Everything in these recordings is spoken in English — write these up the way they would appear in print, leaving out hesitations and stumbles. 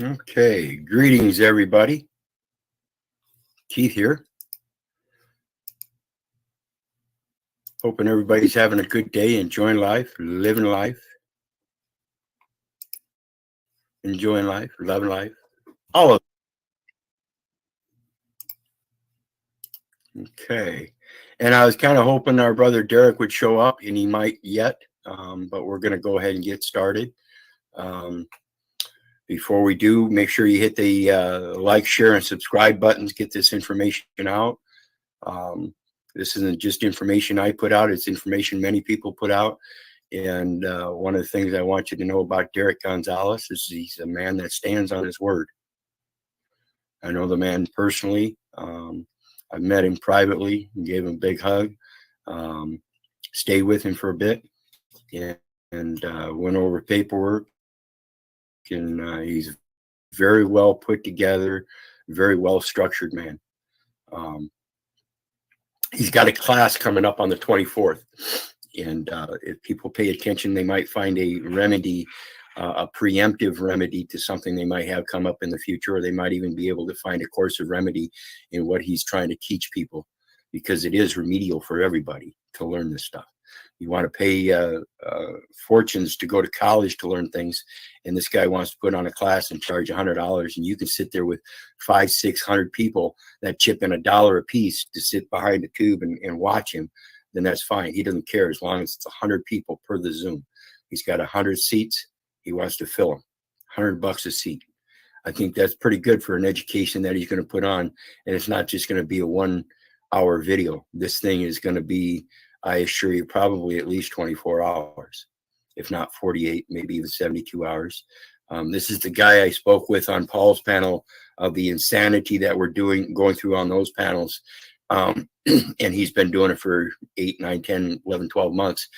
Okay, greetings everybody. Keith here. Hoping everybody's having a good day, enjoying life, living life, enjoying life, loving life, all of it. Okay, and I was kind of hoping our brother Derek would show up, and he might yet, but we're going to go ahead and get started. Before we do, make sure you hit the like, share, and subscribe buttons. Get this information out. This isn't just information I put out. It's information many people put out. And one of the things I want you to know about Derick Gonzales is he's a man that stands on his word. I know the man personally. I've met him privately and gave him a big hug. Stayed with him for a bit and went over paperwork. And he's very well put together, very well structured man. He's got a class coming up on the 24th. And if people pay attention, they might find a remedy, a preemptive remedy to something they might have come up in the future, or they might even be able to find a course of remedy in what he's trying to teach people, because it is remedial for everybody to learn this stuff. You want to pay fortunes to go to college to learn things, and this guy wants to put on a class and charge $100, and you can sit there with 500-600 people that chip in $1 a piece to sit behind the tube and watch him. Then that's fine. He doesn't care as long as it's 100 people per the Zoom. He's got 100 seats. He wants to fill them. $100 a seat. I think that's pretty good for an education that he's going to put on. And it's not just going to be a 1-hour video. This thing is going to be, I assure you, probably at least 24 hours, if not 48, maybe even 72 hours. This is the guy I spoke with on Paul's panel of the insanity that we're going through on those panels. And he's been doing it for 8, 9, 10, 11, 12 months.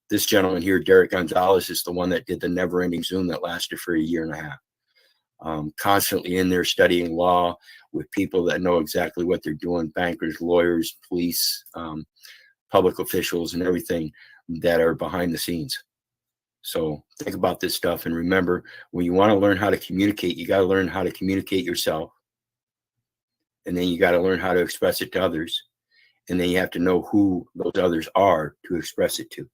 This gentleman here, Derrick Gonzales, is the one that did the never-ending Zoom that lasted for 1.5 years. Constantly in there studying law with people that know exactly what they're doing, bankers, lawyers, police, public officials, and everything that are behind the scenes. So think about this stuff, and remember, when you want to learn how to communicate, you got to learn how to communicate yourself. And then you got to learn how to express it to others. And then you have to know who those others are to express it to.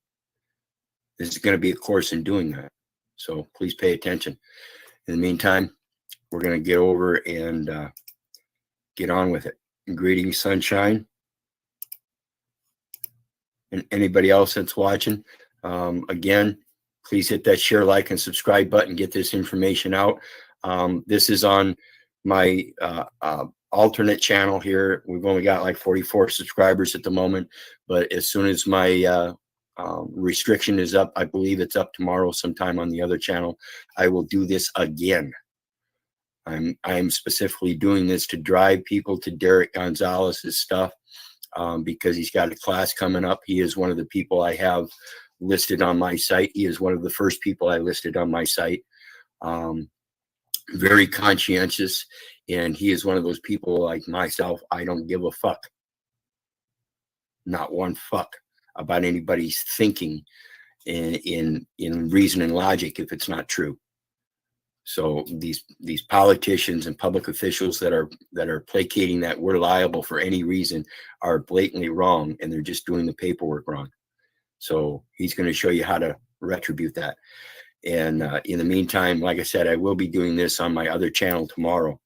This is going to be a course in doing that. So please pay attention. In the meantime, we're going to get over and get on with it. Greetings, sunshine. And anybody else that's watching, again, please hit that share, like, and subscribe button. Get this information out. This is on my alternate channel here. We've only got like 44 subscribers at the moment, but as soon as my restriction is up, I believe it's up tomorrow sometime on the other channel, I will do this again. I'm specifically doing this to drive people to Derick Gonzales' stuff, because he's got a class coming up. He is one of the people I have listed on my site. He is one of the first people I listed on my site. Very conscientious, and he is one of those people like myself. I don't give a fuck, not one fuck, about anybody's thinking in reason and logic if it's not true. So these politicians and public officials that are placating that we're liable for any reason are blatantly wrong, and they're just doing the paperwork wrong. So he's going to show you how to retribute that. And in the meantime, like I said, I will be doing this on my other channel tomorrow.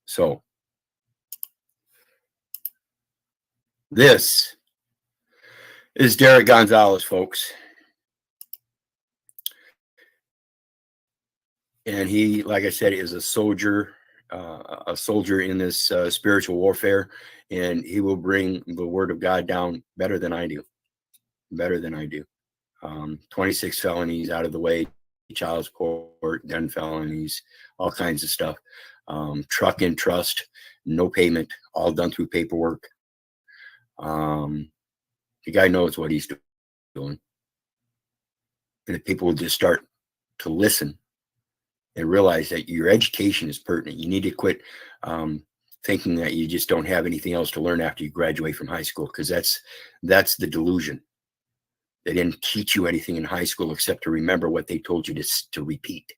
So this is Derick Gonzales, folks. And he, like I said, is a soldier in this spiritual warfare, and he will bring the word of God down better than I do. 26 felonies out of the way, child support, gun felonies, all kinds of stuff. Truck and trust, no payment, all done through paperwork. The guy knows what he's doing. And if people will just start to listen and realize that your education is pertinent, you need to quit thinking that you just don't have anything else to learn after you graduate from high school, because that's the delusion. They didn't teach you anything in high school except to remember what they told you to repeat.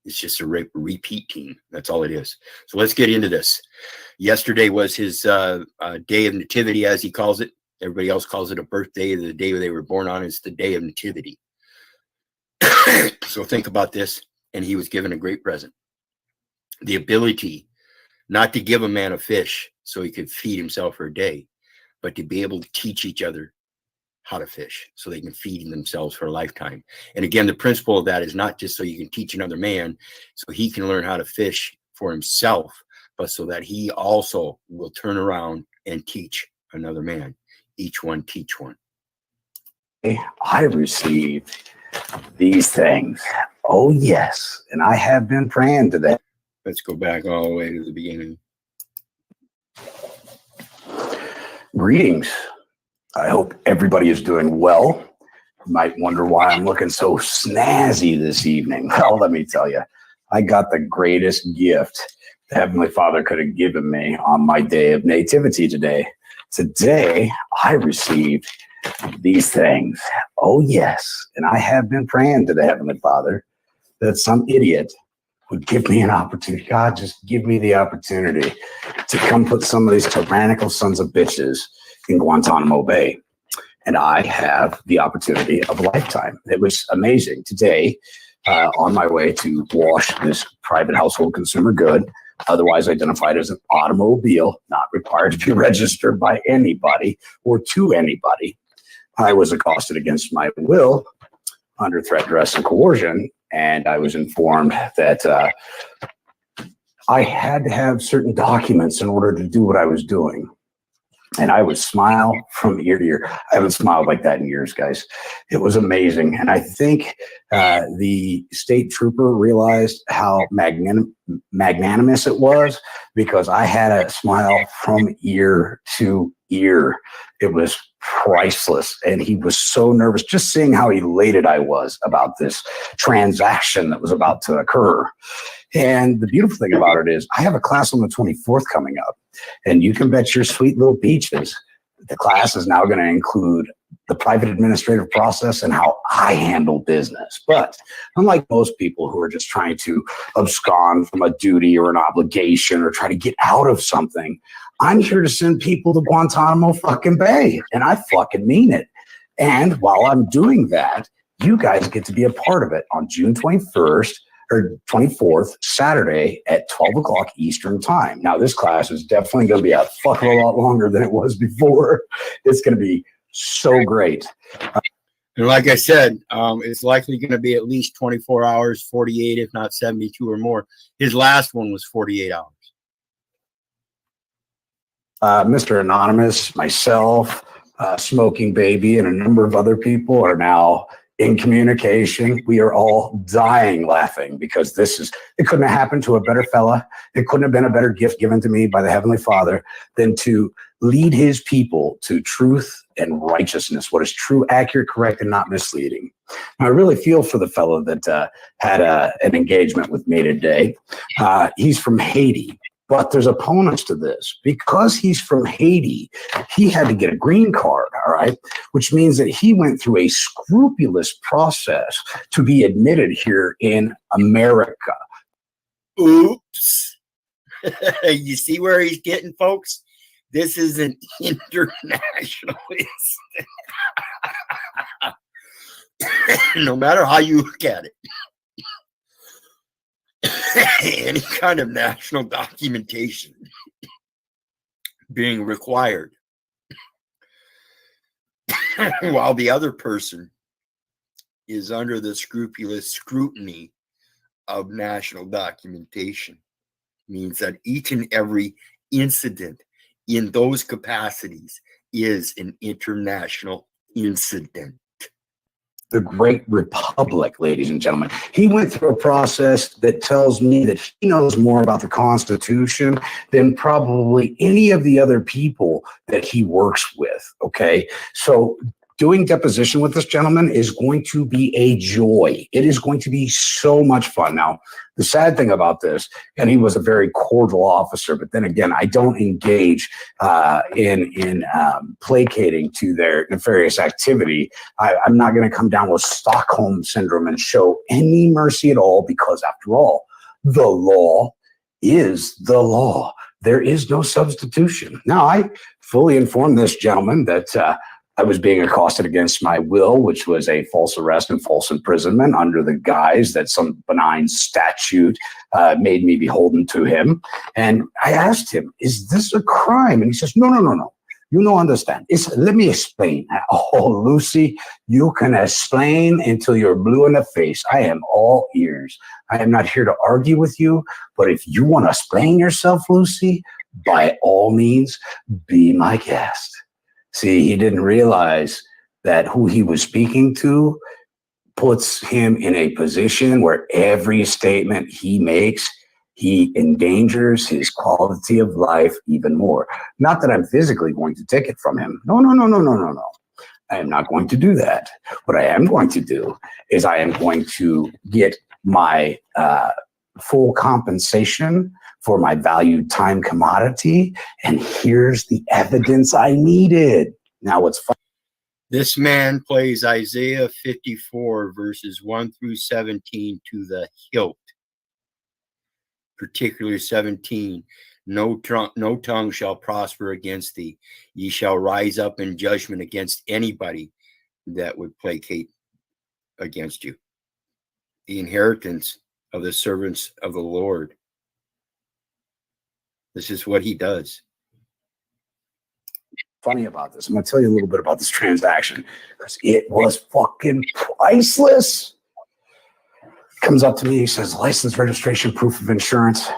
It's just a repeat team. That's all it is. So let's get into this. Yesterday was his day of nativity, as he calls it. Everybody else calls it a birthday. The day they were born on is the day of nativity. So think about this. And he was given a great present. The ability not to give a man a fish so he could feed himself for a day, but to be able to teach each other how to fish so they can feed themselves for a lifetime. And again, the principle of that is not just so you can teach another man so he can learn how to fish for himself, but so that he also will turn around and teach another man. Each one teach one. I received these things. Oh, yes. And I have been praying today. Let's go back all the way to the beginning. Greetings. I hope everybody is doing well. You might wonder why I'm looking so snazzy this evening. Well, let me tell you, I got the greatest gift the Heavenly Father could have given me on my day of nativity today. Today, I received these things. Oh, yes. And I have been praying to the Heavenly Father that some idiot would give me an opportunity. God, just give me the opportunity to come put some of these tyrannical sons of bitches in Guantanamo Bay. And I have the opportunity of a lifetime. It was amazing. Today, on my way to wash this private household consumer good, otherwise identified as an automobile, not required to be registered by anybody or to anybody, I was accosted against my will under threat, duress, and coercion. And I was informed that I had to have certain documents in order to do what I was doing. And I would smile from ear to ear. I haven't smiled like that in years, guys. It was amazing. And I think the state trooper realized how magnanimous it was, because I had a smile from ear to ear. It was priceless. And he was so nervous, just seeing how elated I was about this transaction that was about to occur. And the beautiful thing about it is I have a class on the 24th coming up, and you can bet your sweet little peaches the class is now going to include the private administrative process and how I handle business. But unlike most people who are just trying to abscond from a duty or an obligation or try to get out of something, I'm here to send people to Guantanamo fucking Bay, and I fucking mean it. And while I'm doing that, you guys get to be a part of it on June 21st or 24th, Saturday at 12 o'clock Eastern time. Now, this class is definitely going to be a fuck of a lot longer than it was before. It's going to be so great. And like I said, it's likely going to be at least 24 hours, 48, if not 72 or more. His last one was 48 hours. Mr. Anonymous, myself, Smoking Baby, and a number of other people are now in communication. We are all dying laughing because it couldn't have happened to a better fella. It couldn't have been a better gift given to me by the Heavenly Father than to lead his people to truth and righteousness, what is true, accurate, correct, and not misleading. I really feel for the fellow that had an engagement with me today. He's from Haiti. But there's opponents to this. Because he's from Haiti, he had to get a green card, all right? Which means that he went through a scrupulous process to be admitted here in America. Oops. You see where he's getting, folks? This is an internationalist. No matter how you look at it. Any kind of national documentation being required while the other person is under the scrupulous scrutiny of national documentation means that each and every incident in those capacities is an international incident. The Great Republic, ladies and gentlemen. He went through a process that tells me that he knows more about the Constitution than probably any of the other people that he works with, okay? So doing deposition with this gentleman is going to be a joy. It is going to be so much fun. Now, the sad thing about this, and he was a very cordial officer, but then again, I don't engage in placating to their nefarious activity. I'm not going to come down with Stockholm syndrome and show any mercy at all, because after all, the law is the law. There is no substitution. Now, I fully informed this gentleman that I was being accosted against my will, which was a false arrest and false imprisonment under the guise that some benign statute made me beholden to him. And I asked him, is this a crime? And he says, no, no, no, no. You don't understand. Let me explain. Oh, Lucy, you can explain until you're blue in the face. I am all ears. I am not here to argue with you, but if you want to explain yourself, Lucy, by all means, be my guest. See, he didn't realize that who he was speaking to puts him in a position where every statement he makes, he endangers his quality of life even more. Not that I'm physically going to take it from him. No, no, no, no, no, no, no. I am not going to do that. What I am going to do is I am going to get my full compensation for my valued time commodity. And here's the evidence I needed. Now, what's fun. This man plays Isaiah 54, verses 1 through 17 to the hilt. Particularly 17, no tongue shall prosper against thee. Ye shall rise up in judgment against anybody that would placate against you. The inheritance of the servants of the Lord. This is what he does. Funny about this. I'm going to tell you a little bit about this transaction because it was fucking priceless. Comes up to me, he says, license, registration, proof of insurance.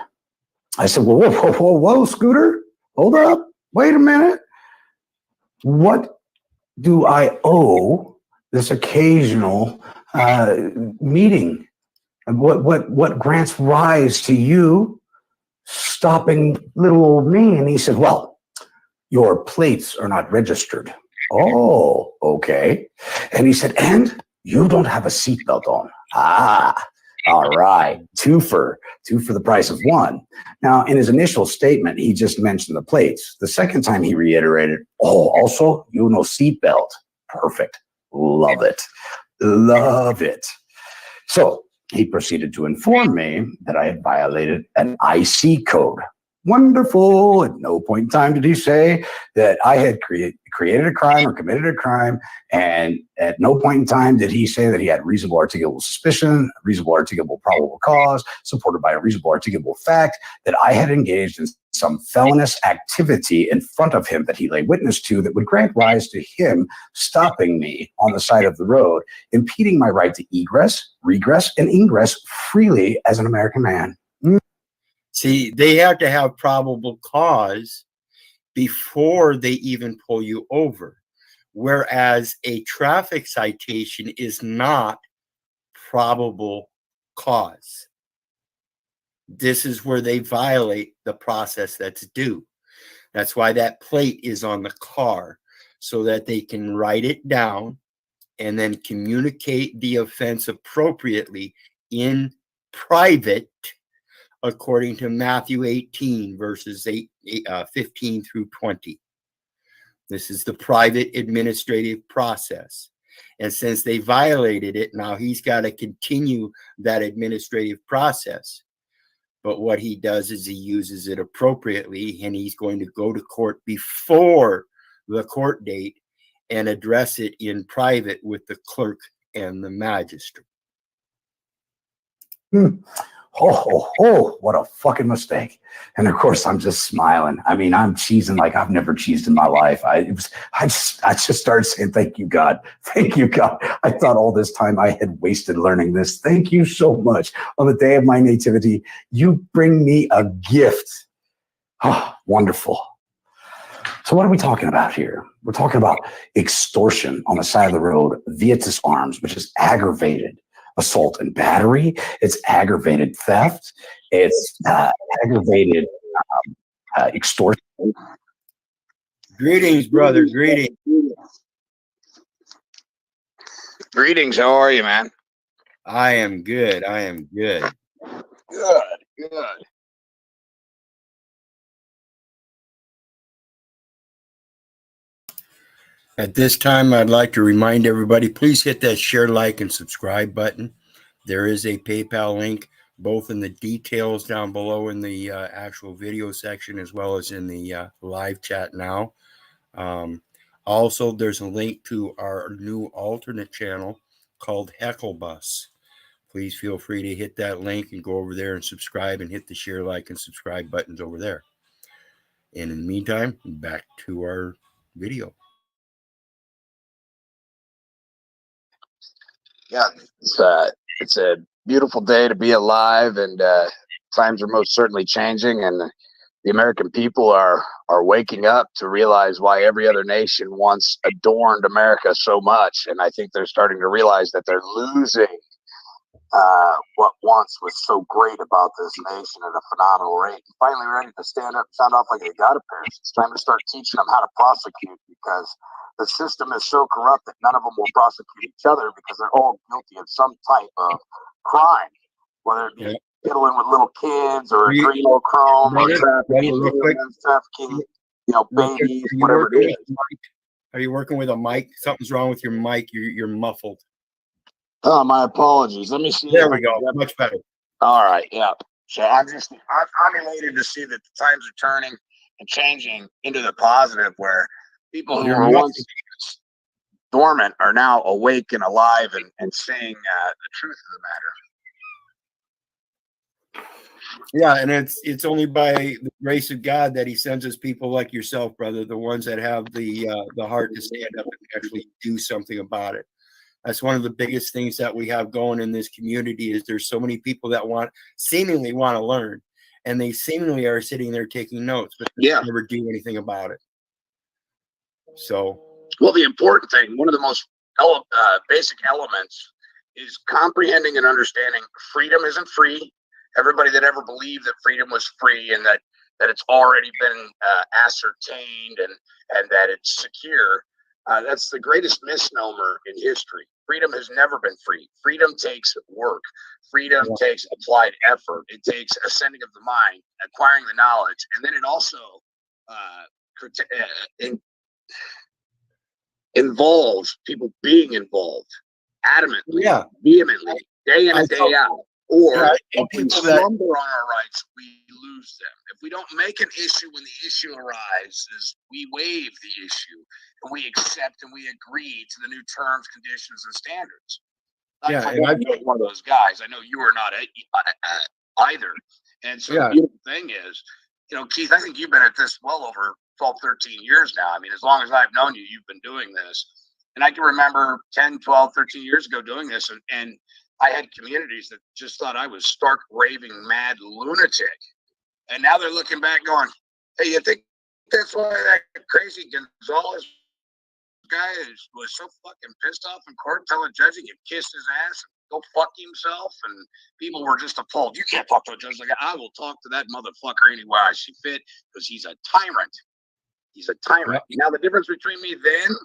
I said, whoa, whoa, whoa, whoa, Scooter, hold up, wait a minute. What do I owe this occasional meeting? What grants rise to you stopping little old me? And he said, well, your plates are not registered. Oh, okay. And he said, and you don't have a seatbelt on. Ah, all right. Two for the price of one. Now, in his initial statement, he just mentioned the plates. The second time he reiterated, oh, also, you no seatbelt. Perfect. Love it. Love it. So he proceeded to inform me that I had violated an IC code. Wonderful. At no point in time did he say that I had created a crime or committed a crime. And at no point in time did he say that he had reasonable articulable suspicion, reasonable articulable probable cause, supported by a reasonable articulable fact that I had engaged in some felonious activity in front of him that he lay witness to that would grant rise to him stopping me on the side of the road, impeding my right to egress, regress, and ingress freely as an American man. See, they have to have probable cause before they even pull you over, whereas a traffic citation is not probable cause. This is where they violate the process that's due. That's why that plate is on the car, so that they can write it down and then communicate the offense appropriately in private, according to Matthew 18, verses 15 through 20. This is the private administrative process. And since they violated it, now he's got to continue that administrative process. But what he does is he uses it appropriately, and he's going to go to court before the court date and address it in private with the clerk and the magistrate. What a fucking mistake. And of course, I'm just smiling. I mean, I'm cheesing like I've never cheesed in my life. I just started saying, thank you, God. Thank you, God. I thought all this time I had wasted learning this. Thank you so much. On the day of my nativity, you bring me a gift. Oh, wonderful. So what are we talking about here? We're talking about extortion on the side of the road, vietus arms, which is aggravated assault and battery. It's aggravated theft. It's aggravated extortion. Greetings, brother. Greetings. Greetings. How are you, man? I am good. I am good. Good, good. At this time, I'd like to remind everybody, please hit that share, like, and subscribe button. There is a PayPal link, both in the details down below in the actual video section, as well as in the live chat now. Also, there's a link to our new alternate channel called Heckle Bus. Please feel free to hit that link and go over there and subscribe and hit the share, like, and subscribe buttons over there. And in the meantime, back to our video. Yeah, it's a beautiful day to be alive, and times are most certainly changing, and the American people are waking up to realize why every other nation once adorned America so much, and I think they're starting to realize that they're losing what once was so great about this nation at a phenomenal rate. And finally ready to stand up and sound off like they got a parents. It's time to start teaching them how to prosecute, because the system is so corrupt that none of them will prosecute each other because they're all guilty of some type of crime, whether it be fiddling with little kids or adrenochrome or trafficking, babies, whatever it is. Are you working with a mic? Something's wrong with your mic. You're muffled. Oh, my apologies. Let me see. There we go. Much better. All right. Yeah. So I'm elated to see that the times are turning and changing into the positive, where people who were once dormant are now awake and alive and saying the truth of the matter. Yeah, and it's only by the grace of God that He sends us people like yourself, brother, the ones that have the heart to stand up and actually do something about it. That's one of the biggest things that we have going in this community, is there's so many people that seemingly want to learn, and they seemingly are sitting there taking notes, but they never do anything about it. So, well, the important thing, one of the most basic elements, is comprehending and understanding freedom isn't free. Everybody that ever believed that freedom was free and that it's already been ascertained and that it's secure, that's the greatest misnomer in history. Freedom has never been free. Freedom takes work. Freedom takes applied effort. It takes ascending of the mind, acquiring the knowledge, and then it also involves people being involved adamantly, vehemently, day in and day out. Or if we slumber on our rights, we lose them. If we don't make an issue when the issue arises, we waive the issue and we accept and we agree to the new terms, conditions, and standards. I'm one of those guys. I know you are not either. And so the beautiful thing is, Keith, I think you've been at this well over 12, 13 years now. I mean, as long as I've known you, you've been doing this. And I can remember 10, 12, 13 years ago doing this, and I had communities that just thought I was stark, raving, mad lunatic. And now they're looking back going, hey, you think that's why that crazy Gonzales guy was so fucking pissed off in court, telling a judge he could kiss his ass and go fuck himself? And people were just appalled. You can't talk to a judge like that. I will talk to that motherfucker anywhere I see fit, because he's a tyrant. He's a tyrant. Now, the difference between me then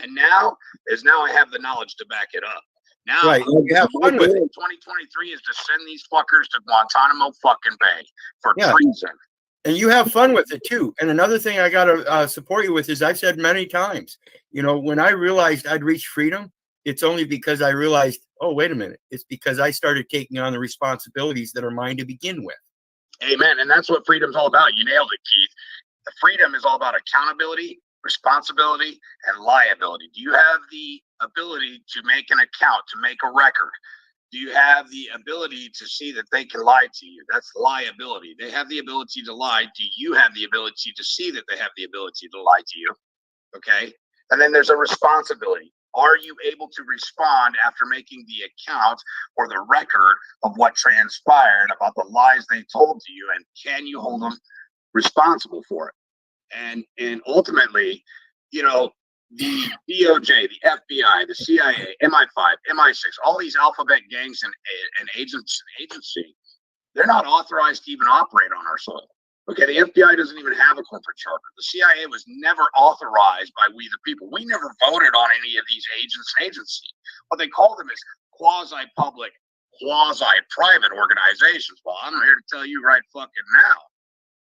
and now is now I have the knowledge to back it up. Now, you have fun with it. 2023 is to send these fuckers to Guantanamo fucking Bay for treason. And you have fun with it too. And another thing I got to support you with is, I've said many times, when I realized I'd reached freedom, it's only because I realized, oh, wait a minute. It's because I started taking on the responsibilities that are mine to begin with. Amen. And that's what freedom's all about. You nailed it, Keith. The freedom is all about accountability, responsibility, and liability. Do you have the ability to make an account, to make a record? Do you have the ability to see that they can lie to you? That's liability. They have the ability to lie. Do you have the ability to see that they have the ability to lie to you? Okay. And then there's a responsibility. Are you able to respond after making the account or the record of what transpired about the lies they told to you? And can you hold them responsible for it? And ultimately, the DOJ, the FBI, the CIA, MI5, MI6, all these alphabet gangs and agency, they're not authorized to even operate on our soil. Okay, the FBI doesn't even have a corporate charter. The CIA was never authorized by we the people. We never voted on any of these agents and agencies. What they call them is quasi-public, quasi-private organizations. Well, I'm here to tell you right fucking now,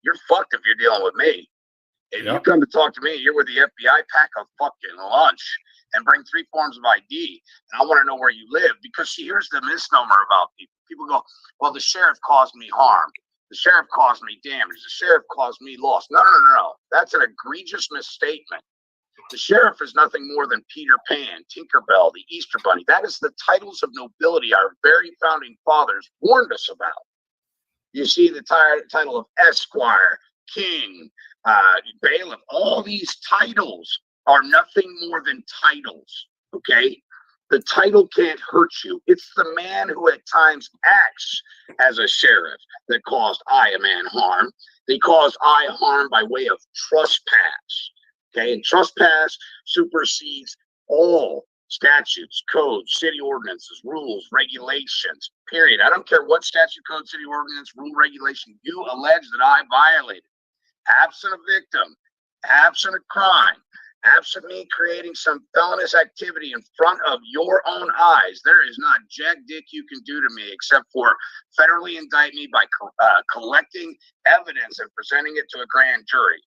you're fucked if you're dealing with me. If you come to talk to me, you're with the FBI, pack a fucking lunch and bring 3 forms of ID. And I want to know where you live. Because see, here's the misnomer about people. People go, well, the sheriff caused me harm. The sheriff caused me damage. The sheriff caused me loss. No, no, no, no. That's an egregious misstatement. The sheriff is nothing more than Peter Pan, Tinkerbell, the Easter Bunny. That is the titles of nobility our very founding fathers warned us about. You see the title of Esquire, King, Bailiff. All these titles are nothing more than titles, okay? The title can't hurt you. It's the man who at times acts as a sheriff that caused I, a man, harm. They caused I harm by way of trespass. Okay, and trespass supersedes all statutes, codes, city ordinances, rules, regulations, period. I don't care what statute, code, city ordinance, rule, regulation you allege that I violated. Absent a victim, absent a crime, absent me creating some felonious activity in front of your own eyes, there is not jack dick you can do to me except for federally indict me by collecting evidence and presenting it to a grand jury.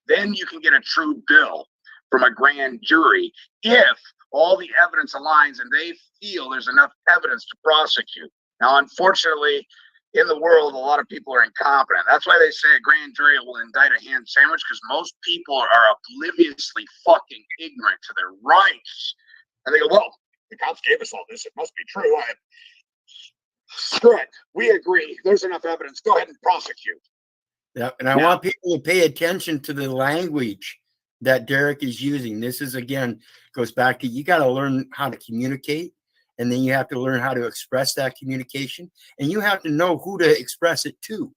Then you can get a true bill from a grand jury if all the evidence aligns and they feel there's enough evidence to prosecute. Now, unfortunately, in the world, a lot of people are incompetent. That's why they say a grand jury will indict a ham sandwich, because most people are obliviously fucking ignorant to their rights. And they go, well, the cops gave us all this. It must be true. Screw it. We agree. There's enough evidence. Go ahead and prosecute. Yeah, and I want people to pay attention to the language that Derrick is using. This is, again, goes back to, you got to learn how to communicate, and then you have to learn how to express that communication, and you have to know who to express it to.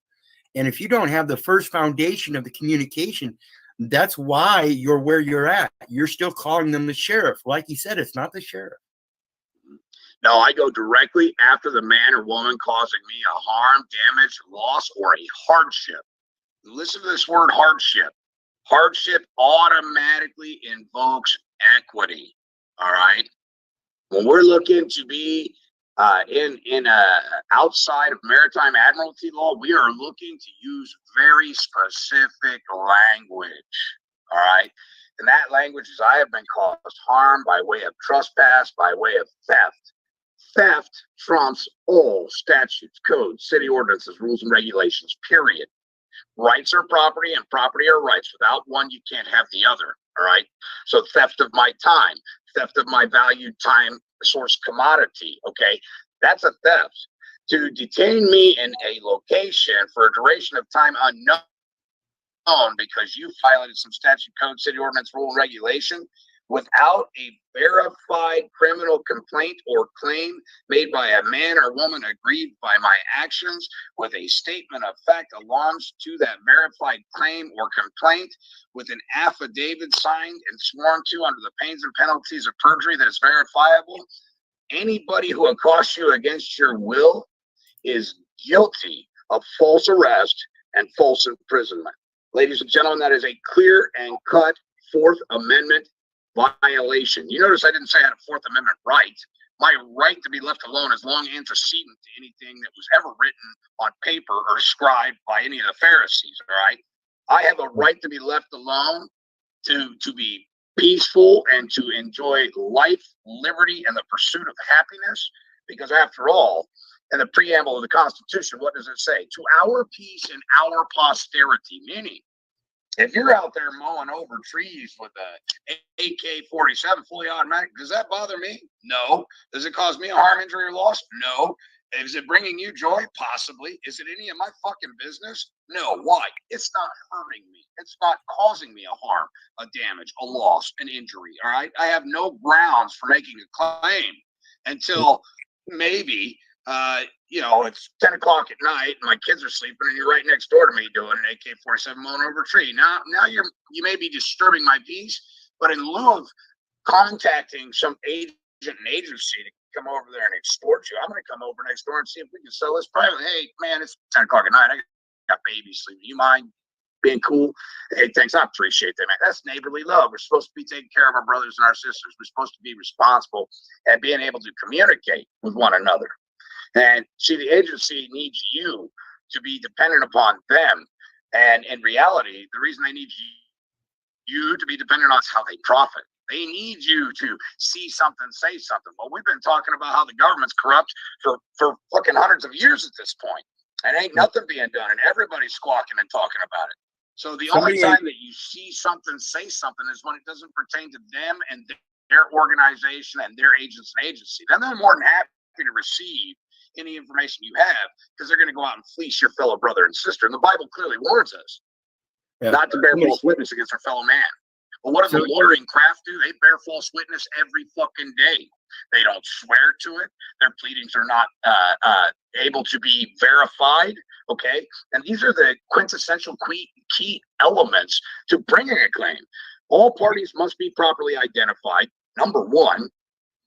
And if you don't have the first foundation of the communication, that's why you're where you're at. You're still calling them the sheriff. Like you said, it's not the sheriff. No, I go directly after the man or woman causing me a harm, damage, loss, or a hardship. Listen to this word hardship. Hardship automatically invokes equity. All right. When we're looking to be in outside of maritime admiralty law, we are looking to use very specific language. All right. And that language is, I have been caused harm by way of trespass, by way of theft. Theft trumps all statutes, codes, city ordinances, rules, and regulations, period. Rights are property and property are rights. Without one, you can't have the other. All right. So theft of my time, theft of my valued time source commodity. Okay. That's a theft. To detain me in a location for a duration of time unknown because you violated some statute, code, city ordinance, rule, and regulation without a verified criminal complaint or claim made by a man or woman aggrieved by my actions with a statement of fact belongs to that verified claim or complaint with an affidavit signed and sworn to under the pains and penalties of perjury that is verifiable. Anybody who accosts you against your will is guilty of false arrest and false imprisonment. Ladies and gentlemen, that is a clear and cut Fourth Amendment violation. You notice I didn't say I had a Fourth Amendment right. My right to be left alone is long antecedent to anything that was ever written on paper or scribed by any of the Pharisees, all right? I have a right to be left alone, to be peaceful and to enjoy life, liberty, and the pursuit of happiness, because after all, in the preamble of the Constitution, what does it say? To our peace and our posterity, meaning if you're out there mowing over trees with a AK-47 fully automatic, does that bother me? No. Does it cause me a harm, injury, or loss? No. Is it bringing you joy? Possibly. Is it any of my fucking business? No. Why? It's not hurting me. It's not causing me a harm, a damage, a loss, an injury. All right. I have no grounds for making a claim until maybe it's 10 o'clock at night and my kids are sleeping and you're right next door to me doing an AK-47 mowing over a tree. Now you may be disturbing my peace, but in lieu of contacting some agent and agency to come over there and extort you, I'm going to come over next door and see if we can sell this privately. Hey, man, it's 10 o'clock at night. I got babies sleeping. You mind being cool. Hey, thanks. I appreciate that, man. That's neighborly love. We're supposed to be taking care of our brothers and our sisters. We're supposed to be responsible and being able to communicate with one another. And see, the agency needs you to be dependent upon them. And in reality, the reason they need you to be dependent on is how they profit. They need you to see something, say something. Well, we've been talking about how the government's corrupt for fucking hundreds of years at this point. And ain't nothing being done, and everybody's squawking and talking about it. So the only time that you see something, say something, is when it doesn't pertain to them and their organization and their agents and agency. Then they're more than happy to receive any information you have, because they're going to go out and fleece your fellow brother and sister. And the Bible clearly warns us not to bear false witness against our fellow man. But what does the lawyering craft do? They bear false witness every fucking day. They don't swear to it. Their pleadings are not able to be verified. Okay. And these are the quintessential key elements to bringing a claim. All parties must be properly identified. Number one.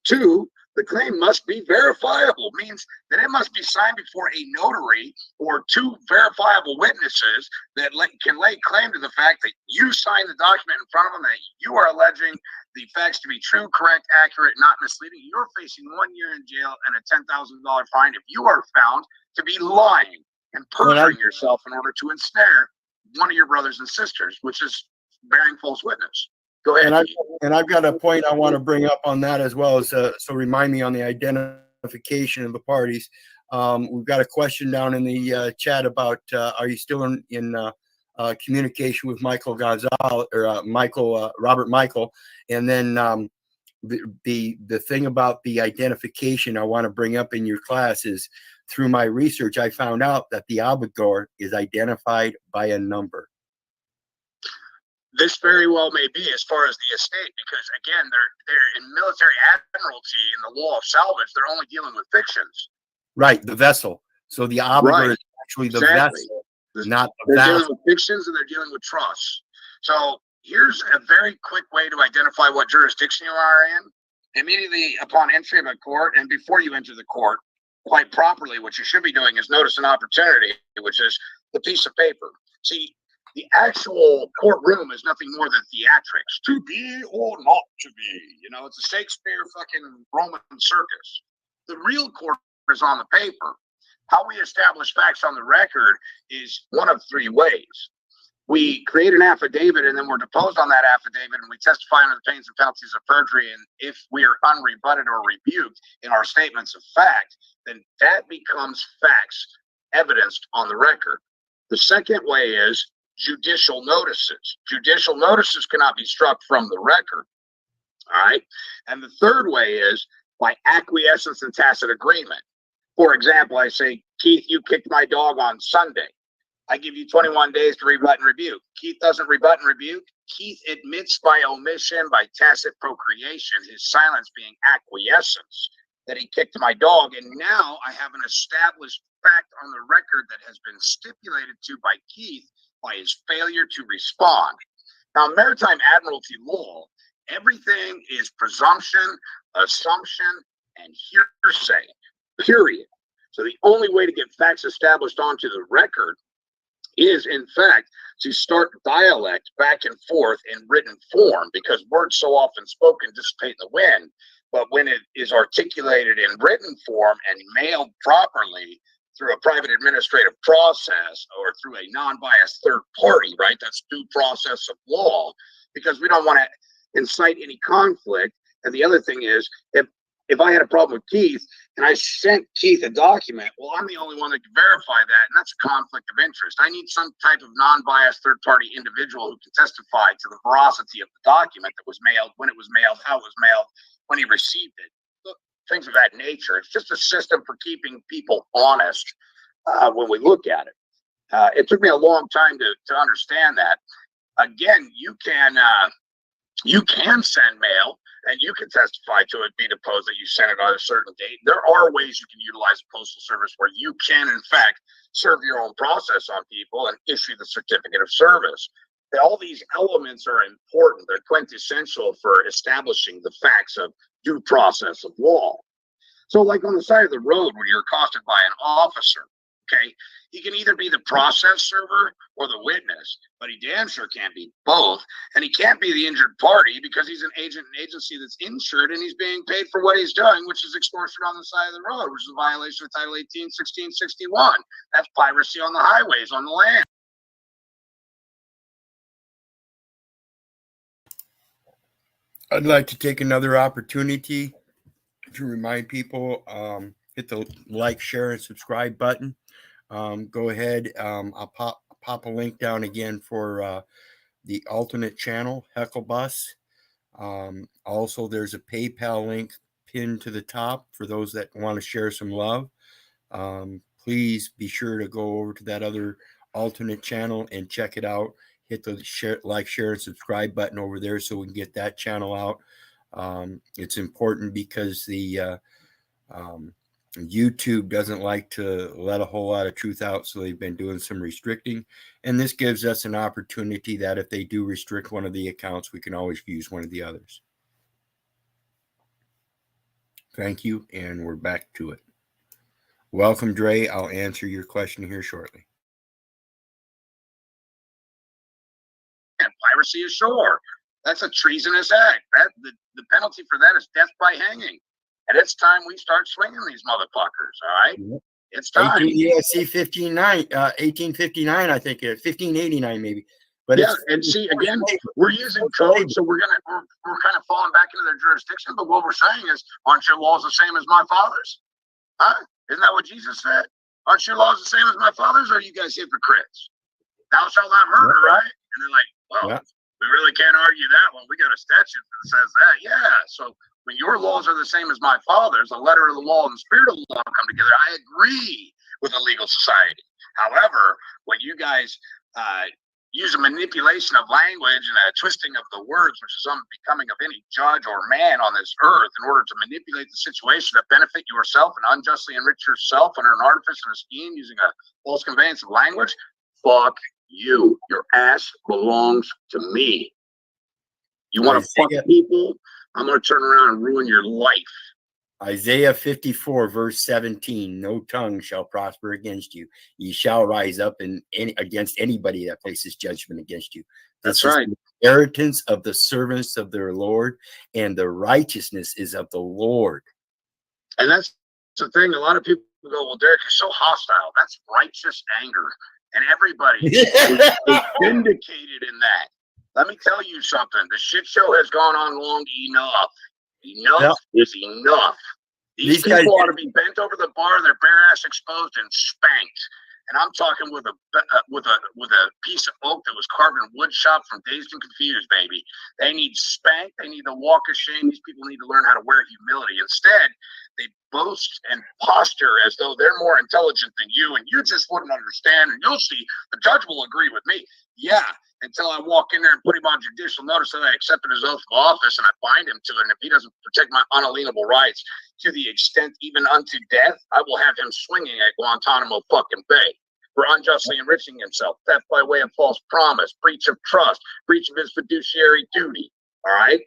Two, the claim must be verifiable, means that it must be signed before a notary or two verifiable witnesses that can lay claim to the fact that you signed the document in front of them, that you are alleging the facts to be true, correct, accurate, not misleading. You're facing 1 year in jail and a $10,000 fine if you are found to be lying and perjuring yourself in order to ensnare one of your brothers and sisters, which is bearing false witness. Go ahead. And I've got a point I want to bring up on that as well. As so remind me on the identification of the parties. We've got a question down in the chat about are you still in communication with Michael Gonzales or Robert Michael? And then the thing about the identification I want to bring up in your class is, through my research, I found out that the obligor is identified by a number. This very well may be as far as the estate, because again, they're in military admiralty in the law of salvage. They're only dealing with fictions. Right, the vessel. So the obligor is actually the vessel, not the They're vessel. dealing with fictions and they're dealing with trusts. So here's a very quick way to identify what jurisdiction you are in. Immediately upon entry of a court, and before you enter the court, quite properly, what you should be doing is notice an opportunity, which is the piece of paper. See, the actual courtroom is nothing more than theatrics. To be or not to be. You know, it's a Shakespeare fucking Roman circus. The real court is on the paper. How we establish facts on the record is one of three ways. We create an affidavit, and then we're deposed on that affidavit, and we testify under the pains and penalties of perjury. And if we are unrebutted or rebuked in our statements of fact, then that becomes facts evidenced on the record. The second way is judicial notices. Judicial notices cannot be struck from the record. All right. And the third way is by acquiescence and tacit agreement. For example, I say, Keith, you kicked my dog on Sunday. I give you 21 days to rebut and rebuke. Keith doesn't rebut and rebuke. Keith admits by omission, by tacit procreation, his silence being acquiescence, that he kicked my dog. And now I have an established fact on the record that has been stipulated to by Keith by his failure to respond. Now, maritime admiralty law, everything is presumption, assumption, and hearsay, period. So the only way to get facts established onto the record is, in fact, to start dialect back and forth in written form, because words so often spoken dissipate in the wind. But when it is articulated in written form and mailed properly through a private administrative process or through a non-biased third party, right? That's due process of law, because we don't want to incite any conflict. And the other thing is, if I had a problem with Keith and I sent Keith a document, well, I'm the only one that can verify that, and that's a conflict of interest. I need some type of non-biased third-party individual who can testify to the veracity of the document that was mailed, when it was mailed, how it was mailed, when he received it. Things of that nature. It's just a system for keeping people honest when we look at it. It took me a long time to understand that. Again, you can send mail and you can testify to it, be deposed that you sent it on a certain date. There are ways you can utilize the postal service where you can, in fact, serve your own process on people and issue the certificate of service. All these elements are important. They're quintessential for establishing the facts of due process of law. So like on the side of the road when you're accosted by an officer, Okay, he can either be the process server or the witness, but he damn sure can't be both. And he can't be the injured party because he's an agent and agency that's insured and he's being paid for what he's doing, which is extortion on the side of the road, which is a violation of Title 18, 1661. That's piracy on the highways, on the land. I'd like to take another opportunity to remind people, hit the like, share, and subscribe button. Go ahead. I'll pop a link down again for the alternate channel, Heckle Bus. Also, there's a PayPal link pinned to the top for those that want to share some love. Please be sure to go over to that other alternate channel and check it out. Hit the like, share, and subscribe button over there so we can get that channel out. It's important because the YouTube doesn't like to let a whole lot of truth out, so they've been doing some restricting. And this gives us an opportunity that if they do restrict one of the accounts, we can always use one of the others. Thank you, and we're back to it. Welcome, Dre. I'll answer your question here shortly. And piracy ashore. That's a treasonous act. The penalty for that is death by hanging. And it's time we start swinging these motherfuckers, all right? Yep. It's time. USC 1859, I think, 1589 maybe. But yeah, and see, again, we're using code, so we're kind of falling back into their jurisdiction. But what we're saying is, aren't your laws the same as my father's? Huh? Isn't that what Jesus said? Aren't your laws the same as my father's, or are you guys hypocrites? Thou shalt not murder, right? And they're like, well, we really can't argue that one. We got a statute that says that. Yeah. So when your laws are the same as my father's, the letter of the law and the spirit of the law come together. I agree with a legal society. However, when you guys use a manipulation of language and a twisting of the words, which is unbecoming of any judge or man on this earth, in order to manipulate the situation to benefit yourself and unjustly enrich yourself under an artifice and a scheme using a false conveyance of language, fuck you. Your ass belongs to me. You want to fuck people? I'm going to turn around and ruin your life. Isaiah 54, verse 17, no tongue shall prosper against you. Ye shall rise up against anybody that places judgment against you. That's right. The inheritance of the servants of their Lord, and the righteousness is of the Lord. And that's the thing. A lot of people go, well, Derrick, you're so hostile. That's righteous anger. And everybody is vindicated in that. Let me tell you something. The shit show has gone on long enough. Enough is enough. These people ought to be bent over the bar, their bare ass exposed and spanked. And I'm talking with a piece of oak that was carved in wood shop from Dazed and Confused, baby. They need spanked. They need the walk of shame. These people need to learn how to wear humility. Instead, they boast and posture as though they're more intelligent than you, and you just wouldn't understand. And you'll see, the judge will agree with me. Yeah, until I walk in there and put him on judicial notice that I accepted his oath of office and I bind him to it. And if he doesn't protect my unalienable rights to the extent even unto death, I will have him swinging at Guantanamo fucking Bay for unjustly enriching himself, theft by way of false promise, breach of trust, breach of his fiduciary duty. All right?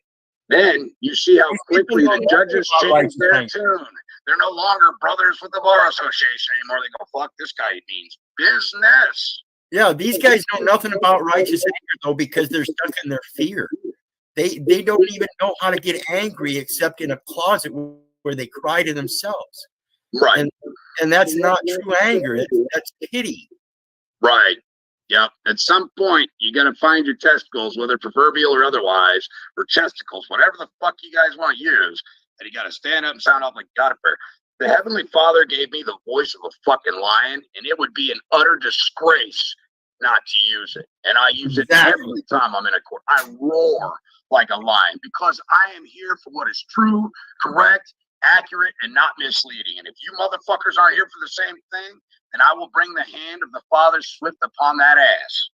Then you see how quickly the judges change their tune. They're no longer brothers with the Bar Association anymore. They go, fuck, this guy means business. Yeah, these guys know nothing about righteous anger, though, because they're stuck in their fear. They don't even know how to get angry except in a closet where they cry to themselves. Right. And that's not true anger. That's pity. Right. Yep. At some point, you got to find your testicles, whether proverbial or otherwise, or chesticles, whatever the fuck you guys want to use. And you got to stand up and sound off like God of prayer. The Heavenly Father gave me the voice of a fucking lion, and it would be an utter disgrace not to use it. And I use it every time I'm in a court. I roar like a lion because I am here for what is true, correct, accurate, and not misleading. And if you motherfuckers aren't here for the same thing, then I will bring the hand of the Father swift upon that ass.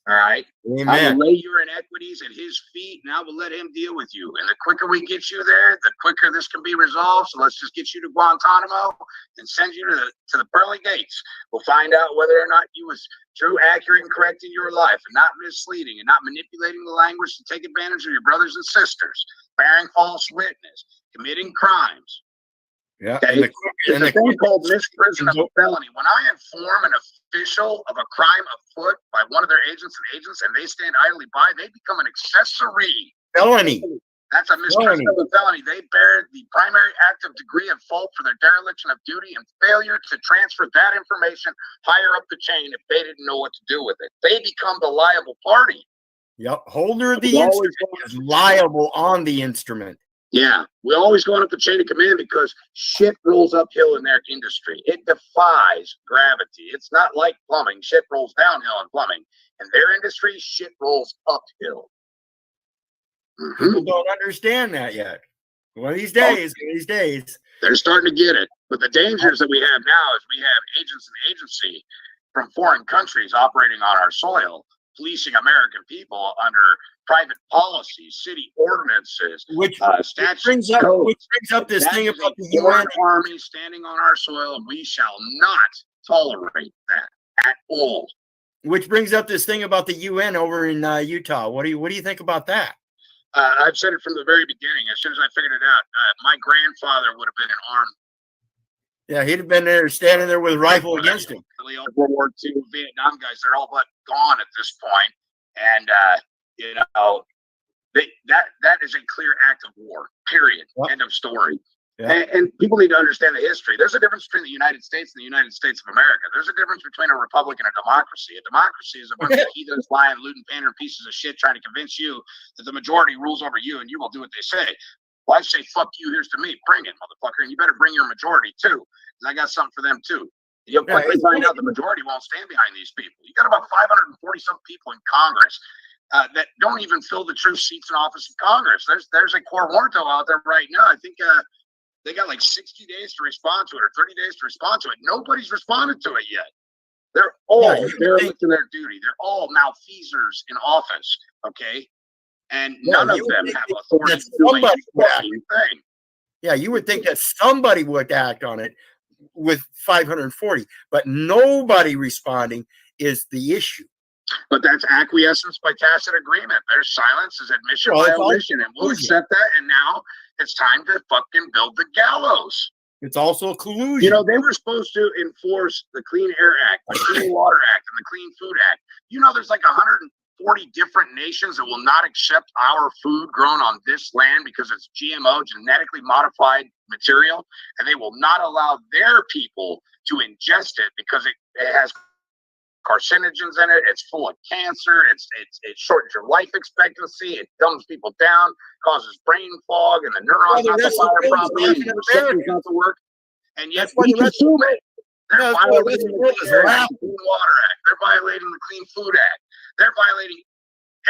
All right? Amen. I will lay your inequities at his feet, and I will let him deal with you. And the quicker we get you there, the quicker this can be resolved. So let's just get you to Guantanamo and send you to the pearly gates. We'll find out whether or not you was true, accurate, and correct in your life, and not misleading, and not manipulating the language to take advantage of your brothers and sisters, bearing false witness, committing crimes. Yeah. Okay? It's a thing called misprision of a felony. When I inform an official of a crime afoot by one of their agents and they stand idly by, they become an accessory. Felony. That's a misprision of a felony. They bear the primary act of degree of fault for their dereliction of duty and failure to transfer that information higher up the chain if they didn't know what to do with it. They become the liable party. Yep. Holder of the instrument is liable on the instrument. Yeah, we're always going up the chain of command because shit rolls uphill in their industry. It defies gravity. It's not like plumbing. Shit rolls downhill in plumbing. In their industry, shit rolls uphill. People don't understand that yet. One of these days, they're starting to get it. But the dangers that we have now is we have agents and agency from foreign countries operating on our soil, policing American people under private policies, city ordinances, which statutes, brings up this thing about the UN army standing on our soil, and we shall not tolerate that at all. Which brings up this thing about the UN over in Utah. What do you think about that? I've said it from the very beginning. As soon as I figured it out, my grandfather would have been an armed. Yeah, he'd have been there standing there with a rifle against him. World War II Vietnam guys, they're all but gone at this point. And, you know, that is a clear act of war, period. Yep. End of story. Yep. And people need to understand the history. There's a difference between the United States and the United States of America. There's a difference between a republic and a democracy. A democracy is a bunch of heathens, lying, looting, pander pieces of shit trying to convince you that the majority rules over you and you will do what they say. Well, I say, fuck you, here's to me. Bring it, motherfucker. And you better bring your majority, too, because I got something for them, too. You'll quickly find out the majority won't stand behind these people. You got about 540-some people in Congress that don't even fill the true seats in office of Congress. There's a quorum warranto out there right now. I think they got like 60 days to respond to it or 30 days to respond to it. Nobody's responded to it yet. They're all derelict in their duty. They're all malfeasers in office, okay? And none of them have authority to do anything. Yeah, you would think that somebody would act on it with 540, but nobody responding is the issue. But that's acquiescence by tacit agreement. Their silence is admission by omission, and we'll accept that. And now it's time to fucking build the gallows. It's also a collusion. You know, they were supposed to enforce the Clean Air Act, the Clean Water Act, and the Clean Food Act. You know, there's like 140 different nations that will not accept our food grown on this land because it's GMO, genetically modified material, and they will not allow their people to ingest it because it has carcinogens in it. It's full of cancer. It shortens your life expectancy. It dumbs people down, causes brain fog, and the neurons not to fire properly, and the receptors not to work. And yet we consume it. They're violating the Clean Water Act. They're violating the Clean Food Act. They're violating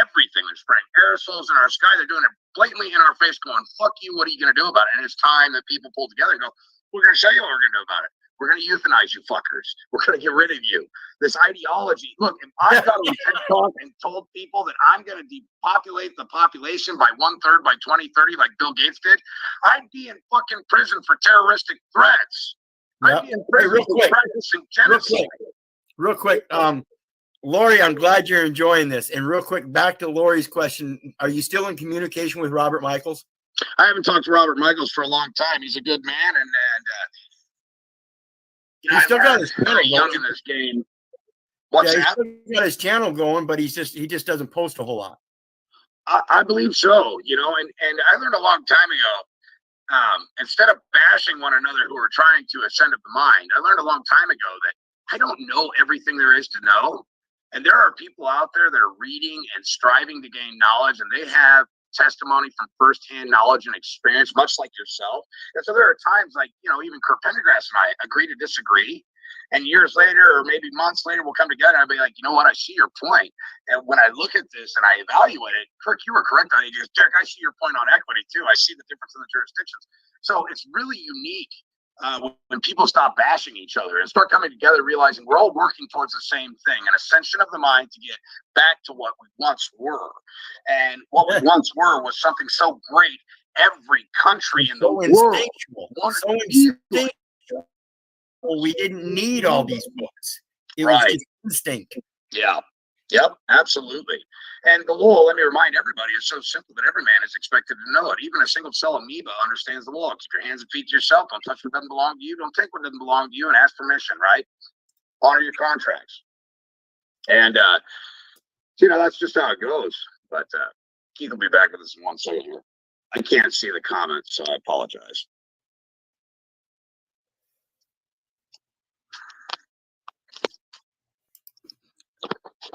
everything. They're spraying aerosols in our sky. They're doing it blatantly in our face, going, fuck you, what are you going to do about it? And it's time that people pull together and go, we're going to show you what we're going to do about it. We're going to euthanize you fuckers. We're going to get rid of you. This ideology. Look, if I got on TikTok and told people that I'm going to depopulate the population by 1/3 by 2030 like Bill Gates did, I'd be in fucking prison for terroristic threats. I'd be in prison for practicing genocide. Real quick. Lori, I'm glad you're enjoying this. And real quick, back to Lori's question. Are you still in communication with Robert Michaels? I haven't talked to Robert Michaels for a long time. He's a good man, and he's still got his channel young in this game. What's that? He's still got his channel going, but he just doesn't post a whole lot. I believe so, you know, and I learned a long time ago, instead of bashing one another who are trying to ascend of the mind, I learned a long time ago that I don't know everything there is to know. And there are people out there that are reading and striving to gain knowledge, and they have testimony from firsthand knowledge and experience, much like yourself. And so there are times like, you know, even Kurt Pendergrass and I agree to disagree. And years later, or maybe months later, we'll come together and I'll be like, you know what? I see your point. And when I look at this and I evaluate it, Kirk, you were correct on it. He goes, Derek, I see your point on equity too. I see the difference in the jurisdictions. So it's really unique when people stop bashing each other and start coming together, realizing we're all working towards the same thing, an ascension of the mind to get back to what we once were. And what we once were was something so great. Every country in the world wanted to be. Well, we didn't need all these books. It was just instinct. Yeah. Yep, absolutely. And the law, let me remind everybody, is so simple that every man is expected to know it. Even a single cell amoeba understands the law. Keep your hands and feet to yourself. Don't touch what doesn't belong to you. Don't take what doesn't belong to you, and ask permission, right? Honor your contracts. And, that's just how it goes. But Keith will be back with us in 1 second here. I can't see the comments, so I apologize.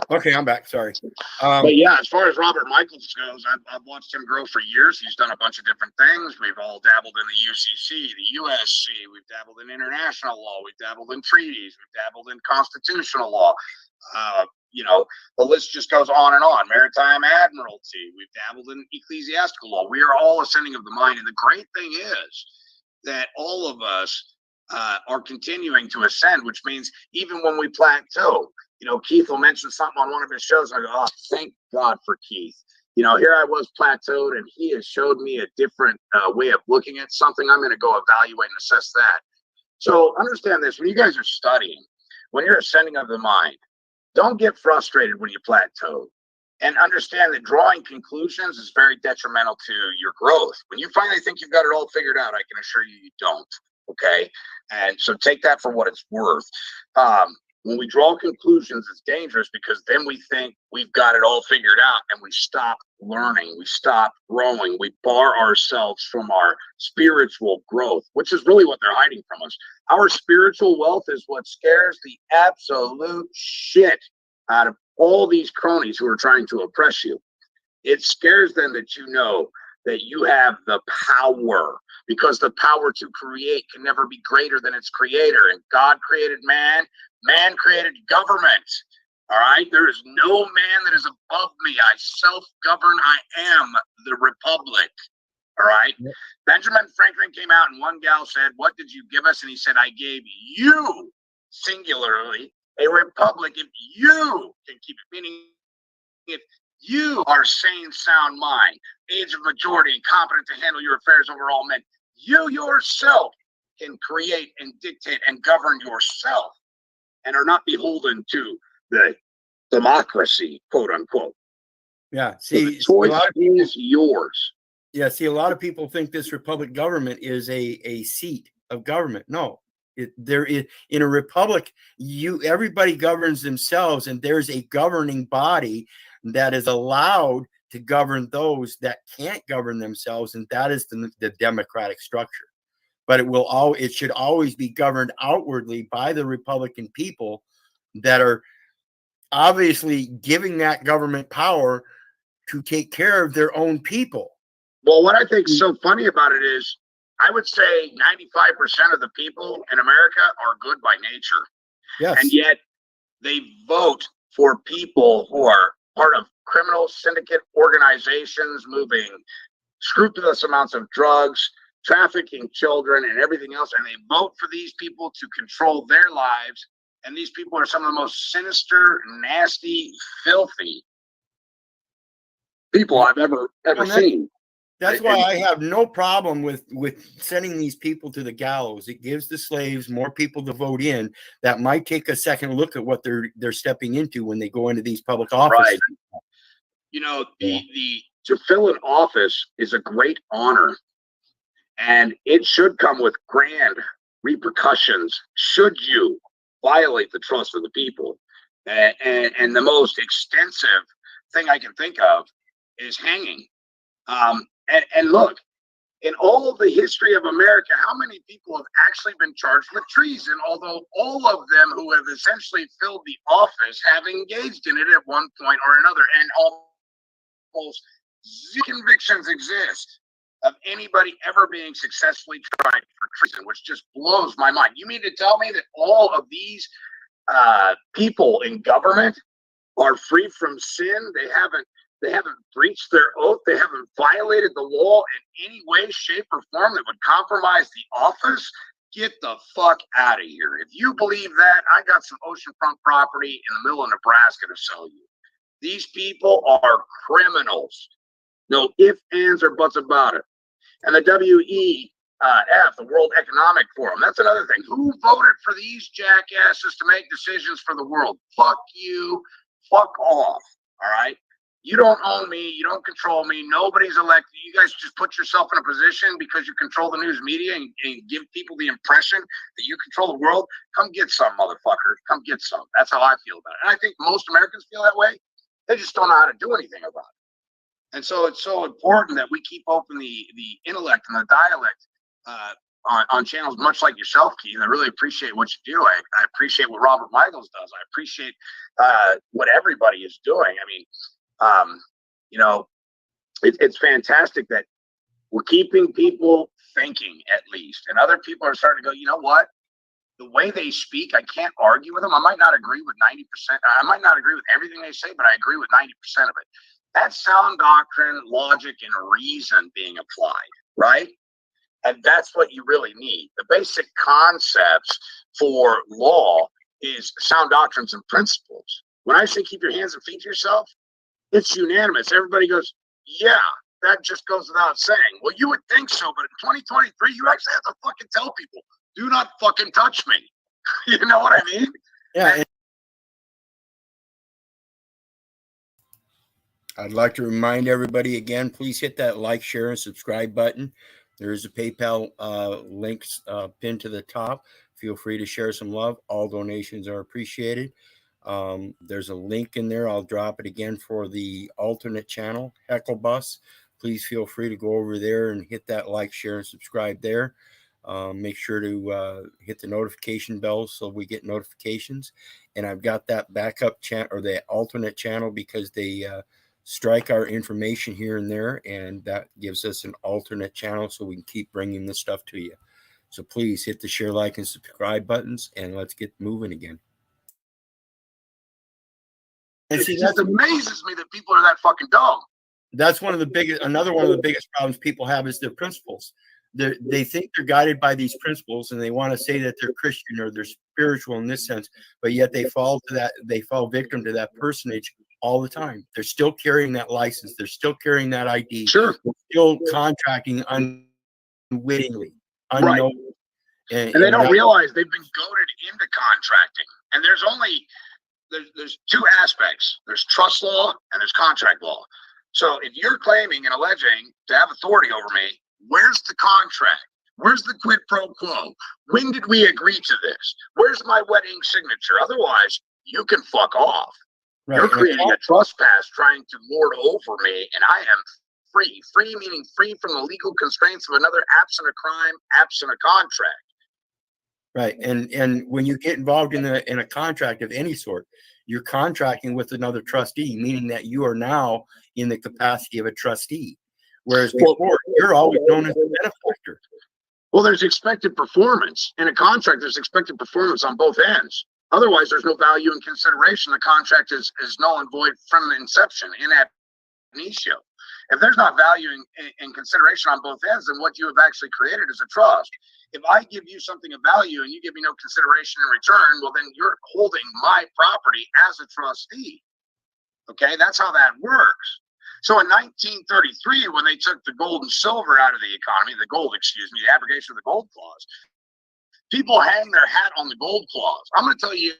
Okay, I'm back. Sorry. But yeah, as far as Robert Michaels goes, I've watched him grow for years. He's done a bunch of different things. We've all dabbled in the UCC, the USC. We've dabbled in international law. We've dabbled in treaties. We've dabbled in constitutional law. The list just goes on and on. Maritime admiralty. We've dabbled in ecclesiastical law. We are all ascending of the mind. And the great thing is that all of us are continuing to ascend, which means even when we plateau, Keith will mention something on one of his shows. I go, oh, thank God for Keith. Here I was plateaued, and he has showed me a different way of looking at something. I'm going to go evaluate and assess that. So understand this. When you guys are studying, when you're ascending of the mind, don't get frustrated when you plateau. And understand that drawing conclusions is very detrimental to your growth. When you finally think you've got it all figured out, I can assure you, you don't. Okay? And so take that for what it's worth. When we draw conclusions, it's dangerous because then we think we've got it all figured out and we stop learning, we stop growing, we bar ourselves from our spiritual growth, which is really what they're hiding from us. Our spiritual wealth is what scares the absolute shit out of all these cronies who are trying to oppress you. It scares them that that you have the power, because the power to create can never be greater than its creator. And God created man, man created government. All right. There is no man that is above me. I self-govern. I am the republic. All right. Yep. Benjamin Franklin came out and one gal said, what did you give us? And he said, I gave you singularly a republic if you can keep it. Meaning, if you are sane, sound mind, age of majority, and competent to handle your affairs over all men, you yourself can create and dictate and govern yourself and are not beholden to the democracy, quote unquote. Yeah. See, so the choice is yours. Yeah. See, a lot of people think this republic government is a seat of government. No. There is, in a republic, everybody governs themselves, and there's a governing body that is allowed to govern those that can't govern themselves, and that is the democratic structure. But it should always be governed outwardly by the Republican people that are obviously giving that government power to take care of their own people. Well, what I think is so funny about it is, I would say 95% of the people in America are good by nature. Yes. And yet they vote for people who are part of criminal syndicate organizations, moving scrupulous amounts of drugs, trafficking children, and everything else. And they vote for these people to control their lives. And these people are some of the most sinister, nasty, filthy people I've ever seen. That's why I have no problem with sending these people to the gallows. It gives the slaves more people to vote in that might take a second look at what they're stepping into when they go into these public offices. Right. To fill an office is a great honor, and it should come with grand repercussions should you violate the trust of the people. And the most extensive thing I can think of is hanging. And look, in all of the history of America, how many people have actually been charged with treason? Although all of them who have essentially filled the office have engaged in it at one point or another. And almost zero convictions exist of anybody ever being successfully tried for treason, which just blows my mind. You mean to tell me that all of these people in government are free from sin? They haven't breached their oath. They haven't violated the law in any way, shape, or form that would compromise the office. Get the fuck out of here. If you believe that, I got some oceanfront property in the middle of Nebraska to sell you. These people are criminals. No ifs, ands, or buts about it. And the WEF, the World Economic Forum, that's another thing. Who voted for these jackasses to make decisions for the world? Fuck you. fuck off. All right. You don't own me. You don't control me. Nobody's elected. You guys just put yourself in a position because you control the news media and give people the impression that you control the world. Come get some, motherfucker. Come get some. That's how I feel about it. And I think most Americans feel that way. They just don't know how to do anything about it. And so it's so important that we keep open the intellect and the dialect on channels much like yourself, Keith. I really appreciate what you do. I appreciate what Robert Michaels does. I appreciate what everybody is doing. I mean, it's fantastic that we're keeping people thinking, at least, and other people are starting to go, you know what? The way they speak, I can't argue with them. I might not agree with 90%. I might not agree with everything they say, but I agree with 90% of it. That's sound doctrine, logic, and reason being applied, right? And that's what you really need. The basic concepts for law is sound doctrines and principles. When I say keep your hands and feet to yourself, it's unanimous. Everybody goes, yeah, that just goes without saying. Well, you would think so, but in 2023, you actually have to fucking tell people, do not fucking touch me. You know what I mean? Yeah. I'd like to remind everybody again, please hit that like, share, and subscribe button. There is a PayPal links pinned to the top. Feel free to share some love. All donations are appreciated. There's a link in there. I'll drop it again for the alternate channel, Heckle Bus. Please feel free to go over there and hit that like, share, and subscribe there. Make sure to hit the notification bell so we get notifications. And I've got that backup channel or the alternate channel because they strike our information here and there, and that gives us an alternate channel so we can keep bringing this stuff to you. So please hit the share, like, and subscribe buttons, and let's get moving again. And see, it just amazes me that people are that fucking dumb. That's another one of the biggest problems people have is their principles. They think they're guided by these principles, and they want to say that they're Christian or they're spiritual in this sense, but yet they fall victim to that personage all the time. They're still carrying that license. They're still carrying that ID. Sure. They're still contracting unwittingly, unknowingly. Right. And they don't realize they've been goaded into contracting. And there's two aspects. There's trust law and there's contract law. So if you're claiming and alleging to have authority over me, where's the contract? Where's the quid pro quo? When did we agree to this? Where's my wedding signature? Otherwise, you can fuck off. Right. You're creating a trespass trying to lord over me, and I am free. Free meaning free from the legal constraints of another, absent a crime, absent a contract. Right. And when you get involved in a contract of any sort, you're contracting with another trustee, meaning that you are now in the capacity of a trustee. Whereas before, you're always known as a benefactor. Well, there's expected performance. In a contract, there's expected performance on both ends. Otherwise, there's no value and consideration. The contract is null and void from the inception, in ab initio. If there's not value and consideration on both ends, then what you have actually created is a trust. If I give you something of value and you give me no consideration in return, well, then you're holding my property as a trustee. Okay, that's how that works. So in 1933, when they took the gold and silver out of the economy, the abrogation of the gold clause, people hang their hat on the gold clause. I'm going to tell you,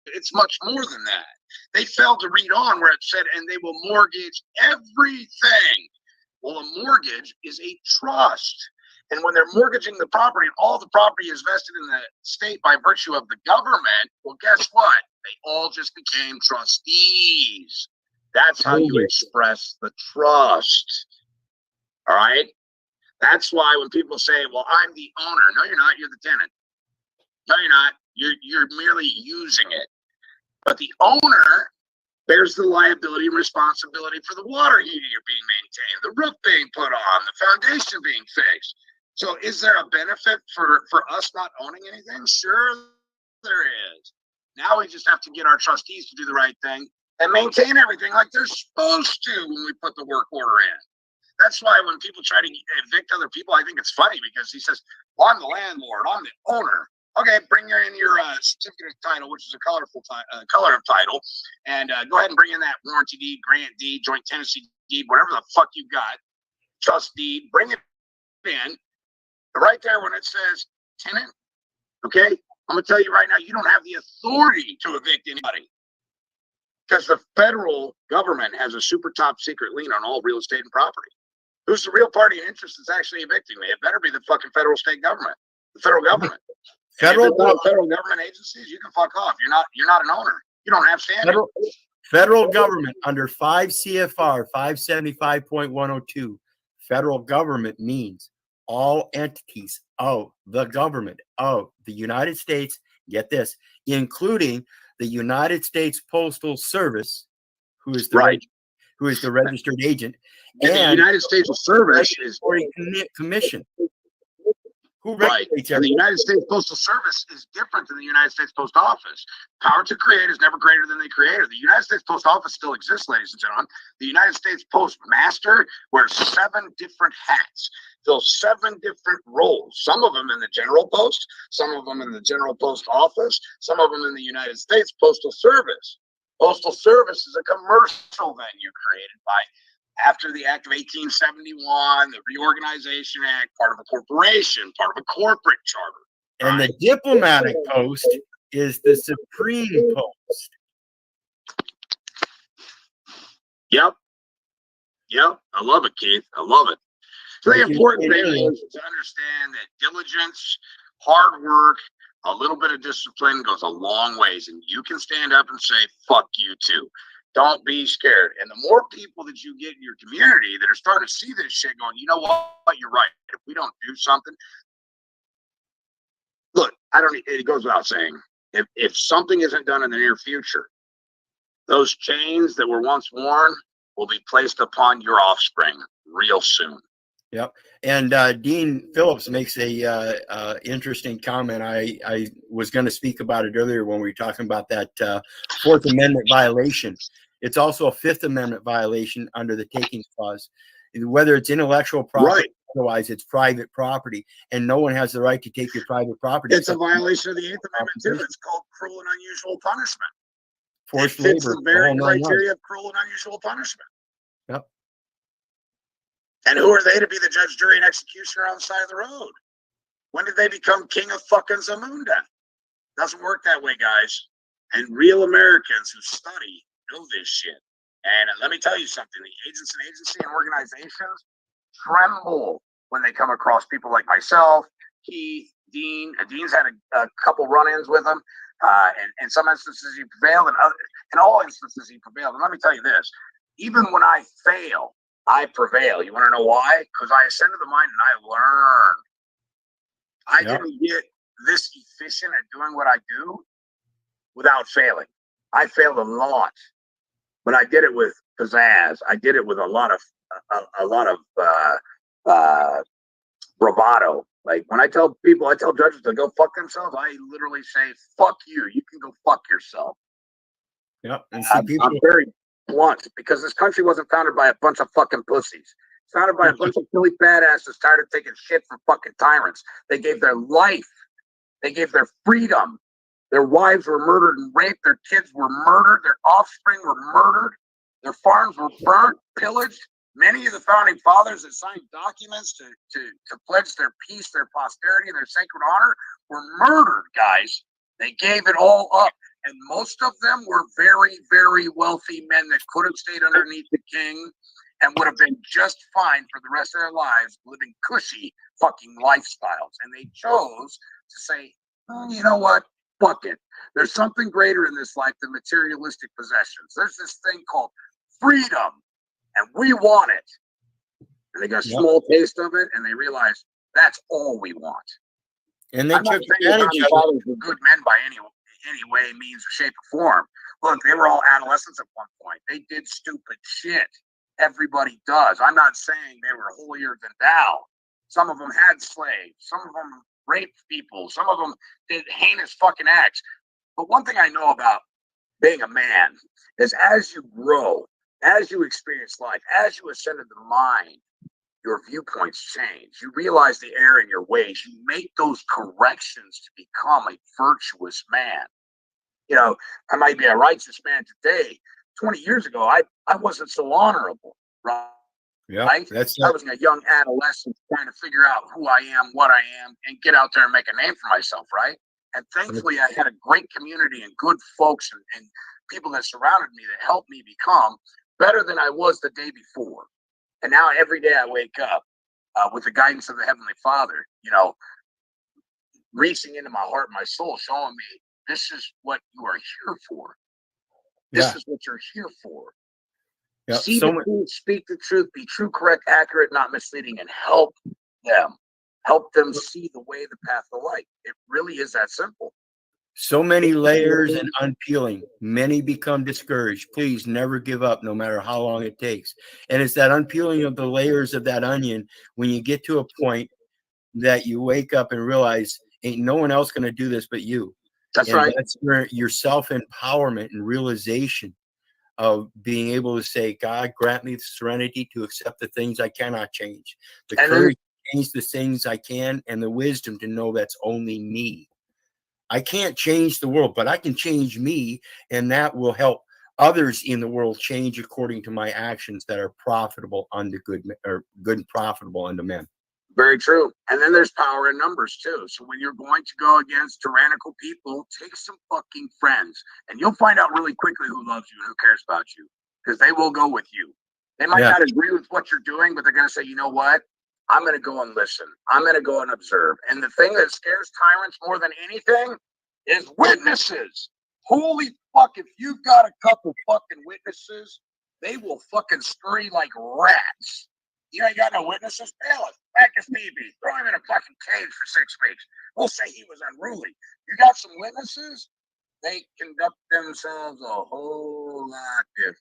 it's much more than that. They failed to read on where it said, and they will mortgage everything. Well, a mortgage is a trust. And when they're mortgaging the property, all the property is vested in the state by virtue of the government. Well, guess what? They all just became trustees. That's how you express the trust. All right? That's why when people say, well, I'm the owner. No, you're not. You're the tenant. No, you're not. You're merely using it. But the owner bears the liability and responsibility for the water heating being maintained, the roof being put on, the foundation being fixed. So is there a benefit for us not owning anything? Sure, there is. Now we just have to get our trustees to do the right thing and maintain everything like they're supposed to when we put the work order in. That's why when people try to evict other people, I think it's funny because he says, well, I'm the landlord, I'm the owner. Okay, bring in your certificate of title, which is a color of title, and go ahead and bring in that warranty deed, grant deed, joint tenancy deed, whatever the fuck you got, trust deed, bring it in. Right there when it says tenant, okay, I'm going to tell you right now, you don't have the authority to evict anybody. Because the federal government has a super top secret lien on all real estate and property. Who's the real party in interest that's actually evicting me? It better be the fucking federal state government, the federal government. Federal government agencies, you can fuck off. You're not an owner. You don't have standing. Federal government under 5 CFR 575.102. Federal government means all entities of the government of the United States, get this, including the United States Postal Service, who is the registered agent, and the United States Service is commission. Who right. regulates And the United States Postal Service is different than the United States Post Office. Power to create is never greater than the creator. The United States Post Office still exists, ladies and gentlemen. The United States Postmaster wears 7 different hats, fills 7 different roles. Some of them in the General Post, some of them in the General Post Office, some of them in the United States Postal Service. Postal Service is a commercial venue created by after the Act of 1871, the Reorganization Act, part of a corporation, part of a corporate charter. And the diplomatic post is the Supreme Post. Yep. I love it, Keith. I love it. So the important thing is to understand that diligence, hard work, a little bit of discipline goes a long ways. And you can stand up and say, fuck you too. Don't be scared. And the more people that you get in your community that are starting to see this shit going, you know what? You're right. If we don't do something, look, it goes without saying, if something isn't done in the near future, those chains that were once worn will be placed upon your offspring real soon. Yep. And Dean Phillips makes a interesting comment. I was going to speak about it earlier when we were talking about that Fourth Amendment violation. It's also a Fifth Amendment violation under the Takings Clause. Whether it's intellectual property, otherwise it's private property, and no one has the right to take your private property. It's a violation of the Eighth Amendment too. It's called cruel and unusual punishment. Forced labor. It's the very criteria of cruel and unusual punishment. Yep. And who are they to be the judge, jury, and executioner on the side of the road? When did they become king of fucking Zamunda? Doesn't work that way, guys. And real Americans who study know this shit. And let me tell you something. The agency and organizations tremble when they come across people like myself, Keith, Dean. Dean's had a couple run-ins with them. And in some instances he prevailed, and in all instances he prevailed. And let me tell you this. Even when I fail, I prevail. You want to know why? Because I ascended the mind and I learned. I didn't get this efficient at doing what I do without failing. I failed a lot, but I did it with pizzazz. I did it with a lot of bravado. Like when I tell judges to go fuck themselves, I literally say, fuck you. You can go fuck yourself. Yeah. And I'm very blunt because this country wasn't founded by a bunch of fucking pussies. It's founded by a bunch of silly badasses tired of taking shit from fucking tyrants. They gave their life. They gave their freedom. Their wives were murdered and raped. Their kids were murdered. Their offspring were murdered. Their farms were burnt, pillaged. Many of the founding fathers that signed documents to pledge their peace, their posterity, and their sacred honor were murdered, guys. They gave it all up. And most of them were very, very wealthy men that could have stayed underneath the king and would have been just fine for the rest of their lives living cushy fucking lifestyles. And they chose to say, oh, you know what? Fuck it. There's something greater in this life than materialistic possessions. There's this thing called freedom, and we want it. And they got a small taste of it, and they realized that's all we want. And they took advantage of fathers were good men by any way, means, or shape, or form. Look, they were all adolescents at one point. They did stupid shit. Everybody does. I'm not saying they were holier than thou. Some of them had slaves. Some of them raped people. Some of them did heinous fucking acts. But one thing I know about being a man is as you grow, as you experience life, as you ascend into the mind, your viewpoints change. You realize the error in your ways. You make those corrections to become a virtuous man. You know, I might be a righteous man today. 20 years ago, I wasn't so honorable, right? Yeah, I was a young adolescent trying to figure out who I am, what I am, and get out there and make a name for myself, right? And thankfully, I had a great community and good folks and people that surrounded me that helped me become better than I was the day before. And now every day I wake up with the guidance of the Heavenly Father, reaching into my heart and my soul, showing me this is what you are here for. This is what you're here for. Yeah. See the truth, speak the truth, be true, correct, accurate, not misleading, and help them. Help them see the way, the path, the light. It really is that simple. So many layers and unpeeling. Many become discouraged. Please never give up, no matter how long it takes. And it's that unpeeling of the layers of that onion when you get to a point that you wake up and realize ain't no one else going to do this but you. That's and right. That's where your self-empowerment and realization of being able to say, God, grant me the serenity to accept the things I cannot change, the courage to change the things I can, and the wisdom to know that's only me. I can't change the world, but I can change me, and that will help others in the world change according to my actions that are profitable unto good and profitable unto men. Very true. And then there's power in numbers too. So when you're going to go against tyrannical people, take some fucking friends, and you'll find out really quickly who loves you and who cares about you, because they will go with you. They might not agree with what you're doing, but they're going to say, you know what? I'm going to go and listen. I'm going to go and observe. And the thing that scares tyrants more than anything is witnesses. Holy fuck, if you've got a couple fucking witnesses, they will fucking scurry like rats. You ain't got no witnesses? Bail us. Back his BB. Throw him in a fucking cage for 6 weeks. We'll say he was unruly. You got some witnesses? They conduct themselves a whole lot different.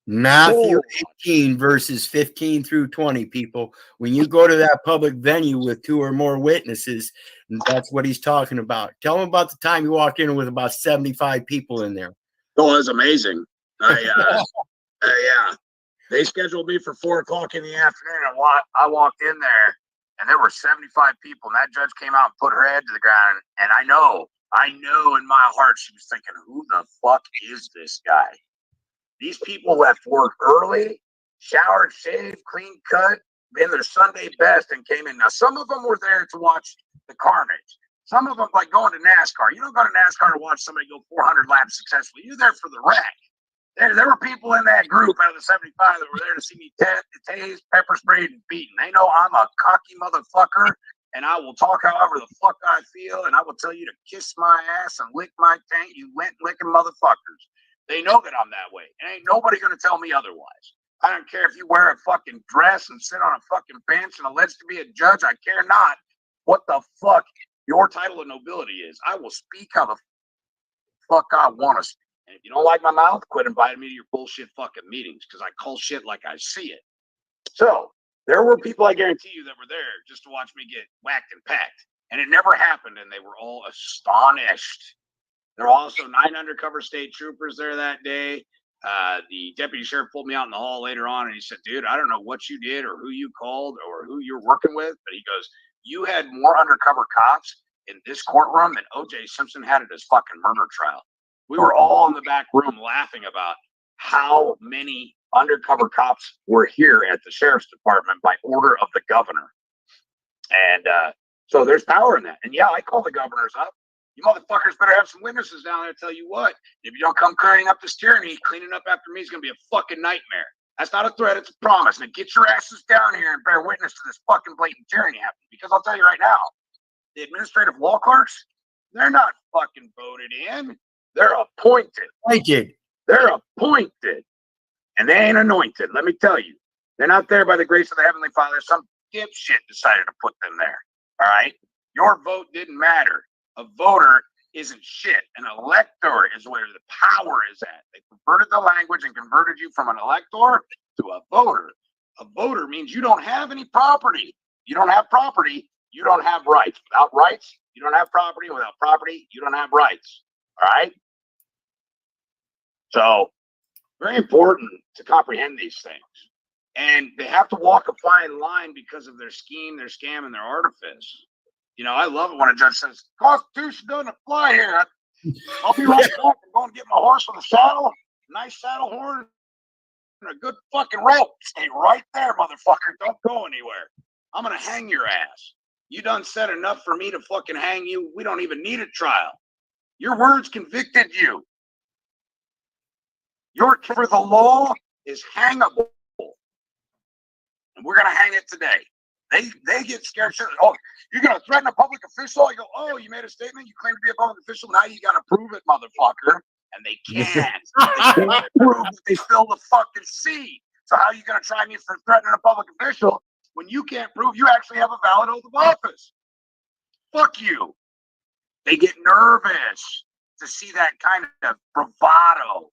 Matthew 18 verses 15 through 20, people. When you go to that public venue with 2 or more witnesses, that's what he's talking about. Tell him about the time you walked in with about 75 people in there. Oh, it was amazing. Yeah. They scheduled me for 4 o'clock in the afternoon, and I walked in there, and there were 75 people, and that judge came out and put her head to the ground, and I know in my heart she was thinking, who the fuck is this guy? These people left work early, showered, shaved, clean cut, in their Sunday best, and came in. Now, some of them were there to watch the carnage. Some of them, like going to NASCAR. You don't go to NASCAR to watch somebody go 400 laps successfully. You're there for the wreck. There were people in that group out of the 75 that were there to see me tased, pepper sprayed, and beaten. They know I'm a cocky motherfucker, and I will talk however the fuck I feel, and I will tell you to kiss my ass and lick my taint, you lint-licking motherfuckers. They know that I'm that way, and ain't nobody going to tell me otherwise. I don't care if you wear a fucking dress and sit on a fucking bench and alleged to be a judge. I care not what the fuck your title of nobility is. I will speak how the fuck I want to speak. And if you don't like my mouth, quit inviting me to your bullshit fucking meetings, because I call shit like I see it. So there were people, I guarantee you, that were there just to watch me get whacked and packed. And it never happened, and they were all astonished. There were also 9 undercover state troopers there that day. The deputy sheriff pulled me out in the hall later on, and he said, dude, I don't know what you did or who you called or who you're working with, but he goes, you had more undercover cops in this courtroom than O.J. Simpson had at his fucking murder trial. We were all in the back room laughing about how many undercover cops were here at the sheriff's department by order of the governor. And so there's power in that. And yeah, I call the governors up. You motherfuckers better have some witnesses down there to tell you what. If you don't come clearing up this tyranny, cleaning up after me is going to be a fucking nightmare. That's not a threat, it's a promise. Now get your asses down here and bear witness to this fucking blatant tyranny happening. Because I'll tell you right now, the administrative law clerks, they're not fucking voted in. They're appointed. They're appointed. And they ain't anointed, let me tell you. They're not there by the grace of the Heavenly Father. Some dipshit decided to put them there. All right? Your vote didn't matter. A voter isn't shit. An elector is where the power is at. They converted the language and converted you from an elector to a voter. A voter means you don't have any property. You don't have property, you don't have rights. Without rights, you don't have property. Without property, you don't have rights. All right? So, very important to comprehend these things. And they have to walk a fine line because of their scheme, their scam, and their artifice. You know, I love it when a judge says, Constitution doesn't apply here. I'll be right back. I'm going to get my horse on the saddle, nice saddle horn, and a good fucking rope. Stay right there, motherfucker. Don't go anywhere. I'm going to hang your ass. You done said enough for me to fucking hang you. We don't even need a trial. Your words convicted you. Your for the law is hangable. And we're going to hang it today. They get scared. Oh, you're going to threaten a public official? You go, oh, you made a statement. You claim to be a public official. Now you got to prove it, motherfucker. And they can't. They can't prove that they spill the fucking seed. So how are you going to try me for threatening a public official when you can't prove you actually have a valid oath of office? Fuck you. They get nervous to see that kind of bravado.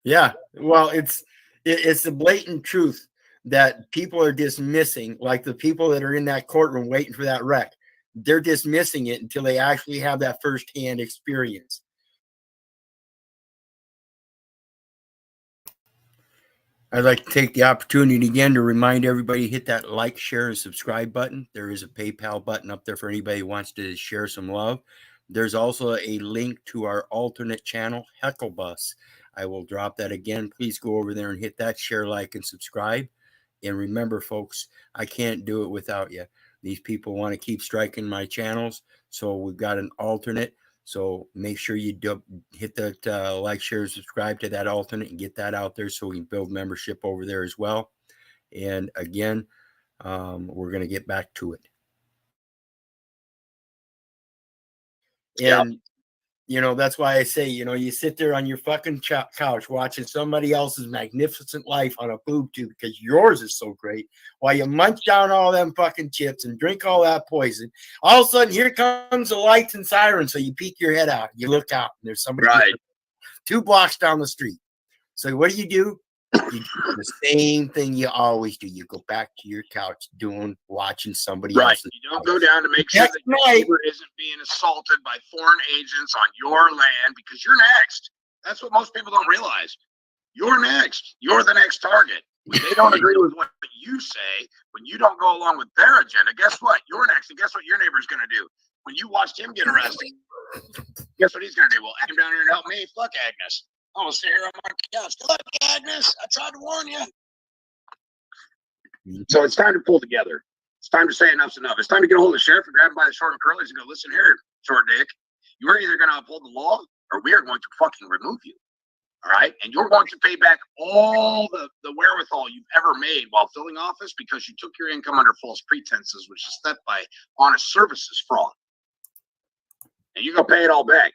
Yeah, well, it's the blatant truth that people are dismissing, like the people that are in that courtroom waiting for that wreck. They're dismissing it until they actually have that firsthand experience. I'd like to take the opportunity again to remind everybody, hit that like, share, and subscribe button. There is a PayPal button up there for anybody who wants to share some love. There's also a link to our alternate channel, Heckle Bus. I will drop that again. Please go over there and hit that share, like, and subscribe. And remember, folks, I can't do it without you. These people want to keep striking my channels, so we've got an alternate. So make sure you hit that like, share, subscribe to that alternate and get that out there so we can build membership over there as well. And again, we're going to get back to it. And you know, that's why I say, you know, you sit there on your fucking couch watching somebody else's magnificent life on a boob tube because yours is so great, while you munch down all them fucking chips and drink all that poison. All of a sudden, here comes the lights and sirens. So you peek your head out, you look out, and there's somebody 2 blocks down the street. So what do? You do the same thing you always do. You go back to your couch watching somebody else. You don't go down to make sure that your neighbor isn't being assaulted by foreign agents on your land because you're next. That's what most people don't realize. You're next. You're the next target. When they don't agree with what you say, when you don't go along with their agenda, guess what? You're next. And guess what your neighbor's going to do? When you watched him get arrested, guess what he's going to do? Well, come down here and help me. Fuck Agnes. I'm going to sit here on my couch. Look, Agnes, I tried to warn you. So it's time to pull together. It's time to say enough's enough. It's time to get a hold of the sheriff and grab him by the short and curlies and go, listen here, short dick. You are either going to uphold the law or we are going to fucking remove you. All right? And you're going to pay back all the wherewithal you've ever made while filling office because you took your income under false pretenses, which is theft by honest services fraud. And you're going to pay it all back.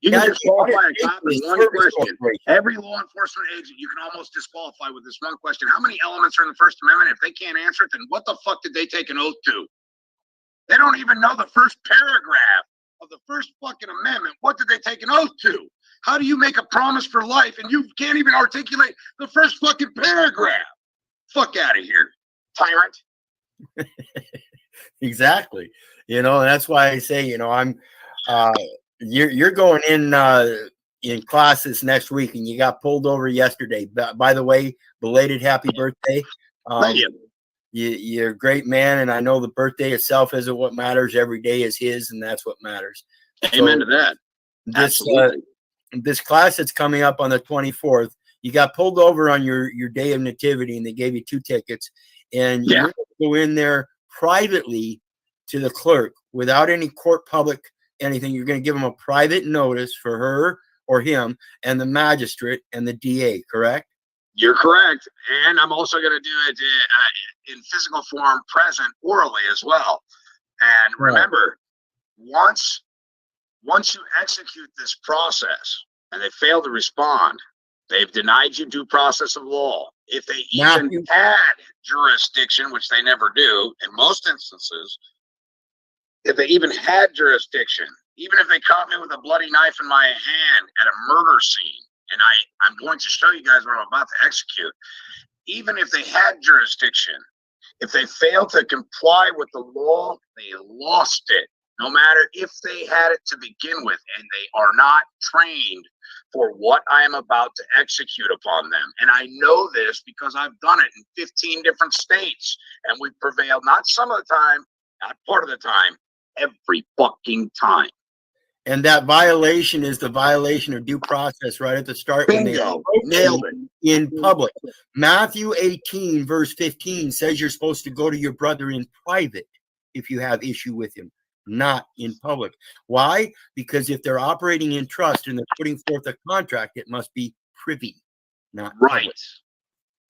You can disqualify a cop with one question. Every law enforcement agent, you can almost disqualify with this one question. How many elements are in the First Amendment? If they can't answer it, then what the fuck did they take an oath to? They don't even know the first paragraph of the first fucking amendment. What did they take an oath to? How do you make a promise for life and you can't even articulate the first fucking paragraph? Fuck out of here, tyrant. Exactly. You know, that's why I say, you know, I'm you're going in classes next week, and you got pulled over yesterday. By the way, belated happy birthday. Thank you. You're a great man, and I know the birthday itself isn't what matters. Every day is his, and that's what matters. Amen to that. This class that's coming up on the 24th, you got pulled over on your day of nativity, and they gave you 2 tickets, and you're going to go in there privately to the clerk without any court public anything. You're going to give them a private notice for her or him and the magistrate and the DA, correct? You're correct. And I'm also going to do it in physical form, present, orally as well. And remember, once you execute this process and they fail to respond, they've denied you due process of law. If they even had jurisdiction, which they never do in most instances, if they even had jurisdiction, even if they caught me with a bloody knife in my hand at a murder scene, and I'm going to show you guys what I'm about to execute, even if they had jurisdiction, if they failed to comply with the law, they lost it, no matter if they had it to begin with, and they are not trained for what I am about to execute upon them. And I know this because I've done it in 15 different states, and we've prevailed not some of the time, not part of the time, every fucking time. And that violation is the violation of due process right at the start. Bingo. Nailed it. In public. Matthew 18 verse 15 says you're supposed to go to your brother in private if you have issue with him. not in public. Why? Because if they're operating in trust and they're putting forth a contract, it must be privy, not Right. public.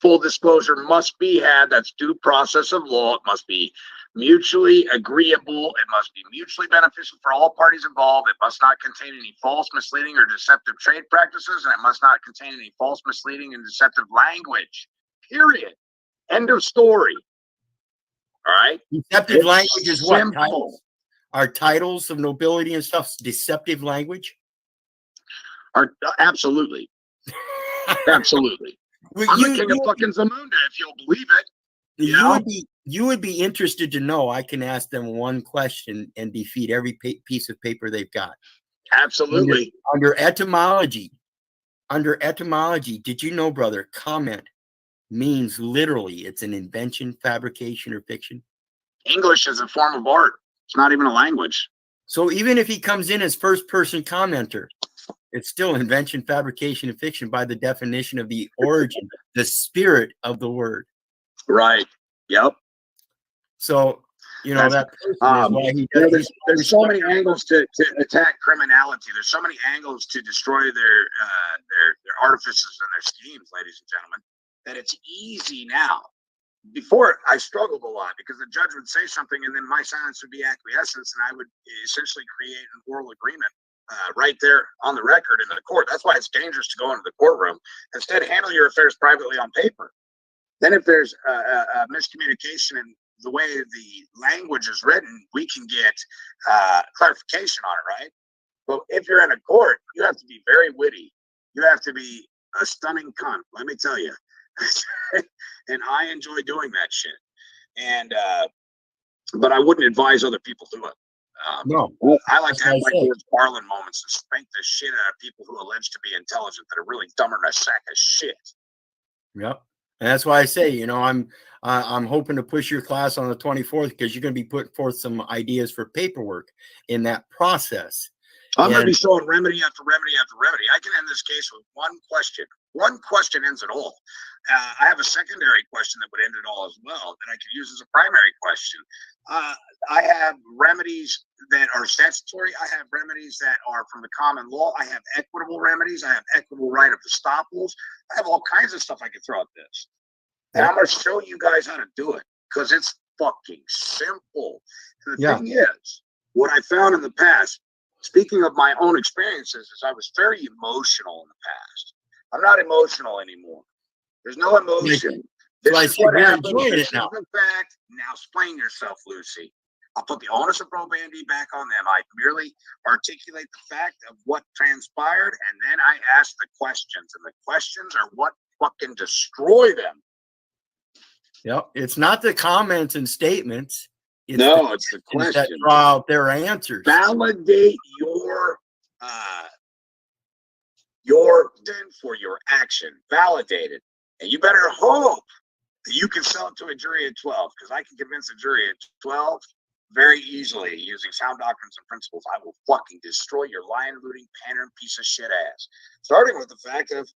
Full disclosure must be had. That's due process of law. It must be mutually agreeable. It must be mutually beneficial for all parties involved. It must not contain any false, misleading, or deceptive trade practices, and it must not contain any false, misleading, and deceptive language. Period. End of story. All right. Deceptive It's language is what? simple. Titles? Are titles of nobility and stuff deceptive language? Absolutely. Absolutely. Well, I'm the king of fucking Zamunda, if you'll believe it. You would be interested to know. I can ask them one question and defeat every piece of paper they've got. Absolutely. Under etymology, did you know, brother, comment means literally it's an invention, fabrication, or fiction? English is a form of art. It's not even a language. So even if he comes in as first-person commenter, it's still invention, fabrication, and fiction by the definition of the origin, the spirit of the word. Right. Yep. So, you know, that person is why he does. There's so many angles to attack criminality. There's so many angles to destroy their artifices and their schemes, ladies and gentlemen, that it's easy now. Before, I struggled a lot because the judge would say something and then my silence would be acquiescence, and I would essentially create an oral agreement right there on the record in the court. That's why it's dangerous to go into the courtroom. Instead, handle your affairs privately on paper. Then if there's a miscommunication in the way the language is written, we can get clarification on it, right? But if you're in a court, you have to be very witty. You have to be a stunning cunt, let me tell you. And I enjoy doing that shit. And but I wouldn't advise other people to it. No, I like to have my George Carlin moments and spank the shit out of people who allege to be intelligent that are really dumber than a sack of shit. Yep. And that's why I say, you know, I'm hoping to push your class on the 24th because you're going to be putting forth some ideas for paperwork in that process. I'm going to be showing remedy after remedy after remedy. I can end this case with one question. One question ends it all. I have a secondary question that would end it all as well that I could use as a primary question. I have remedies that are statutory. I have remedies that are from the common law. I have equitable remedies. I have equitable right of estoppels. I have all kinds of stuff I could throw at this. And I'm going to show you guys how to do it because it's fucking simple. And the thing is, what I found in the past, speaking of my own experiences, is I was very emotional in the past. I'm not emotional anymore. There's no emotion. This is what happened. This is the fact. Now explain yourself, Lucy. I'll put the onus of probandi back on them. I merely articulate the fact of what transpired, and then I ask the questions. And the questions are what fucking destroy them. Yep. It's not the comments and statements. It's the questions that draw out their answers. Validate your for your action. Validate it. And you better hope that you can sell it to a jury at 12, because I can convince a jury at 12 very easily using sound doctrines and principles. I will fucking destroy your lying, looting, pandering piece of shit ass. Starting with the fact of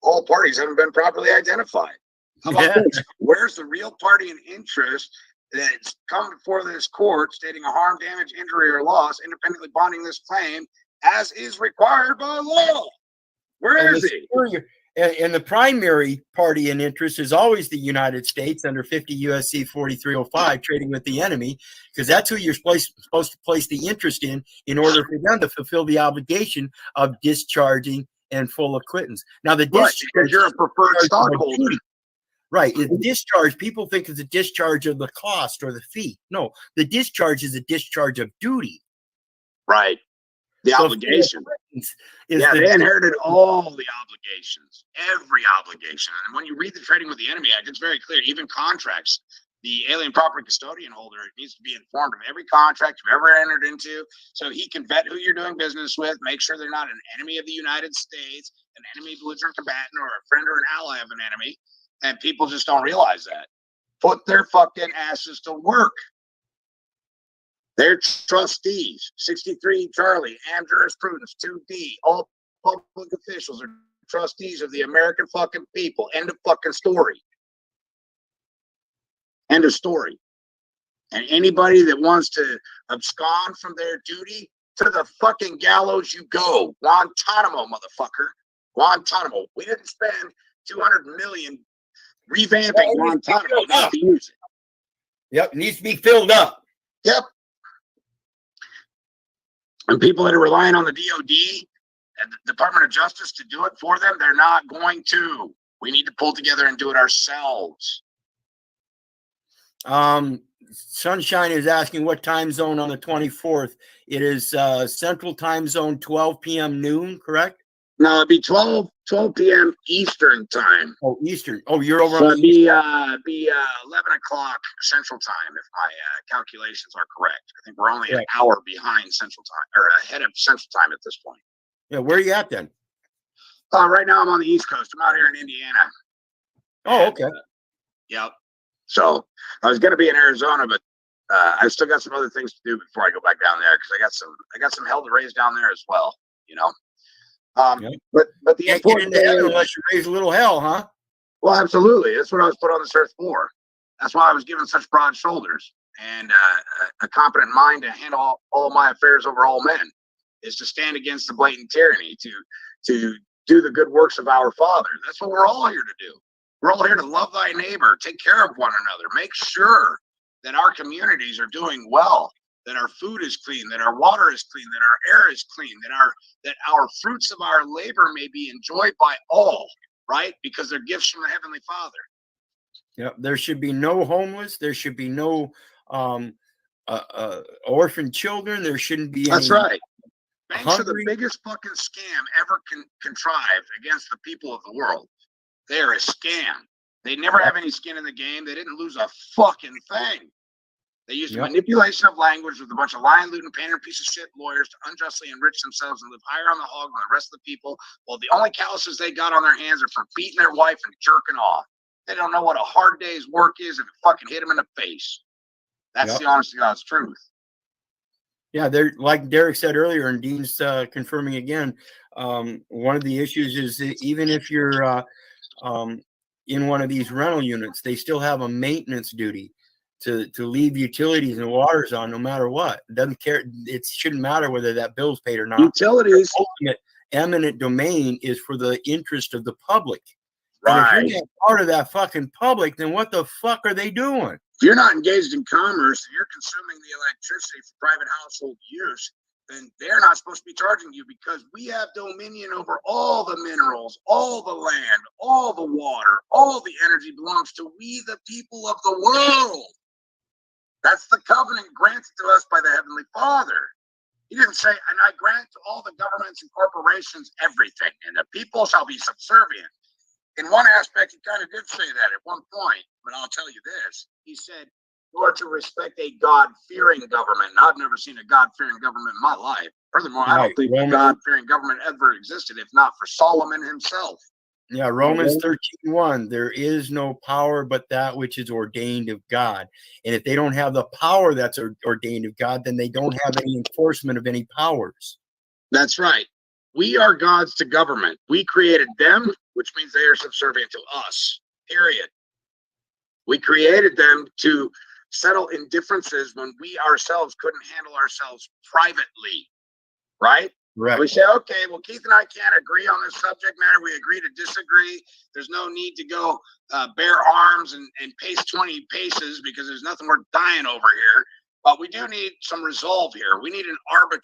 all parties haven't been properly identified. How about this? Where's the real party in interest that's come before this court stating a harm, damage, injury, or loss, independently bonding this claim as is required by law? Where is he? And the primary party in interest is always the United States under 50 U.S.C. 4305, trading with the enemy, because that's who you're supposed to place the interest in order for them to fulfill the obligation of discharging and full acquittance. Now, the discharge, because you're a preferred stockholder. Right. The discharge, people think it's a discharge of the cost or the fee. No, the discharge is a discharge of duty. Right. The obligation. They inherited all the obligations, every obligation. And when you read the Trading with the Enemy Act, it's very clear. Even contracts, the alien property custodian holder needs to be informed of every contract you've ever entered into, so he can vet who you're doing business with, make sure they're not an enemy of the United States, an enemy, belligerent combatant, or a friend or an ally of an enemy. And people just don't realize that. Put their fucking asses to work. They're trustees. 63 Charlie, Am Jurisprudence, 2D. All public officials are trustees of the American fucking people. End of fucking story. End of story. And anybody that wants to abscond from their duty, to the fucking gallows you go. Guantanamo, motherfucker. Guantanamo. We didn't spend $200 million revamping Guantanamo not to use it. Yep, needs to be filled up. Yep. And people that are relying on the DOD and the Department of Justice to do it for them, they're not going to. We need to pull together and do it ourselves. Sunshine is asking what time zone on the 24th. It is Central Time Zone, 12 p.m. noon, correct? No, it'd be 12 p.m. Eastern time. Oh, Eastern. Oh, you're over. So it'd be 11 o'clock Central time, if my calculations are correct. I think we're only an hour behind Central time, or ahead of Central time at this point. Yeah, where are you at then? Right now I'm on the East Coast. I'm out here in Indiana. Oh, okay. Yep. So I was going to be in Arizona, but I've still got some other things to do before I go back down there, because I got some hell to raise down there as well. You know. But the can't get into heaven unless you raise a little hell, huh? Well, absolutely. That's what I was put on this earth for. That's why I was given such broad shoulders and a competent mind to handle all my affairs over all men, is to stand against the blatant tyranny, to do the good works of our Father. That's what we're all here to do. We're all here to love thy neighbor, take care of one another, make sure that our communities are doing well, that our food is clean, that our water is clean, that our air is clean, that our fruits of our labor may be enjoyed by all, right? Because they're gifts from the Heavenly Father. Yeah, there should be no homeless. There should be no orphan children. There shouldn't be any. That's right. Banks are the biggest fucking scam ever contrived against the people of the world. They're a scam. They never have any skin in the game. They didn't lose a fucking thing. They used manipulation of language with a bunch of lying, looting, painter, piece of shit lawyers to unjustly enrich themselves and live higher on the hog than the rest of the people. Well, the only calluses they got on their hands are for beating their wife and jerking off. They don't know what a hard day's work is if it fucking hit them in the face. That's the honest to God's truth. Yeah, they're like Derek said earlier, and Dean's confirming again. One of the issues is that even if you're in one of these rental units, they still have a maintenance duty to leave utilities and waters on no matter what. It doesn't care. It shouldn't matter whether that bill's paid or not. Utilities. The ultimate eminent domain is for the interest of the public. Right. And if you're not part of that fucking public, then what the fuck are they doing? If you're not engaged in commerce and you're consuming the electricity for private household use, then they're not supposed to be charging you, because we have dominion over all the minerals, all the land, all the water, all the energy belongs to we, the people of the world. That's the covenant granted to us by the Heavenly Father. He didn't say, and I grant to all the governments and corporations everything, and the people shall be subservient. In one aspect, he kind of did say that at one point, but I'll tell you this. He said, you are to respect a God-fearing government. And I've never seen a God-fearing government in my life. Furthermore, I don't think a God-fearing government ever existed, if not for Solomon himself. Yeah, Romans 13:1, there is no power but that which is ordained of God. And if they don't have the power that's ordained of God, then they don't have any enforcement of any powers. That's right. We are gods to government. We created them, which means they are subservient to us, period. We created them to settle in differences when we ourselves couldn't handle ourselves privately, right? Right. We say, okay, well, Keith and I can't agree on this subject matter. We agree to disagree. There's no need to go bear arms and pace 20 paces, because there's nothing worth dying over here. But we do need some resolve here. We need an arbiter.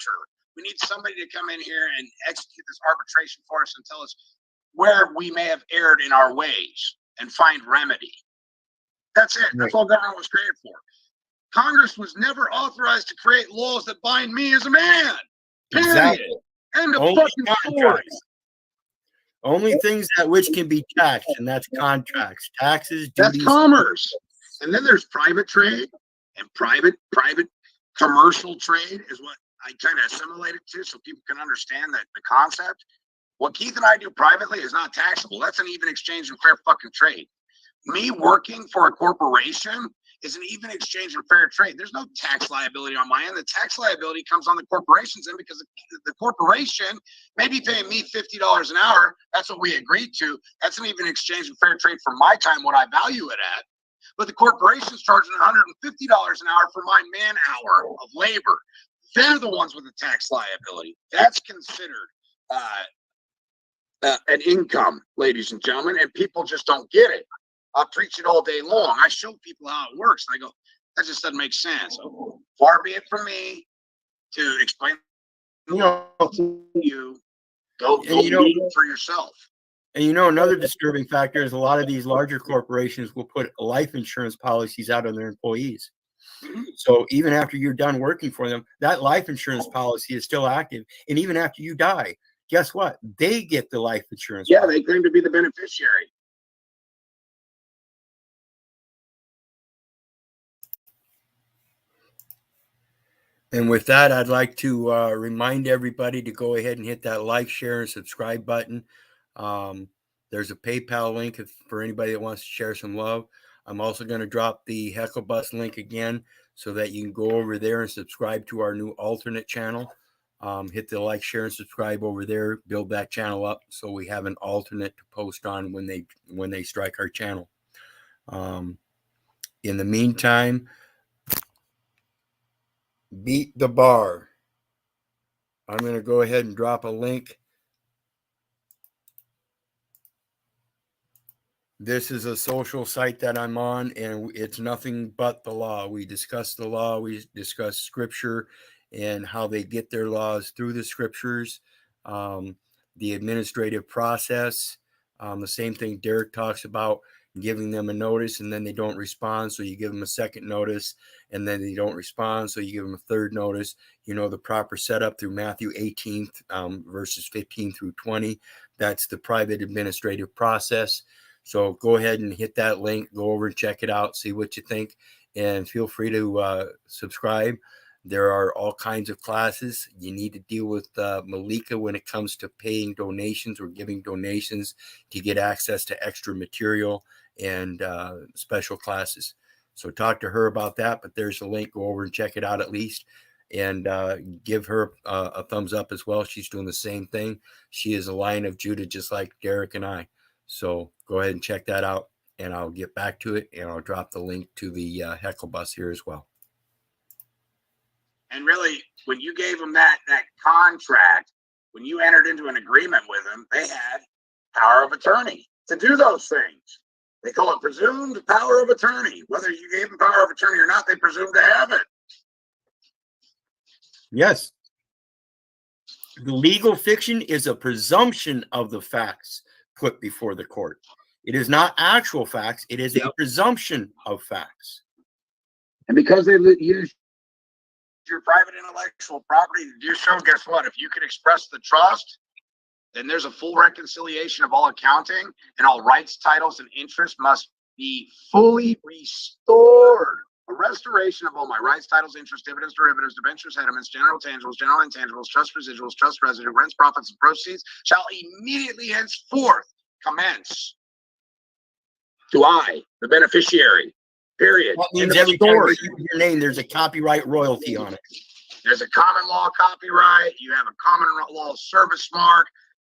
We need somebody to come in here and execute this arbitration for us and tell us where we may have erred in our ways and find remedy. That's it. That's all government was created for. Congress was never authorized to create laws that bind me as a man. Period. Exactly. End of fucking story. Only things that which can be taxed, and that's contracts, taxes, duties. That's commerce. And then there's private trade, and private commercial trade is what I kind of assimilate it to, so people can understand that the concept. What Keith and I do privately is not taxable. That's an even exchange and fair fucking trade. Me working for a corporation is an even exchange and fair trade. There's no tax liability on my end. The tax liability comes on the corporation's end, because the corporation may be paying me $50 an hour. That's what we agreed to. That's an even exchange and fair trade for my time, what I value it at. but the corporation's charging $150 an hour for my man hour of labor. They're the ones with the tax liability. That's considered an income, ladies and gentlemen, and people just don't get it. I preach it all day long. I show people how it works, and I go, that just doesn't make sense. So far be it from me to explain to you. Go read it for yourself. And another disturbing factor is a lot of these larger corporations will put life insurance policies out on their employees. So even after you're done working for them, that life insurance policy is still active. And even after you die, guess what? They get the life insurance. Yeah, they claim to be the beneficiary. And with that, I'd like to remind everybody to go ahead and hit that like, share, and subscribe button. There's a PayPal link for anybody that wants to share some love. I'm also going to drop the Heckle Bus link again so that you can go over there and subscribe to our new alternate channel. Hit the like, share, and subscribe over there. Build that channel up so we have an alternate to post on when they strike our channel. In the meantime, beat the bar. I'm going to go ahead and drop a link. This is a social site that I'm on, and it's nothing but the law. We discuss the law. We discuss scripture and how they get their laws through the scriptures, the administrative process. The same thing Derrick talks about, giving them a notice and then they don't respond. So you give them a second notice and then they don't respond. So you give them a third notice. The proper setup through Matthew 18, verses 15 through 20. That's the private administrative process. So go ahead and hit that link, go over and check it out, see what you think, and feel free to subscribe. There are all kinds of classes. You need to deal with Malika when it comes to paying donations or giving donations to get access to extra material and special classes. So talk to her about that, but there's a link. Go over and check it out at least, and give her a thumbs up as well. She's doing the same thing. She is a Lion of Judah, just like Derrick and I. So go ahead and check that out, and I'll get back to it, and I'll drop the link to the Heckle Bus here as well. And really, when you gave them that contract, when you entered into an agreement with them, they had power of attorney to do those things. They call it presumed power of attorney. Whether you gave them power of attorney or not, they presume to have it. Yes. The legal fiction is a presumption of the facts put before the court. It is not actual facts. It is a presumption of facts. And because they use your private intellectual property to do so, guess what? If you can express the trust, then there's a full reconciliation of all accounting, and all rights, titles, and interests must be fully restored. A restoration of all my rights, titles, interests, dividends, derivatives, debentures, hediments, general tangibles, general intangibles, trust residuals, trust residue, rents, profits, and proceeds shall immediately henceforth commence to I, the beneficiary. Period. That means every time you use your name, there's a copyright royalty on it. There's a common law copyright. You have a common law service mark.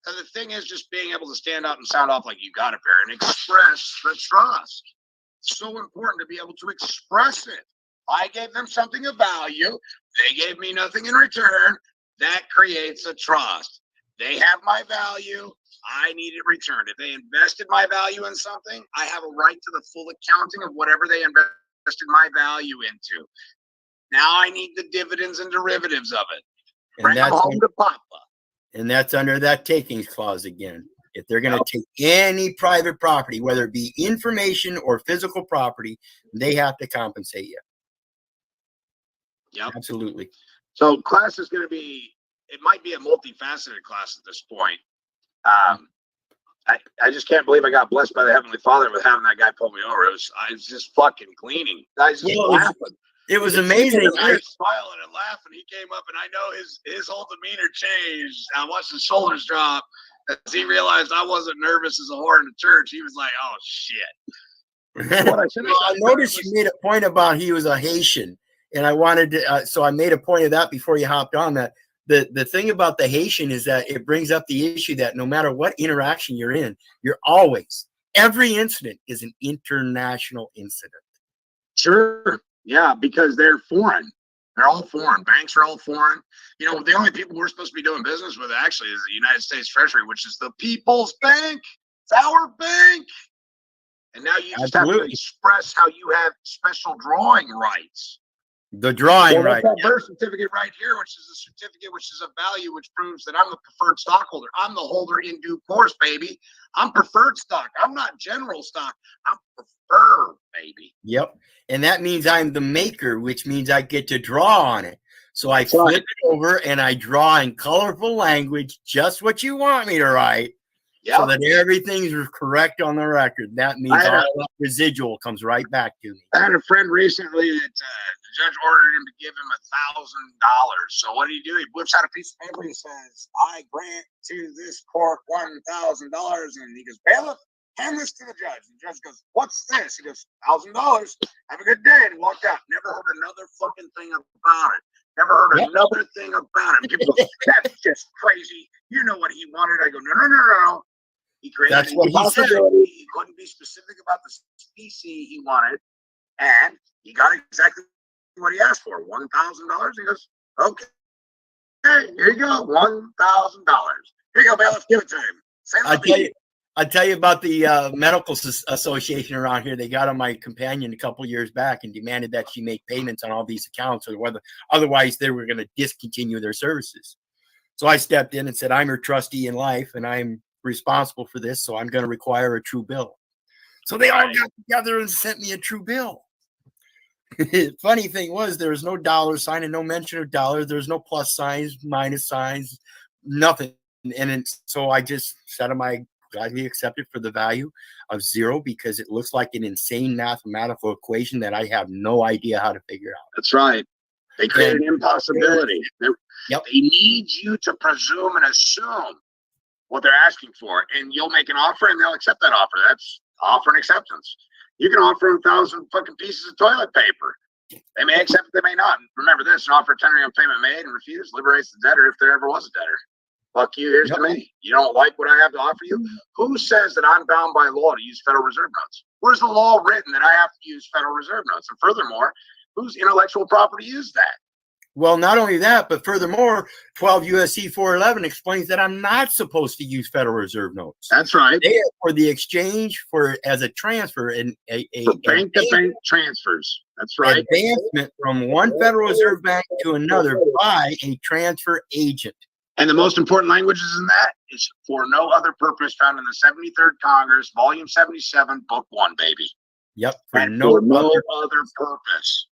And the thing is just being able to stand up and sound off like you got it there and express the trust. It's so important to be able to express it. I gave them something of value. They gave me nothing in return. That creates a trust. They have my value. I need it returned. If they invested my value in something, I have a right to the full accounting of whatever they invested my value into. Now I need the dividends and derivatives of it. Bring them home to Papa. And that's under that takings clause again. If they're going to take any private property, whether it be information or physical property, they have to compensate you. Yep. Absolutely. So class is going to be, it might be a multifaceted class at this point. I just can't believe I got blessed by the Heavenly Father with having that guy pull me over. I was just fucking cleaning. I was just laughing. It was amazing. I was smiling and laughing. He came up, and I know his whole demeanor changed. I watched his shoulders drop as he realized I wasn't nervous as a whore in the church. He was like, "Oh shit." I noticed you made a point about he was a Haitian, and I wanted to. So I made a point of that before you hopped on that. The thing about the Haitian is that it brings up the issue that no matter what interaction you're in, every incident is an international incident. Sure. Yeah, because they're foreign. They're all foreign. Banks are all foreign. You know, the only people we're supposed to be doing business with actually is the United States Treasury, which is the people's bank. It's our bank. And now you just have to Absolutely. express how you have special drawing rights. The drawing Well, right. that's that birth certificate right here, which is a certificate, which is a value, which proves that I'm the preferred stockholder. I'm the holder in due course, baby. I'm preferred stock. I'm not general stock. I'm preferred, baby. Yep. And that means I'm the maker, which means I get to draw on it. So I flip it over and I draw in colorful language, just what you want me to write. Yep. So that everything's correct on the record. That means all that residual comes right back to me. I had a friend recently that the judge ordered him to give him $1,000. So what did he do? He whips out a piece of paper. He says, "I grant to this court $1,000." And he goes, "Bailiff, hand this to the judge." The judge goes, "What's this?" He goes, $1,000. Have a good day." And he walked out. Never heard another fucking thing about it. Never heard another thing about it. People go, "That's just crazy. You know what he wanted." I go, no. He created That's what he said. He couldn't be specific about the species he wanted, and he got exactly what he asked for, $1,000. He goes, "Okay, here you go, $1,000. Here you go, bailiff, give it to him." I tell you about the medical association around here. They got on my companion a couple years back and demanded that she make payments on all these accounts, or whether otherwise they were going to discontinue their services. So I stepped in and said, "I'm her trustee in life, and I'm responsible for this, so I'm going to require a true bill." So they all got together and sent me a true bill. Funny thing was, there was no dollar sign and no mention of dollars. There was no plus signs, minus signs, nothing. And so I just said, "Am I gladly accepted for the value of zero?" Because it looks like an insane mathematical equation that I have no idea how to figure out. That's right. They create an impossibility. They need you to presume and assume what they're asking for, and you'll make an offer and they'll accept that offer. That's offer and acceptance. You can offer 1,000 fucking pieces of toilet paper. They may accept it, they may not. Remember this: an offer tendering on payment made and refused liberates the debtor, if there ever was a debtor. Fuck you, here's to me. You don't like what I have to offer you? Who says that I'm bound by law to use Federal Reserve notes? Where's the law written that I have to use Federal Reserve notes? And furthermore, whose intellectual property is that? Well, not only that, but furthermore, 12 U.S.C. 411 explains that I'm not supposed to use Federal Reserve notes. That's right. They are for the exchange, for as a transfer, and a bank-to-bank transfers. That's right. Advancement from one Federal Reserve bank to another by a transfer agent. And the most important languages in that is for no other purpose, found in the 73rd Congress, Volume 77, Book 1, baby. Yep. For no other purpose.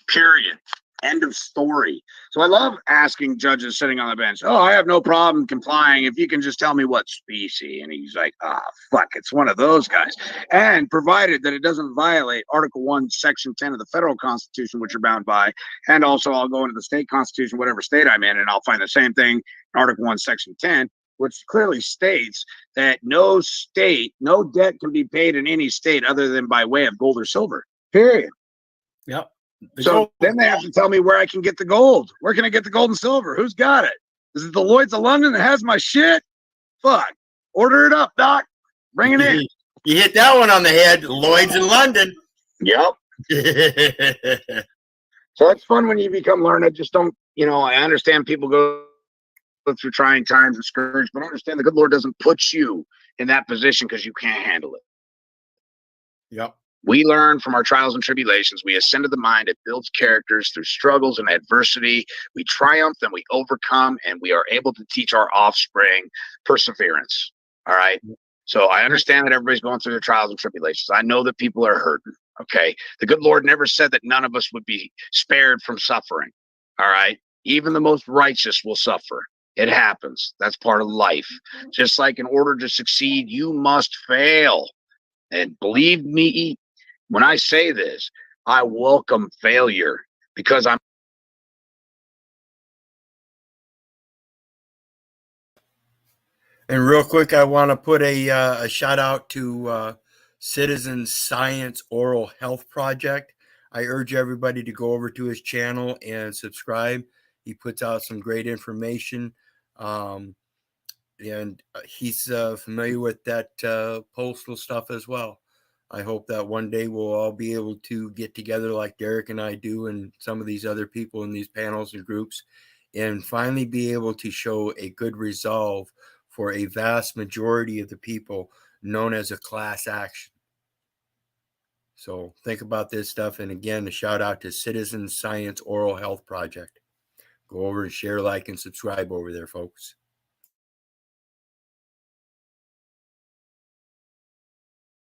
Period. End of story. So I love asking judges sitting on the bench, "Oh, I have no problem complying if you can just tell me what species." And he's like, fuck, it's one of those guys. And provided that it doesn't violate Article 1, Section 10 of the federal Constitution, which you're bound by. And also I'll go into the state constitution, whatever state I'm in, and I'll find the same thing in Article 1, Section 10, which clearly states that no debt can be paid in any state other than by way of gold or silver. Period. Yep. So then they have to tell me where I can get the gold. Where can I get the gold and silver? Who's got it? Is it the Lloyd's of London that has my shit? Fuck. Order it up, Doc. Bring it in. You hit that one on the head. Lloyd's in London. Yep. So it's fun when you become learned. Just don't, I understand people go through trying times and scourge, but understand the good Lord doesn't put you in that position because you can't handle it. Yep. We learn from our trials and tribulations. We ascend to the mind. It builds characters through struggles and adversity. We triumph and we overcome, and we are able to teach our offspring perseverance. All right. So I understand that everybody's going through their trials and tribulations. I know that people are hurting. Okay. The good Lord never said that none of us would be spared from suffering. All right. Even the most righteous will suffer. It happens. That's part of life. Just like in order to succeed, you must fail. And believe me, when I say this, I welcome failure because I'm. And real quick, I want to put a shout out to Citizen Science Oral Health Project. I urge everybody to go over to his channel and subscribe. He puts out some great information. And he's familiar with that postal stuff as well. I hope that one day we'll all be able to get together like Derrick and I do, and some of these other people in these panels and groups, and finally be able to show a good resolve for a vast majority of the people, known as a class action. So think about this stuff. And again, a shout out to Citizen Science Oral Health Project. Go over and share, like, and subscribe over there, folks.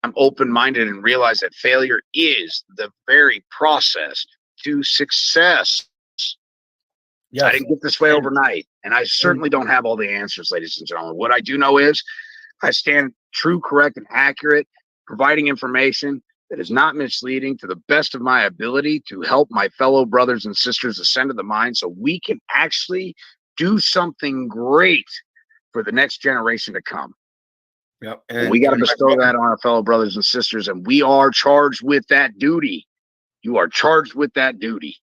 I'm open-minded and realize that failure is the very process to success. Yes. I didn't get this way overnight, and I certainly don't have all the answers, ladies and gentlemen. What I do know is I stand true, correct, and accurate, providing information that is not misleading to the best of my ability to help my fellow brothers and sisters ascend to the mind so we can actually do something great for the next generation to come. Yep. And we got to bestow that on our fellow brothers and sisters, and we are charged with that duty. You are charged with that duty.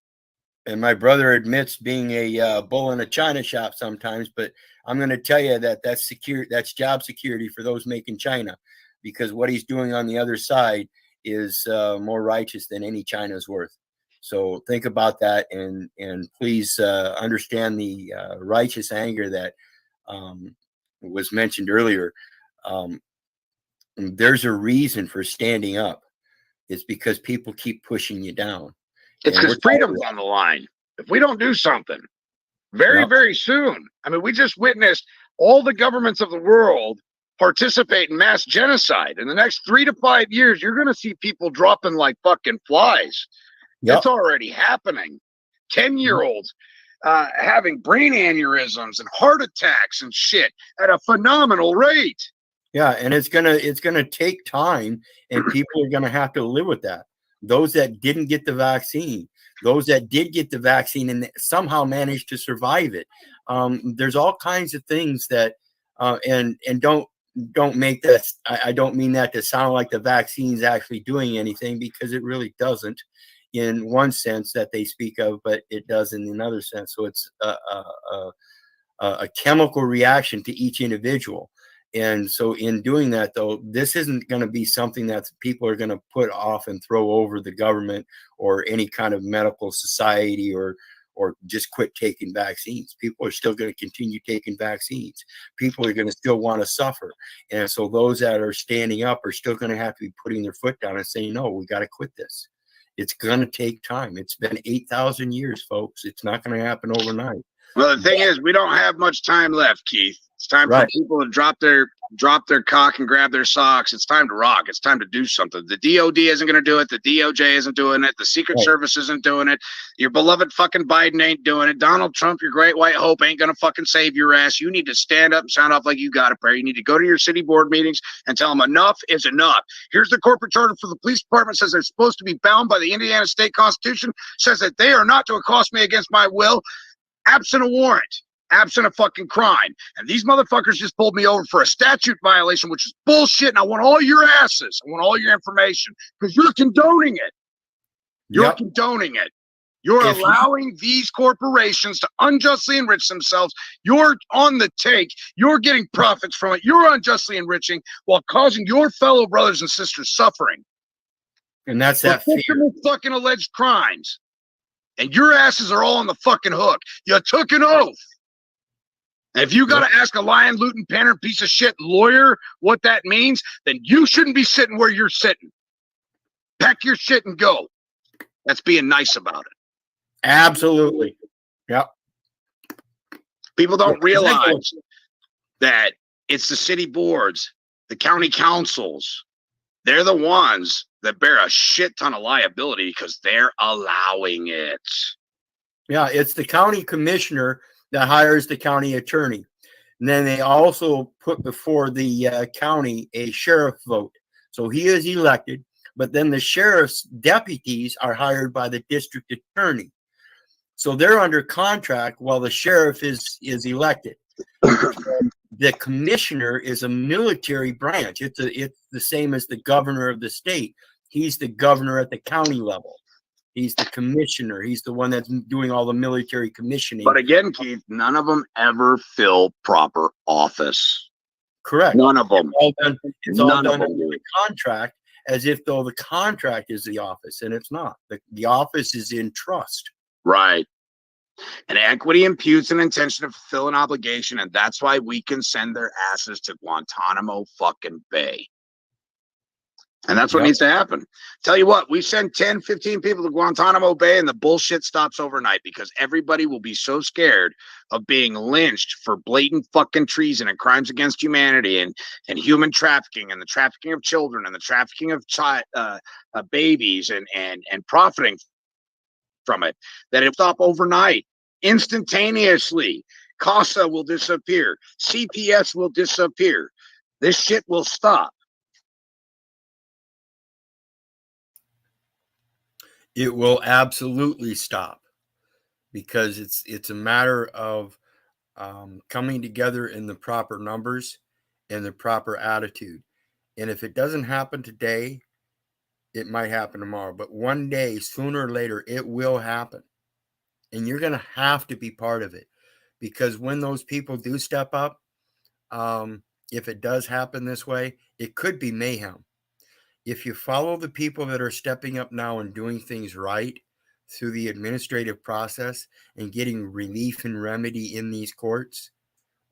And my brother admits being a bull in a china shop sometimes, but I'm going to tell you that's secure. That's job security for those making China, because what he's doing on the other side is more righteous than any China's worth. So think about that, and please understand the righteous anger that was mentioned earlier. There's a reason for standing up. It's because people keep pushing you down. It's because freedom's on the line. If we don't do something very soon, I mean, we just witnessed all the governments of the world participate in mass genocide. In the next 3 to 5 years, you're going to see people dropping like fucking flies. Yep. It's already happening. 10-year-olds having brain aneurysms and heart attacks and shit at a phenomenal rate. Yeah, and it's gonna take time, and people are gonna have to live with that. Those that didn't get the vaccine, those that did get the vaccine and somehow managed to survive it. There's all kinds of things that, and don't make that. I don't mean that to sound like the vaccine's actually doing anything, because it really doesn't, in one sense that they speak of, but it does in another sense. So it's a chemical reaction to each individual. And so in doing that, though, this isn't going to be something that people are going to put off and throw over the government or any kind of medical society or just quit taking vaccines. People are still going to continue taking vaccines. People are going to still want to suffer. And so those that are standing up are still going to have to be putting their foot down and saying, no, we got to quit this. It's going to take time. It's been 8,000 years, folks. It's not going to happen overnight. Well, the thing is, we don't have much time left, Keith. It's time for people to drop their cock and grab their socks. It's time to rock. It's time to do something. The DOD isn't going to do it. The DOJ isn't doing it. The Secret Service isn't doing it. Your beloved fucking Biden ain't doing it. Donald Trump, your great white hope, ain't going to fucking save your ass. You need to stand up and sound off like you got a prayer. You need to go to your city board meetings and tell them enough is enough. Here's the corporate charter for the police department. Says they're supposed to be bound by the Indiana state constitution. Says that they are not to accost me against my will, absent a warrant, absent a fucking crime. And these motherfuckers just pulled me over for a statute violation, which is bullshit. And I want all your asses. I want all your information, because you're condoning it. You're condoning it. You're allowing these corporations to unjustly enrich themselves. You're on the take. You're getting profits from it. You're unjustly enriching while causing your fellow brothers and sisters suffering. And that's that fear. Fucking alleged crimes. And your asses are all on the fucking hook. You took an oath. And if you got to ask a lion, looting, panter, piece of shit lawyer what that means, then you shouldn't be sitting where you're sitting. Pack your shit and go. That's being nice about it. Absolutely. Yep. People don't realize that it's the city boards, the county councils. They're the ones that bear a shit ton of liability because they're allowing it. Yeah, it's the county commissioner that hires the county attorney. And then they also put before the county a sheriff vote. So he is elected, but then the sheriff's deputies are hired by the district attorney. So they're under contract while the sheriff is elected. The commissioner is a military branch. It's the same as the governor of the state. He's the governor at the county level. He's the commissioner. He's the one that's doing all the military commissioning. But again, Keith, none of them ever fill proper office. Correct. None of them. It's all done under the contract. as if though the contract is the office, and it's not. The office is in trust. Right. And equity imputes an intention to fulfill an obligation, and that's why we can send their asses to Guantanamo fucking Bay. And that's what needs to happen. Tell you what, we send 10, 15 people to Guantanamo Bay and the bullshit stops overnight because everybody will be so scared of being lynched for blatant fucking treason and crimes against humanity and human trafficking and the trafficking of children and the trafficking of babies and profiting from it, that it'll stop overnight, instantaneously. CASA will disappear. CPS will disappear. This shit will stop. It will absolutely stop, because it's a matter of coming together in the proper numbers and the proper attitude. And if it doesn't happen today, it might happen tomorrow. But one day, sooner or later, it will happen. And you're going to have to be part of it, because when those people do step up, if it does happen this way, it could be mayhem. If you follow the people that are stepping up now and doing things right through the administrative process and getting relief and remedy in these courts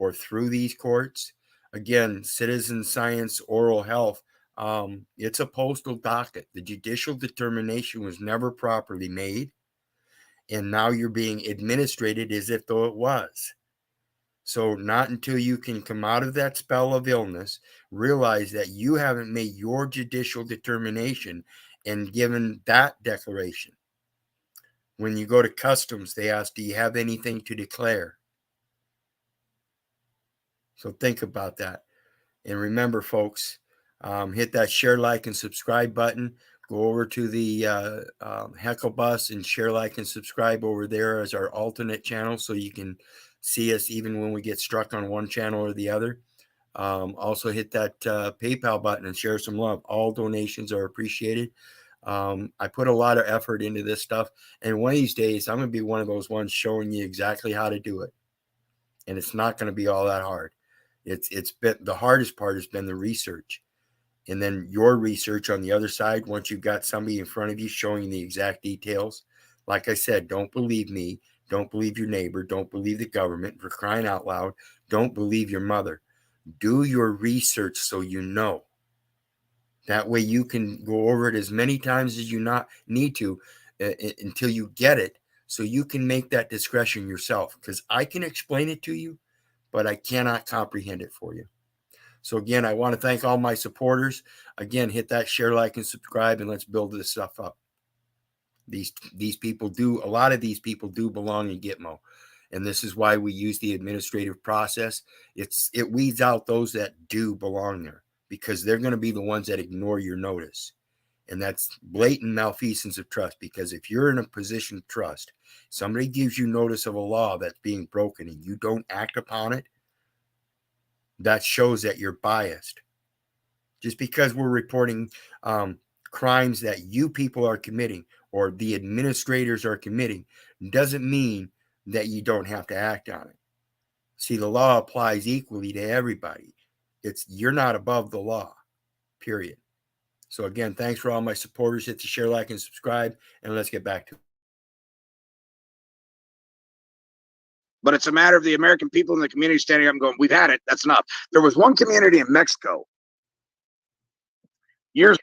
or through these courts, again, citizen science, oral health, it's a postal docket. The judicial determination was never properly made, and now you're being administrated as if though it was. So not until you can come out of that spell of illness, realize that you haven't made your judicial determination and given that declaration. When you go to customs, they ask, do you have anything to declare? So think about that. And remember, folks, hit that share, like, and subscribe button. Go over to the Heckle Bus and share, like, and subscribe over there as our alternate channel, so you can see us even when we get struck on one channel or the other. Also hit that PayPal button and share some love. All donations are appreciated. I put a lot of effort into this stuff, and one of these days I'm going to be one of those ones showing you exactly how to do it. And it's not going to be all that hard. It's been the hardest part has been the research. And then your research on the other side, once you've got somebody in front of you showing you the exact details. Like I said, don't believe me. Don't believe your neighbor. Don't believe the government. For crying out loud, don't believe your mother. Do your research so you know. That way you can go over it as many times as you need to until you get it, so you can make that discretion yourself. Because I can explain it to you, but I cannot comprehend it for you. So again, I want to thank all my supporters. Again, hit that share, like, and subscribe, and let's build this stuff up. These people do, a lot of these people do belong in Gitmo. And this is why we use the administrative process. It weeds out those that do belong there, because they're going to be the ones that ignore your notice. And that's blatant malfeasance of trust, because if you're in a position of trust, somebody gives you notice of a law that's being broken and you don't act upon it, that shows that you're biased. Just because we're reporting crimes that you people are committing or the administrators are committing doesn't mean that you don't have to act on it. See, the law applies equally to everybody. You're not above the law, period. So again, thanks for all my supporters. Hit the share, like, and subscribe, and let's get back to it. But it's a matter of the American people in the community standing up and going, we've had it. That's enough. There was one community in Mexico years.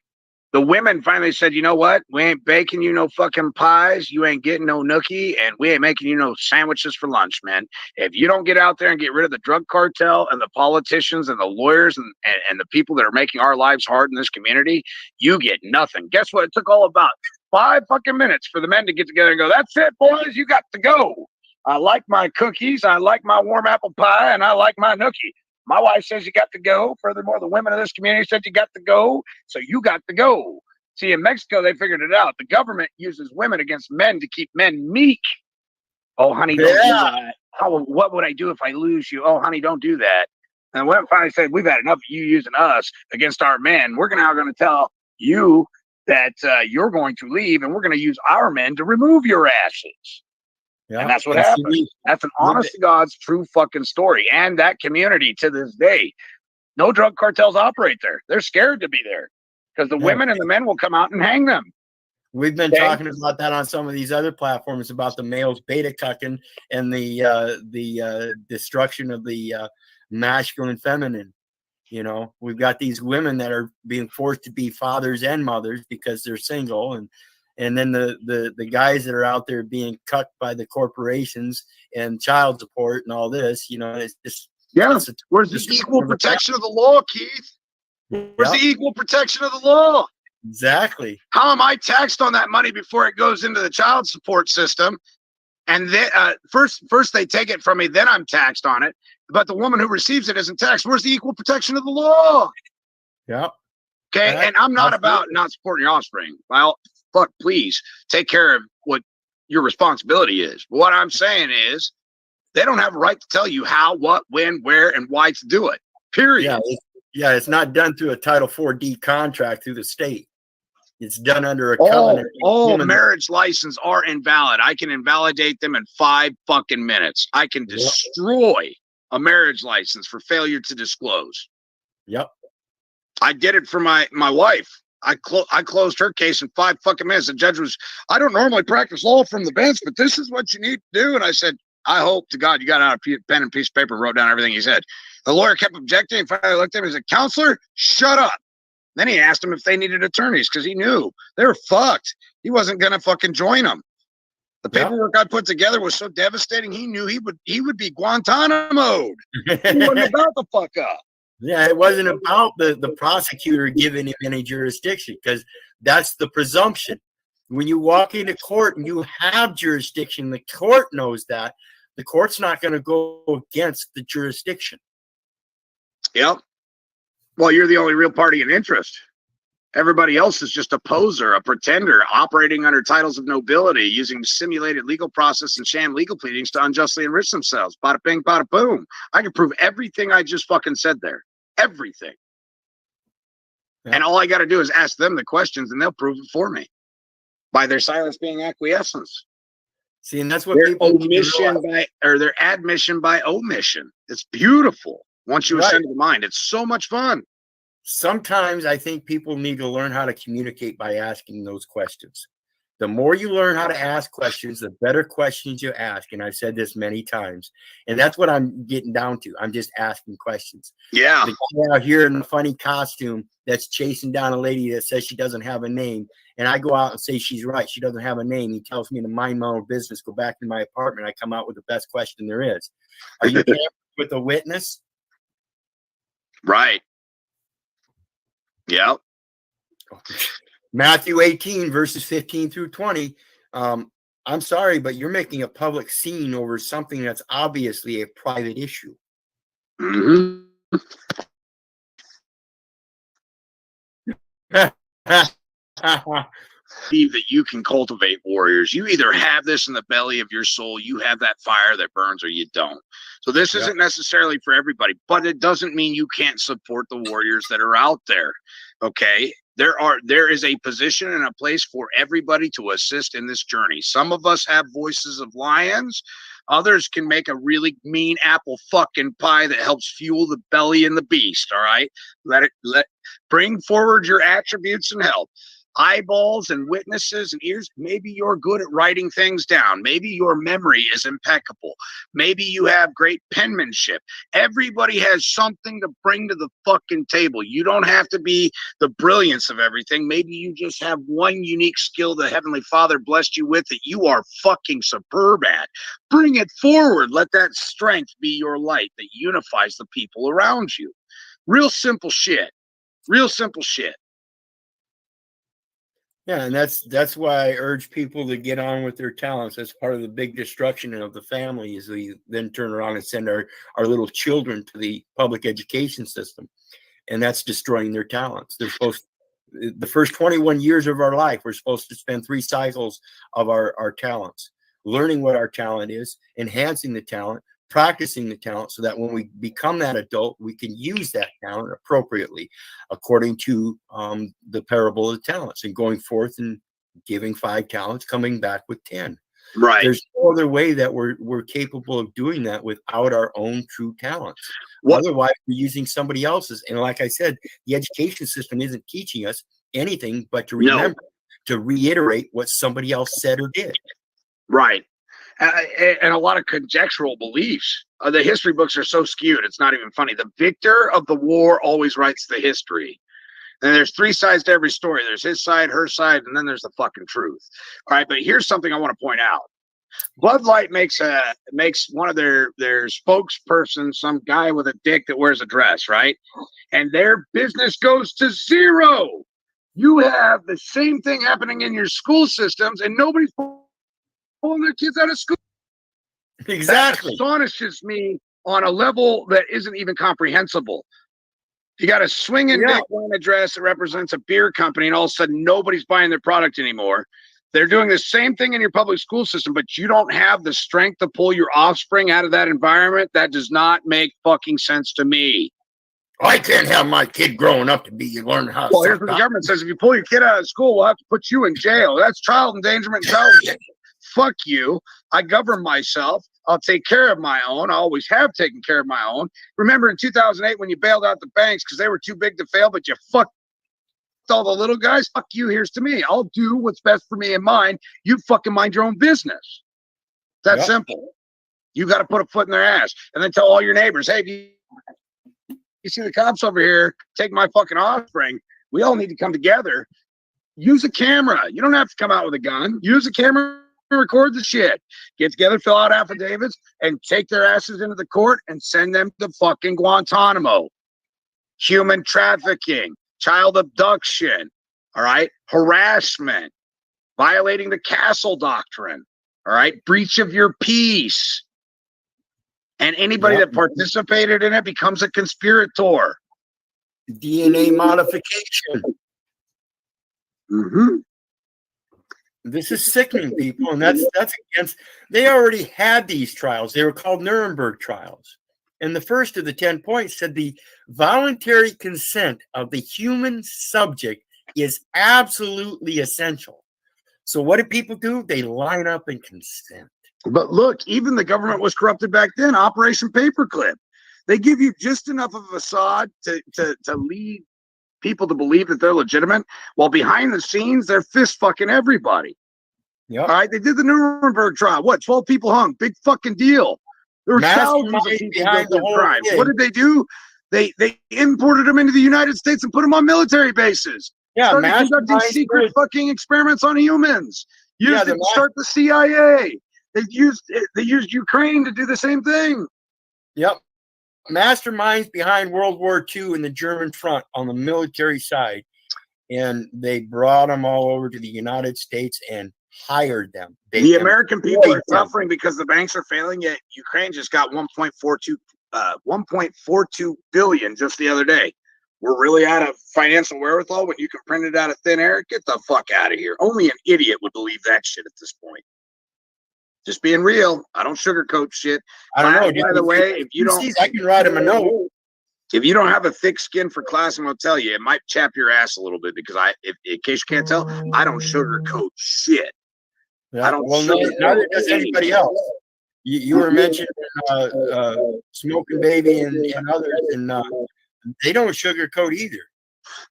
The women finally said, you know what? We ain't baking you no fucking pies. You ain't getting no nookie, and we ain't making you no sandwiches for lunch, man. If you don't get out there and get rid of the drug cartel and the politicians and the lawyers and the people that are making our lives hard in this community, you get nothing. Guess what? It took all about 5 fucking minutes for the men to get together and go, that's it, boys. You got to go. I like my cookies. I like my warm apple pie, and I like my nookie. My wife says you got to go. Furthermore, the women of this community said you got to go, so you got to go. See, in Mexico, they figured it out. The government uses women against men to keep men meek. Oh, honey, don't do that. What would I do if I lose you? Oh, honey, don't do that. And the women finally said, we've had enough of you using us against our men. We're now going to tell you that you're going to leave, and we're going to use our men to remove your asses. Yeah, and that's what happened. That's an honest to God's true fucking story. And that community to this day, no drug cartels operate there. They're scared to be there. because the Yeah. women and the men will come out and hang them. We've been Okay. talking about that on some of these other platforms about the males beta cucking and the destruction of the masculine and feminine. You know, we've got these women that are being forced to be fathers and mothers because they're single, and then the guys that are out there being cucked by the corporations and child support and all this. You know, it's just Where's the equal protection of the law, Keith? Where's the equal protection of the law? Exactly. How am I taxed on that money before it goes into the child support system? And then first they take it from me, then I'm taxed on it. But the woman who receives it isn't taxed. Where's the equal protection of the law? Yeah. Okay. And I'm not about not supporting your offspring. Well, fuck, please take care of what your responsibility is. But what I'm saying is they don't have a right to tell you how, what, when, where, and why to do it. Period. Yeah, it's not done through a Title 4D contract through the state. It's done under a covenant. All marriage licenses are invalid. I can invalidate them in 5 fucking minutes. I can destroy a marriage license for failure to disclose. Yep. I did it for my wife. I closed her case in 5 fucking minutes. The judge was, I don't normally practice law from the bench, but this is what you need to do. And I said, I hope to God you got out a pen and piece of paper and wrote down everything he said. The lawyer kept objecting. Finally looked at him and said, counselor, shut up. Then he asked him if they needed attorneys because he knew they were fucked. He wasn't going to fucking join them. The paperwork I put together was so devastating. He knew he would be Guantanamo. He wasn't about to fuck up. Yeah, it wasn't about the prosecutor giving him any jurisdiction, because that's the presumption. When you walk into court and you have jurisdiction, the court knows that. The court's not going to go against the jurisdiction. Yep. Well, you're the only real party in interest. Everybody else is just a poser, a pretender, operating under titles of nobility, using simulated legal process and sham legal pleadings to unjustly enrich themselves. Bada bing, bada boom. I can prove everything I just fucking said there. Everything. Yeah. And all I got to do is ask them the questions and they'll prove it for me by their silence being acquiescence. See, and that's what their people omission their admission by omission. It's beautiful. Once you ascend to the mind, it's so much fun. Sometimes I think people need to learn how to communicate by asking those questions. The more you learn how to ask questions, the better questions you ask. And I've said this many times. And that's what I'm getting down to. I'm just asking questions. Yeah. The guy out here in a funny costume that's chasing down a lady that says she doesn't have a name. And I go out and say she's right. She doesn't have a name. He tells me to mind my own business, go back to my apartment. I come out with the best question there is. Are you tampering with a witness? Right. Yep. Matthew 18, verses 15 through 20. I'm sorry, but you're making a public scene over something that's obviously a private issue. Mm-hmm. Believe that you can cultivate warriors. You either have this in the belly of your soul, you have that fire that burns, or you don't. So this isn't necessarily for everybody, but it doesn't mean you can't support the warriors that are out there. Okay. There is a position and a place for everybody to assist in this journey. Some of us have voices of lions. Others can make a really mean apple fucking pie that helps fuel the belly and the beast. All right. Bring forward your attributes and help. Eyeballs and witnesses and ears. Maybe you're good at writing things down. Maybe your memory is impeccable. Maybe you have great penmanship. Everybody has something to bring to the fucking table. You don't have to be the brilliance of everything. Maybe you just have one unique skill the Heavenly Father blessed you with that you are fucking superb at. Bring it forward. Let that strength be your light that unifies the people around you. Real simple shit. Real simple shit. Yeah, and that's why I urge people to get on with their talents. That's part of the big destruction of the family, is we then turn around and send our little children to the public education system. And that's destroying their talents. They're supposed to, the first 21 years of our life, we're supposed to spend 3 cycles of our talents, learning what our talent is, enhancing the talent, practicing the talent, so that when we become that adult, we can use that talent appropriately, according to the parable of the talents, and going forth and giving 5 talents, coming back with 10. Right. There's no other way that we're capable of doing that without our own true talents. Otherwise, we're using somebody else's. And like I said, the education system isn't teaching us. anything but to No. remember, to reiterate what somebody else said or did. Right. And a lot of conjectural beliefs. The history books are so skewed, it's not even funny. The victor of the war always writes the history. And there's three sides to every story. There's his side, her side, and then there's the fucking truth. All right, but here's something I want to point out. Bud Light makes one of their spokespersons, some guy with a dick that wears a dress, right? And their business goes to zero. You have the same thing happening in your school systems, and nobody's pulling their kids out of school. Exactly. That astonishes me on a level that isn't even comprehensible. You got a swinging dick wearing a dress that represents a beer company, and all of a sudden nobody's buying their product anymore. They're doing the same thing in your public school system, but you don't have the strength to pull your offspring out of that environment. That does not make fucking sense to me. I can't have my kid growing up to be learning how to Well, here's what the government says. If you pull your kid out of school, we'll have to put you in jail. That's child endangerment and child abuse. Fuck you. I govern myself. I'll take care of my own. I always have taken care of my own. Remember in 2008 when you bailed out the banks because they were too big to fail, but you fucked all the little guys? Fuck you, here's to me. I'll do what's best for me and mine. You fucking mind your own business. That's simple. You got to put a foot in their ass and then tell all your neighbors, hey, you see the cops over here, take my fucking offspring. We all need to come together. Use a camera. You don't have to come out with a gun. Use a camera. Record the shit, get together, fill out affidavits, and take their asses into the court and send them to fucking Guantanamo. Human trafficking, child abduction, all right, harassment, violating the castle doctrine, all right, breach of your peace. And anybody that participated in it becomes a conspirator. DNA modification. Mm-hmm. This is sickening, people, and that's against. They already had these trials. They were called Nuremberg trials, and the first of the 10 points said the voluntary consent of the human subject is absolutely essential. So, what do people do? They line up and consent. But look, even the government was corrupted back then. Operation Paperclip. They give you just enough of a facade to lead people to believe that they're legitimate, while behind the scenes they're fist fucking everybody. Yeah. All right. They did the Nuremberg trial. What? 12 people hung. Big fucking deal. There were thousands of people behind the crimes. What did they do? They imported them into the United States and put them on military bases. Yeah. Started conducting secret fucking experiments on humans. Used it to start the CIA. They used Ukraine to do the same thing. Yep. Masterminds behind World War II in the German front on the military side, and they brought them all over to the United States and hired them. The American people are suffering because the banks are failing. Yet Ukraine just got 1.42 billion just the other day. We're really out of financial wherewithal when you can print it out of thin air. Get the fuck out of here. Only an idiot would believe that shit at this point. Just being real. I don't sugarcoat shit. I don't know. By the way, if you don't, I can write him a note. If you don't have a thick skin for class, I'm gonna tell you, it might chap your ass a little bit because in case you can't tell, I don't sugarcoat shit. Yeah. I don't. Well, neither does anybody else. You were mentioning Smoking Baby and others, and they don't sugarcoat either.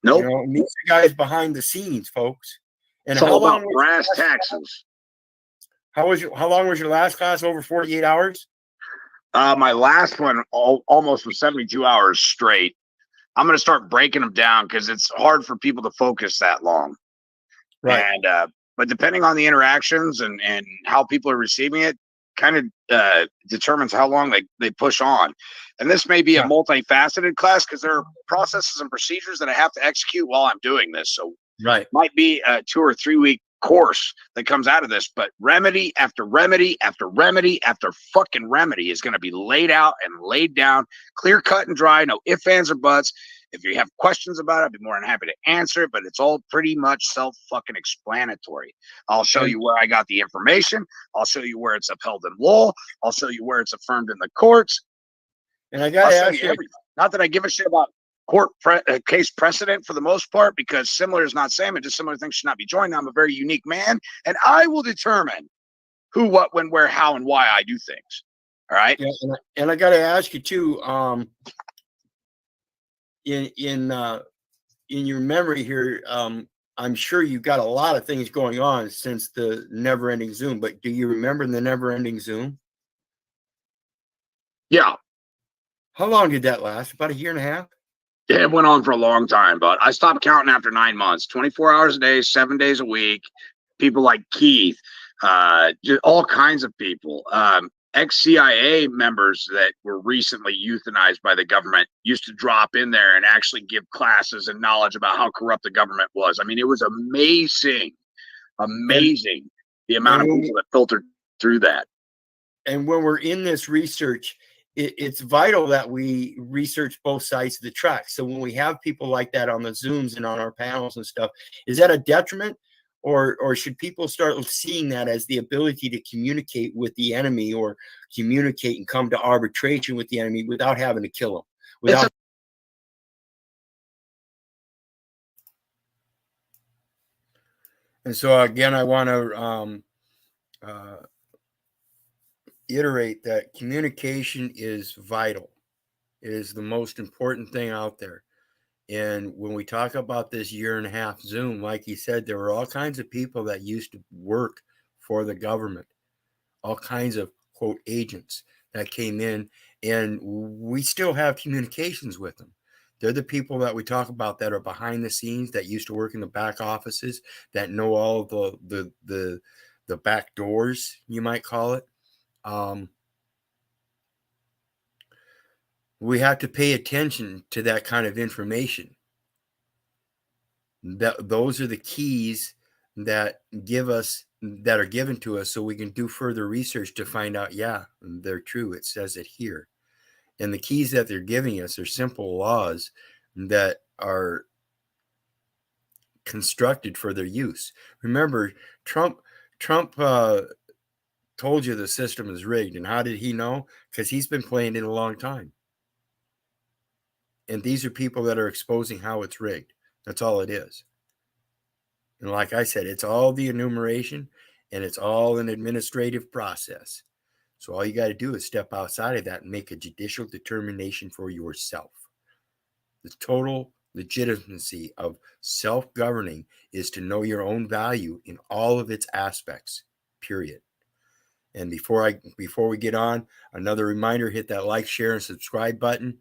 Nope. You know, these are guys behind the scenes, folks. And it's all about brass taxes. How long was your last class? Over 48 hours? My last one almost was 72 hours straight. I'm going to start breaking them down because it's hard for people to focus that long. Right. And but depending on the interactions and how people are receiving it, kind of determines how long they push on. And this may be a multifaceted class because there are processes and procedures that I have to execute while I'm doing this. So it might be a 2 or 3 week course that comes out of this, but remedy after remedy after remedy after fucking remedy is going to be laid out and laid down, clear cut and dry, no ifs, ands, or buts. If you have questions about it, I'd be more than happy to answer it, but it's all pretty much self-fucking-explanatory. I'll show you where I got the information. I'll show you where it's upheld in law. I'll show you where it's affirmed in the courts. And I got to ask you, not that I give a shit about court case precedent for the most part, because similar is not same, and just similar things should not be joined. I'm a very unique man, and I will determine who, what, when, where, how, and why I do things. All right. Yeah, and I got to ask you too. In in your memory here, I'm sure you've got a lot of things going on since the never-ending Zoom, but do you remember the never-ending Zoom? Yeah. How long did that last? About a year and a half? It went on for a long time, but I stopped counting after 9 months. 24 hours a day, 7 days a week. People like Keith, just all kinds of people. Ex-CIA members that were recently euthanized by the government used to drop in there and actually give classes and knowledge about how corrupt the government was. I mean, it was amazing the amount of people that filtered through that. And when we're in this research, it's vital that we research both sides of the track. So when we have people like that on the Zooms and on our panels and stuff, is that a detriment? Or should people start seeing that as the ability to communicate with the enemy, or communicate and come to arbitration with the enemy without having to kill them? And so again, I want to iterate that communication is vital. It is the most important thing out there. And when we talk about this year and a half Zoom, like he said, there were all kinds of people that used to work for the government, all kinds of, quote, agents that came in, and we still have communications with them. They're the people that we talk about that are behind the scenes, that used to work in the back offices, that know all the back doors, you might call it. We have to pay attention to that kind of information. Those are the keys that are given to us, so we can do further research to find out, yeah, they're true. It says it here. And the keys that they're giving us are simple laws that are constructed for their use. Remember, Trump told you the system is rigged. And how did he know? Because he's been playing it a long time. And these are people that are exposing how it's rigged. That's all it is. And like I said, it's all the enumeration, and it's all an administrative process. So all you got to do is step outside of that and make a judicial determination for yourself. The total legitimacy of self-governing is to know your own value in all of its aspects, period. And before we get on, another reminder, hit that like, share, and subscribe button.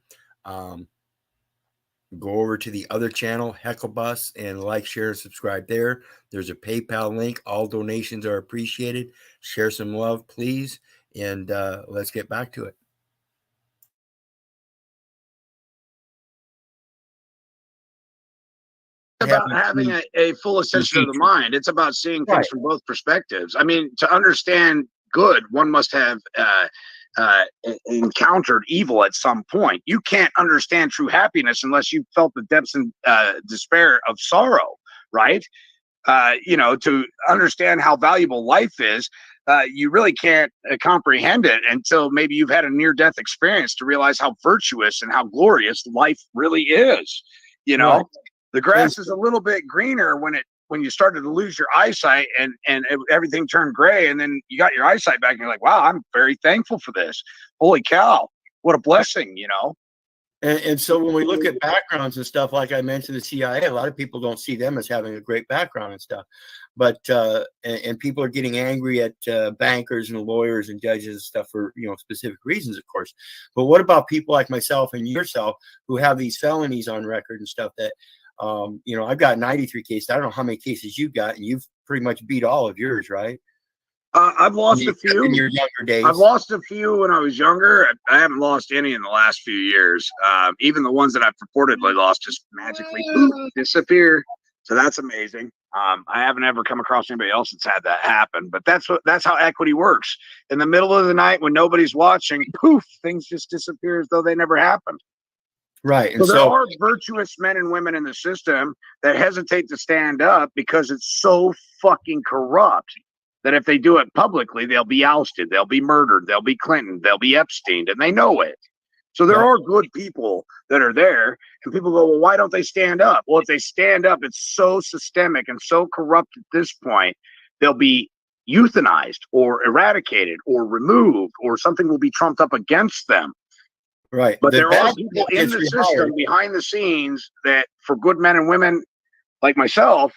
Go over to the other channel, Hecklebus, and like, share, and subscribe there. There's a PayPal link. All donations are appreciated. Share some love, please. And let's get back to it. It's about having a full ascension of the mind. It's about seeing things from both perspectives. I mean, to understand good, one must have encountered evil at some point. You can't understand true happiness unless you've felt the depths and despair of sorrow, right? To understand how valuable life is, you really can't comprehend it until maybe you've had a near-death experience to realize how virtuous and how glorious life really is. Right. The grass is a little bit greener when you started to lose your eyesight and everything turned gray, and then you got your eyesight back and you're like, wow, I'm very thankful for this. Holy cow, what a blessing, And so when we look at backgrounds and stuff, like I mentioned, the CIA, a lot of people don't see them as having a great background and stuff. But and people are getting angry at bankers and lawyers and judges and stuff for specific reasons, of course. But what about people like myself and yourself who have these felonies on record and stuff that I've got 93 cases. I don't know how many cases you've got, and you've pretty much beat all of yours, right? I've lost a few in your younger days. I've lost a few when I was younger. I haven't lost any in the last few years. Even the ones that I've purportedly lost just magically disappear. So that's amazing. I haven't ever come across anybody else that's had that happen, but that's how equity works. In the middle of the night when nobody's watching, poof, things just disappear as though they never happened. Right. And so there are virtuous men and women in the system that hesitate to stand up because it's so fucking corrupt that if they do it publicly, they'll be ousted, they'll be murdered, they'll be Clinton, they'll be Epstein, and they know it. So there are good people that are there, and people go, well, why don't they stand up? Well, if they stand up, it's so systemic and so corrupt at this point, they'll be euthanized or eradicated or removed, or something will be trumped up against them. Right. But The there are bad people guy in gets the rehired. system behind the scenes that, for good men and women like myself,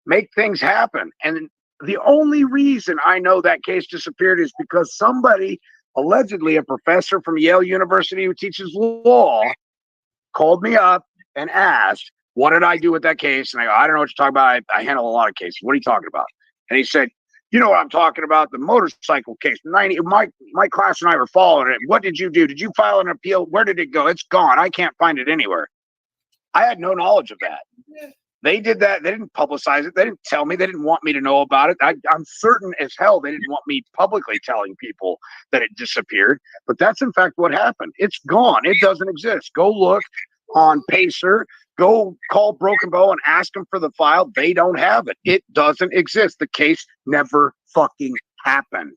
make things happen. And the only reason I know that case disappeared is because somebody, allegedly a professor from Yale University who teaches law, called me up and asked, what did I do with that case? And I go, I don't know what you're talking about. I handle a lot of cases. What are you talking about? And he said, you know what I'm talking about, the motorcycle case. My class and I were following it. What did you do? Did you file an appeal? Where did it go? It's gone. I can't find it anywhere. I had no knowledge of that. They did that. They didn't publicize it. They didn't tell me. They didn't want me to know about it. I'm certain as hell they didn't want me publicly telling people that it disappeared. But that's in fact what happened. It's gone. It doesn't exist. Go look on Pacer. Go call Broken Bow and ask them for the file. They don't have it. It doesn't exist. The case never fucking happened.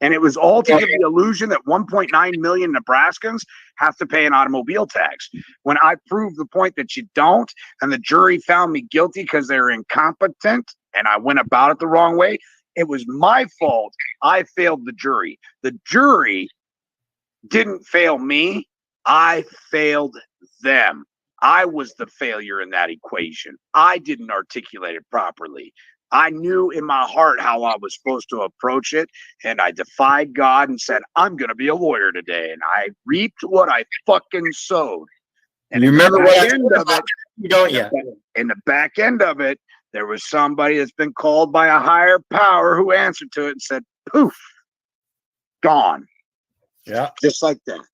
And it was all to give the illusion that 1.9 million Nebraskans have to pay an automobile tax. When I proved the point that you don't, and the jury found me guilty because they're incompetent and I went about it the wrong way, it was my fault. I failed the jury. The jury didn't fail me. I failed them. I was the failure in that equation. I didn't articulate it properly. I knew in my heart how I was supposed to approach it, and I defied God and said, I'm going to be a lawyer today, and I reaped what I fucking sowed. And you remember what I told of it, you don't you? In the back end of it, there was somebody that's been called by a higher power who answered to it and said, poof, gone. Yeah. Just like that.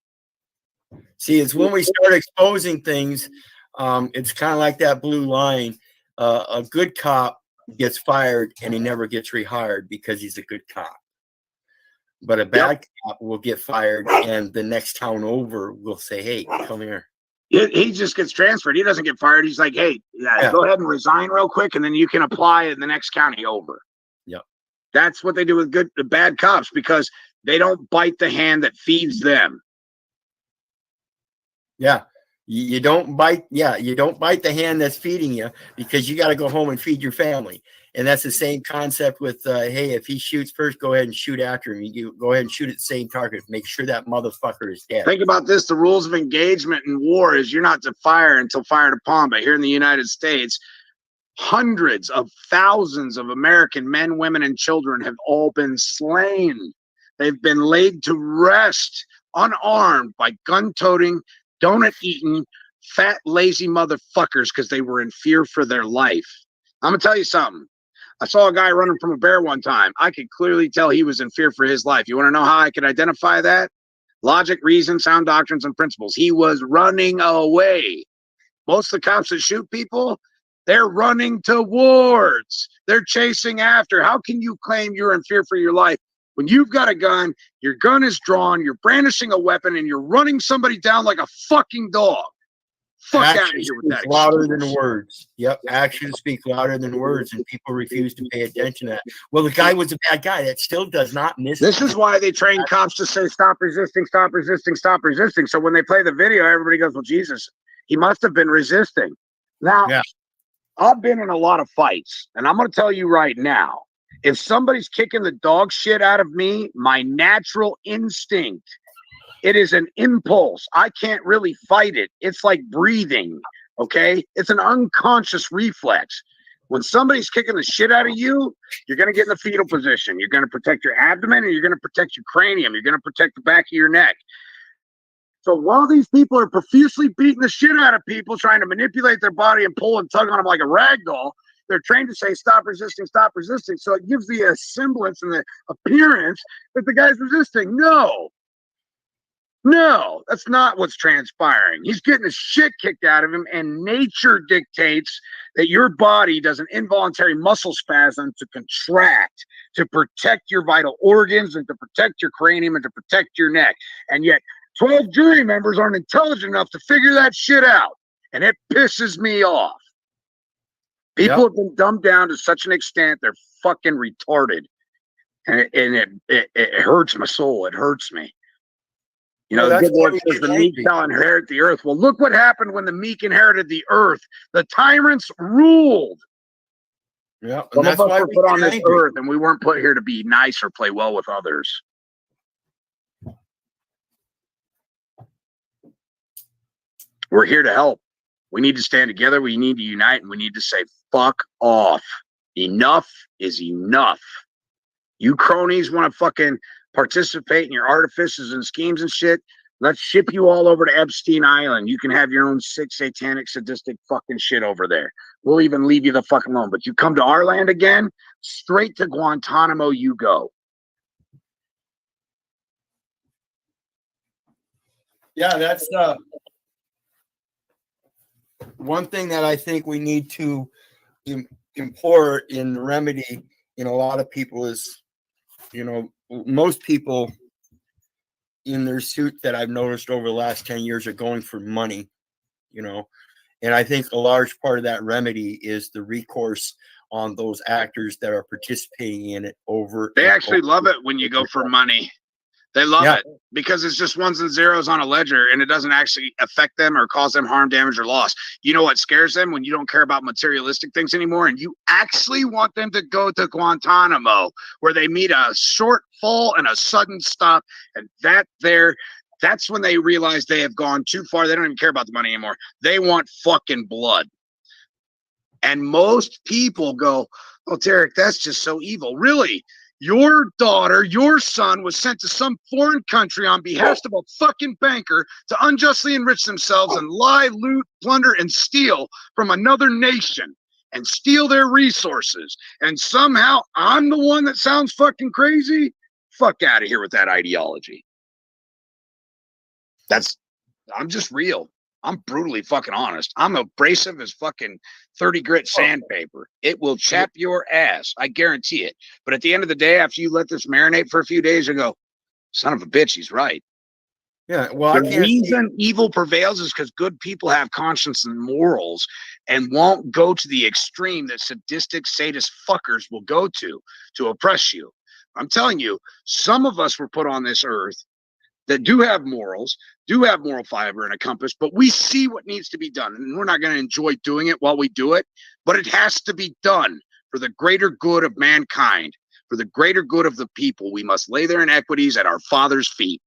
See, it's when we start exposing things, it's kind of like that blue line. A good cop gets fired and he never gets rehired because he's a good cop. But a bad cop will get fired and the next town over will say, hey, come here. He just gets transferred. He doesn't get fired. He's like, hey, go ahead and resign real quick, and then you can apply in the next county over. Yep. That's what they do with the bad cops, because they don't bite the hand that feeds them. Yeah. You don't bite. Yeah. You don't bite the hand that's feeding you, because you got to go home and feed your family. And that's the same concept with, hey, if he shoots first, go ahead and shoot after him. You go ahead and shoot at the same target. Make sure that motherfucker is dead. Think about this. The rules of engagement in war is you're not to fire until fired upon. But here in the United States, hundreds of thousands of American men, women, and children have all been slain. They've been laid to rest unarmed by gun-toting, donut-eating, fat, lazy motherfuckers because they were in fear for their life. I'm going to tell you something. I saw a guy running from a bear one time. I could clearly tell he was in fear for his life. You want to know how I could identify that? Logic, reason, sound doctrines, and principles. He was running away. Most of the cops that shoot people, they're running towards. They're chasing after. How can you claim you're in fear for your life when you've got a gun, your gun is drawn, you're brandishing a weapon, and you're running somebody down like a fucking dog? Fuck out of here with that. Louder than words. Yep. Actions speak louder than words, and people refuse to pay attention to that. Well, the guy was a bad guy. That still does not miss. This is why they train cops to say, stop resisting, stop resisting, stop resisting. So when they play the video, everybody goes, well, Jesus, he must have been resisting. Now, I've been in a lot of fights, and I'm going to tell you right now, if somebody's kicking the dog shit out of me, my natural instinct, it is an impulse. I can't really fight it. It's like breathing, okay? It's an unconscious reflex. When somebody's kicking the shit out of you, you're going to get in the fetal position. You're going to protect your abdomen, and you're going to protect your cranium. You're going to protect the back of your neck. So while these people are profusely beating the shit out of people, trying to manipulate their body and pull and tug on them like a rag doll, they're trained to say, stop resisting, stop resisting. So it gives the semblance and the appearance that the guy's resisting. No, that's not what's transpiring. He's getting the shit kicked out of him, and nature dictates that your body does an involuntary muscle spasm to contract, to protect your vital organs and to protect your cranium and to protect your neck. And yet 12 jury members aren't intelligent enough to figure that shit out. And it pisses me off. People have been dumbed down to such an extent, they're fucking retarded. And it hurts my soul. It hurts me. You know, the good Lord says the meek shall inherit the earth. Well, look what happened when the meek inherited the earth. The tyrants ruled. Yeah, some of us were put on this earth, and we weren't put here to be nice or play well with others. We're here to help. We need to stand together. We need to unite, and we need to say, fuck off. Enough is enough. You cronies want to fucking participate in your artifices and schemes and shit. Let's ship you all over to Epstein Island. You can have your own sick, satanic, sadistic fucking shit over there. We'll even leave you the fuck alone. But you come to our land again, straight to Guantanamo you go. Yeah, that's one thing that I think we need to implore in remedy in a lot of people is, most people in their suit that I've noticed over the last 10 years are going for money, and I think a large part of that remedy is the recourse on those actors that are participating in it over. They actually love it when you go for money. They love it because it's just ones and zeros on a ledger, and it doesn't actually affect them or cause them harm, damage, or loss. You know what scares them? When you don't care about materialistic things anymore, and you actually want them to go to Guantanamo, where they meet a short fall and a sudden stop, and that's when they realize they have gone too far. They don't even care about the money anymore. They want fucking blood. And most people go, "Oh, Derrick, that's just so evil." Really? Your daughter, your son was sent to some foreign country on behest of a fucking banker to unjustly enrich themselves and lie, loot, plunder, and steal from another nation and steal their resources. And somehow I'm the one that sounds fucking crazy? Fuck out of here with that ideology. I'm just real. I'm brutally fucking honest. I'm abrasive as fucking 30 grit sandpaper. It will chap your ass. I guarantee it. But at the end of the day, after you let this marinate for a few days, you go, son of a bitch, he's right. Yeah. Well, the reason evil prevails is because good people have conscience and morals and won't go to the extreme that sadistic sadist fuckers will go to oppress you. I'm telling you, some of us were put on this earth that do have morals, do have moral fiber and a compass, but we see what needs to be done. And we're not going to enjoy doing it while we do it, but it has to be done for the greater good of mankind, for the greater good of the people. We must lay their inequities at our Father's feet.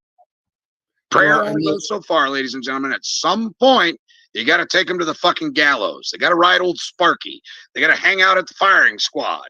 Prayer only goes so far, ladies and gentlemen. At some point, you got to take them to the fucking gallows. They got to ride old Sparky. They got to hang out at the firing squad.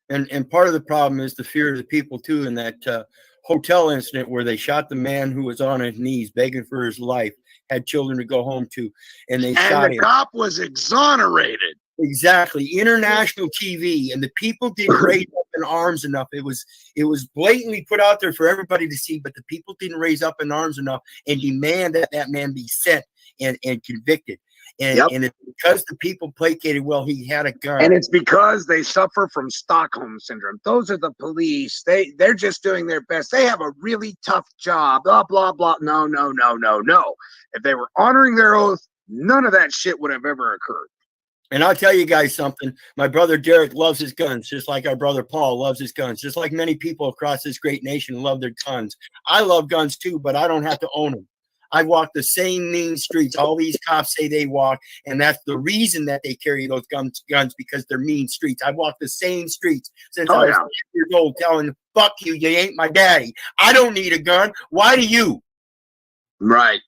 And part of the problem is the fear of the people, too, in that hotel incident where they shot the man who was on his knees begging for his life, had children to go home to, and they shot him. And the cop was exonerated. Exactly. International TV, and the people didn't raise up in arms enough. It was blatantly put out there for everybody to see, but the people didn't raise up in arms enough and demand that that man be sent and convicted. And, and it's because the people placated, well, he had a gun. And it's because they suffer from Stockholm syndrome. Those are the police. They're just doing their best. They have a really tough job. Blah, blah, blah. No. If they were honoring their oath, none of that shit would have ever occurred. And I'll tell you guys something. My brother Derrick loves his guns, just like our brother Paul loves his guns, just like many people across this great nation love their guns. I love guns too, but I don't have to own them. I walk the same mean streets all these cops say they walk, and that's the reason that they carry those guns because they're mean streets. I walk the same streets since I was 6 years old, telling them, fuck you, you ain't my daddy. I don't need a gun. Why do you? Right.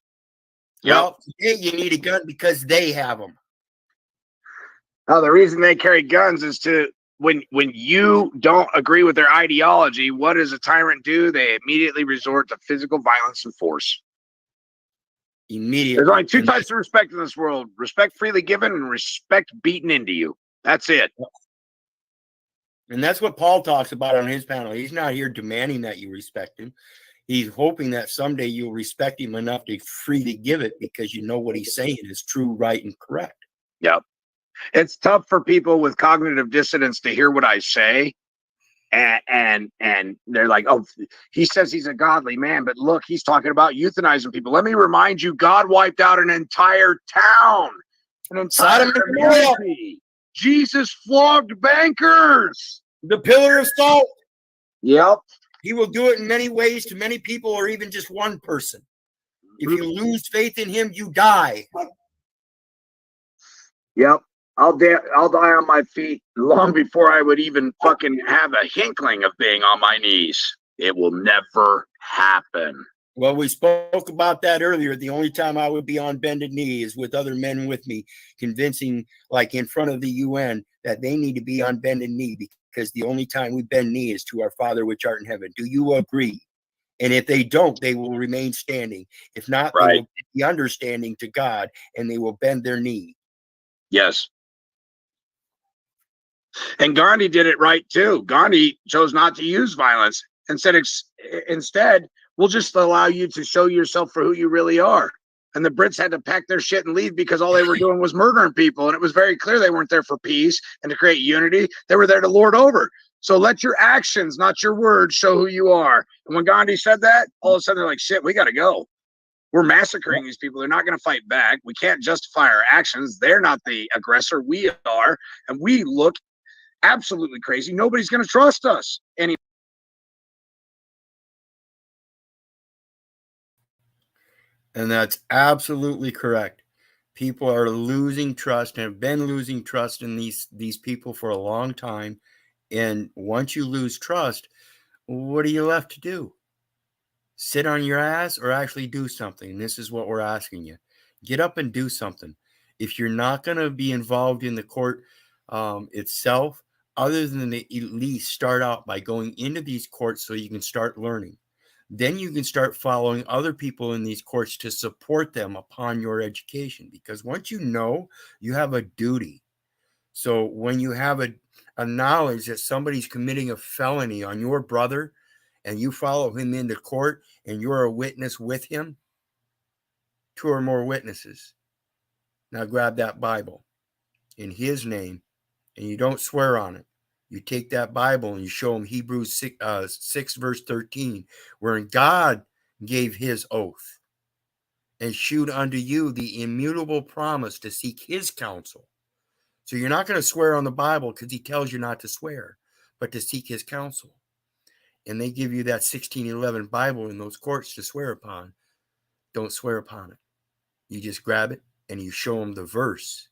Well, today you need a gun because they have them. No, the reason they carry guns is to when you don't agree with their ideology, what does a tyrant do? They immediately resort to physical violence and force. Immediately. There's only two types of respect in this world: respect freely given and respect beaten into you. That's it. And that's what Paul talks about on his panel. He's not here demanding that you respect him. He's hoping that someday you'll respect him enough to freely give it because you know what he's saying is true, right, and correct. Yep. It's tough for people with cognitive dissonance to hear what I say. And they're like, oh, he says he's a godly man, but look, he's talking about euthanizing people. Let me remind you, God wiped out an entire town, an entire community. Jesus flogged bankers. The pillar of salt. Yep. He will do it in many ways to many people or even just one person. If you lose faith in him, you die. Yep. I'll die on my feet long before I would even fucking have a hinkling of being on my knees. It will never happen. Well, we spoke about that earlier. The only time I would be on bended knee is with other men with me, convincing, like in front of the UN, that they need to be on bended knee, because the only time we bend knee is to our Father which art in heaven. Do you agree? And if they don't, they will remain standing. If not, they will get the understanding to God, and they will bend their knee. Yes. And Gandhi did it right too. Gandhi chose not to use violence and said, instead, we'll just allow you to show yourself for who you really are. And the Brits had to pack their shit and leave because all they were doing was murdering people. And it was very clear they weren't there for peace and to create unity. They were there to lord over. So let your actions, not your words, show who you are. And when Gandhi said that, all of a sudden they're like, shit, we got to go. We're massacring these people. They're not going to fight back. We can't justify our actions. They're not the aggressor. We are. And we look absolutely crazy. Nobody's going to trust us anymore. And that's absolutely correct. People are losing trust and have been losing trust in these people for a long time. And once you lose trust, what are you left to do? Sit on your ass or actually do something? And this is what we're asking you. Get up and do something. If you're not going to be involved in the court itself, other than at least start out by going into these courts so you can start learning. Then you can start following other people in these courts to support them upon your education. Because once you know, you have a duty. So when you have a knowledge that somebody's committing a felony on your brother and you follow him into court and you're a witness with him, 2 or more witnesses. Now grab that Bible in his name and you don't swear on it. You take that Bible and you show them Hebrews 6 verse 13, wherein God gave his oath and shewed unto you the immutable promise to seek his counsel. So you're not going to swear on the Bible because he tells you not to swear, but to seek his counsel. And they give you that 1611 Bible in those courts to swear upon. Don't swear upon it. You just grab it and you show them the verse.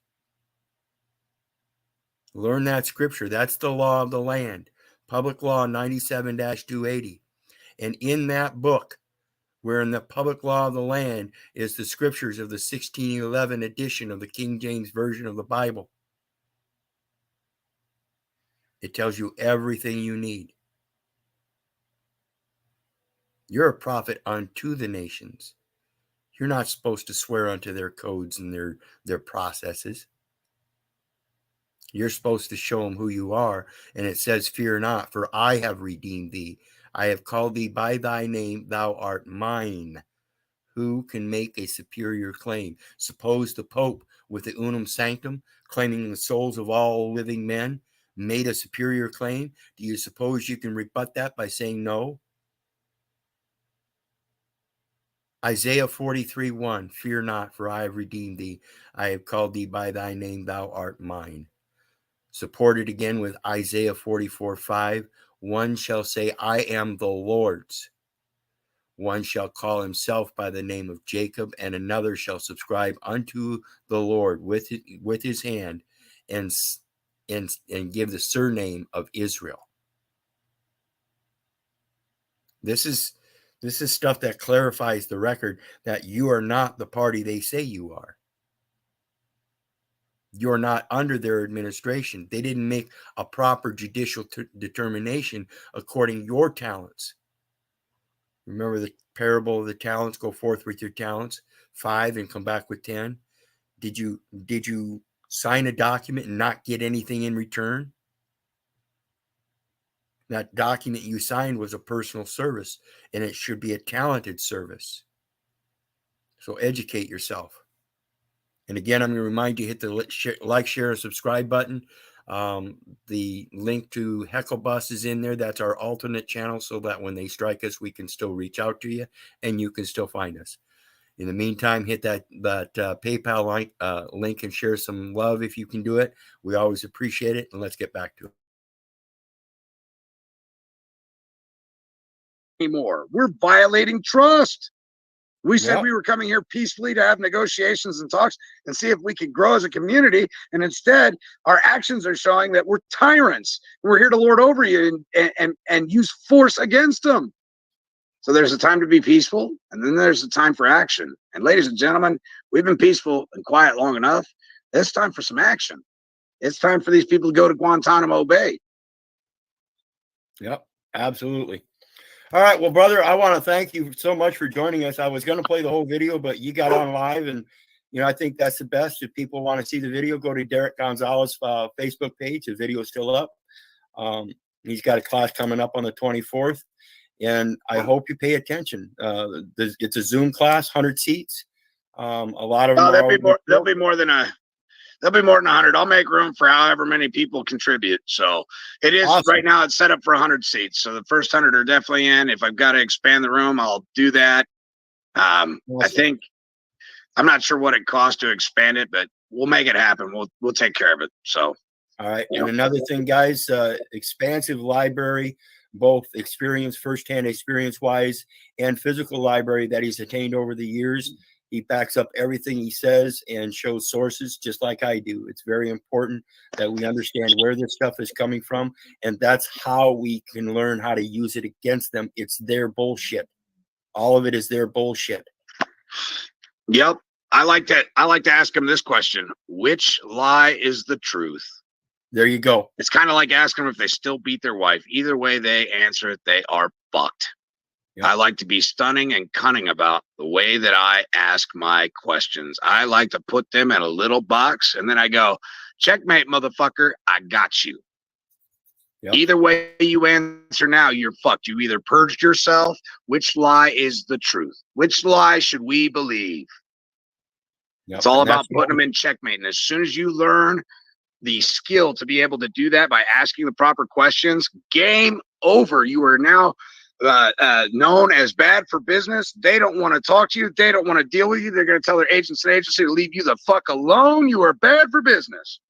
Learn that scripture. That's the law of the land. Public Law 97-280. And in that book, where in the public law of the land is the scriptures of the 1611 edition of the King James Version of the Bible. It tells you everything you need. You're a prophet unto the nations. You're not supposed to swear unto their codes and their processes. You're supposed to show them who you are. And it says, fear not, for I have redeemed thee. I have called thee by thy name. Thou art mine. Who can make a superior claim? Suppose the Pope, with the unum sanctum, claiming the souls of all living men, made a superior claim. Do you suppose you can rebut that by saying no? Isaiah 43:1, fear not, for I have redeemed thee. I have called thee by thy name. Thou art mine. Supported again with Isaiah 44:5, one shall say, I am the Lord's. One shall call himself by the name of Jacob, and another shall subscribe unto the Lord with his hand and give the surname of Israel. This is stuff that clarifies the record that you are not the party they say you are. You're not under their administration. They didn't make a proper judicial determination according to your talents. Remember the parable of the talents? Go forth with your talents, 5 and come back with 10. Did you sign a document and not get anything in return? That document you signed was a personal service, and it should be a talented service. So educate yourself. And again, I'm going to remind you, hit the like, share, and subscribe button. The link to Hecklebus is in there. That's our alternate channel, so that when they strike us, we can still reach out to you and you can still find us. In the meantime, hit that PayPal link and share some love if you can do it. We always appreciate it. And let's get back to it. Anymore. We're violating trust. We said we were coming here peacefully to have negotiations and talks and see if we could grow as a community. And instead, our actions are showing that we're tyrants. We're here to lord over you and use force against them. So there's a time to be peaceful, and then there's a time for action. And ladies and gentlemen, we've been peaceful and quiet long enough. It's time for some action. It's time for these people to go to Guantanamo Bay. Yep, absolutely. All right, well, brother, I want to thank you so much for joining us. I was going to play the whole video, but you got on live, and I think that's the best. If people want to see the video, go to Derick Gonzales' Facebook page. The video is still up. He's got a class coming up on the 24th, and I hope you pay attention. It's a Zoom class, 100 seats. A lot of them. There'll be more than 100. I'll make room for however many people contribute. So it is awesome. Right now it's set up for 100 seats. So the first 100 are definitely in. If I've got to expand the room, I'll do that. Awesome. I think I'm not sure what it costs to expand it, but we'll make it happen. We'll take care of it. So, all right. And another thing, guys, expansive library, both firsthand experience wise and physical library that he's attained over the years. He backs up everything he says and shows sources just like I do. It's very important that we understand where this stuff is coming from, and that's how we can learn how to use it against them. It's their bullshit. All of it is their bullshit. Yep. I like to ask them this question. Which lie is the truth? There you go. It's kind of like asking them if they still beat their wife. Either way they answer it, they are fucked. Yep. I like to be stunning and cunning about the way that I ask my questions. I like to put them in a little box, and then I go, checkmate, motherfucker, I got you. Yep. Either way you answer now, you're fucked. You either purged yourself. Which lie is the truth? Which lie should we believe? Yep. It's all about putting them in checkmate. And as soon as you learn the skill to be able to do that by asking the proper questions, game over. You are now known as bad for business. They don't want to talk to you. They don't want to deal with you. They're going to tell their agents and agency to leave you the fuck alone. You are bad for business.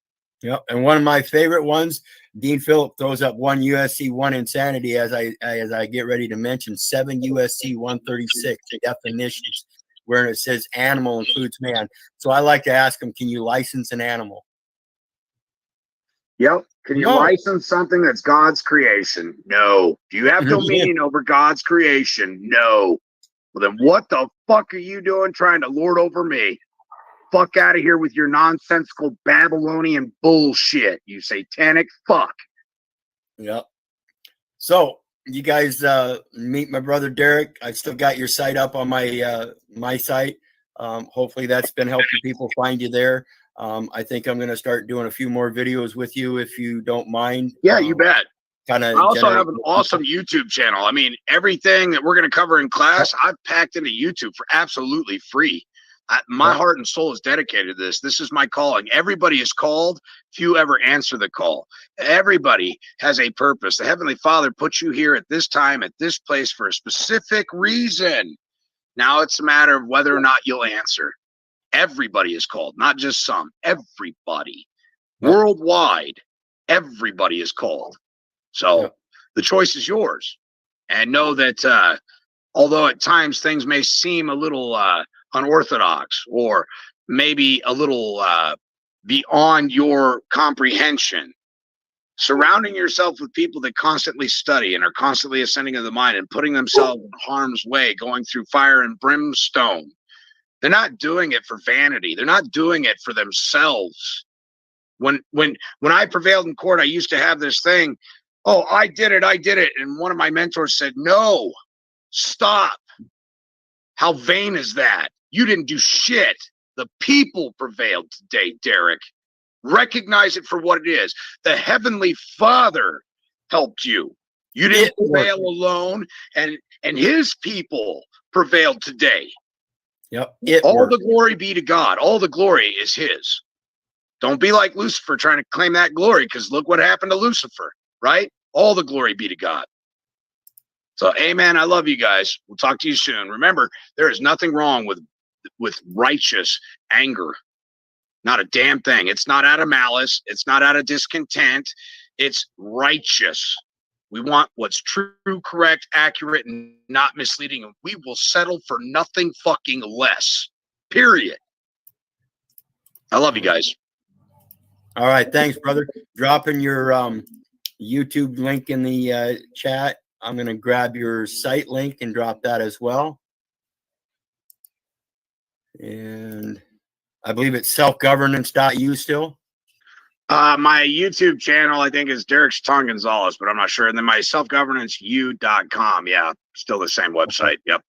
Yep. And one of my favorite ones, Dean Phillip throws up 1 USC 1 insanity as I get ready to mention 7 USC 136 definitions where it says animal includes man. So I like to ask them, can you license an animal? Yep. Can you license something that's God's creation? No. Do you have dominion over God's creation? No. Well, then what the fuck are you doing trying to lord over me? Fuck out of here with your nonsensical Babylonian bullshit, you satanic fuck. Yep. So you guys meet my brother Derrick. I still got your site up on my site. Hopefully that's been helping people find you there. I think I'm going to start doing a few more videos with you if you don't mind. Yeah, you bet. I also have an awesome YouTube channel. I mean, everything that we're going to cover in class, I've packed into YouTube for absolutely free. My heart and soul is dedicated to this. This is my calling. Everybody is called. Few ever answer the call. Everybody has a purpose. The Heavenly Father put you here at this time, at this place for a specific reason. Now it's a matter of whether or not you'll answer. Everybody is called, not just some. Everybody. Worldwide, everybody is called. So the choice is yours. And know that although at times things may seem a little unorthodox or maybe a little beyond your comprehension, surrounding yourself with people that constantly study and are constantly ascending in the mind and putting themselves in harm's way, going through fire and brimstone. They're not doing it for vanity. They're not doing it for themselves. When I prevailed in court, I used to have this thing, oh, I did it. And one of my mentors said, no, stop. How vain is that? You didn't do shit. The people prevailed today, Derrick. Recognize it for what it is. The Heavenly Father helped you. You didn't prevail alone, and his people prevailed today. Yep. All the glory be to God. All the glory is his. Don't be like Lucifer trying to claim that glory, because look what happened to Lucifer, right? All the glory be to God. So, amen. I love you guys. We'll talk to you soon. Remember, there is nothing wrong with righteous anger. Not a damn thing. It's not out of malice. It's not out of discontent. It's righteous. We want what's true, correct, accurate, and not misleading. And we will settle for nothing fucking less. Period. I love you guys. All right. Thanks, brother. Dropping your YouTube link in the chat. I'm going to grab your site link and drop that as well. And I believe it's selfgovernance.eu still. My YouTube channel, I think, is Derick Gonzales, but I'm not sure. And then my selfgovernanceu.com. Yeah, still the same website. Yep.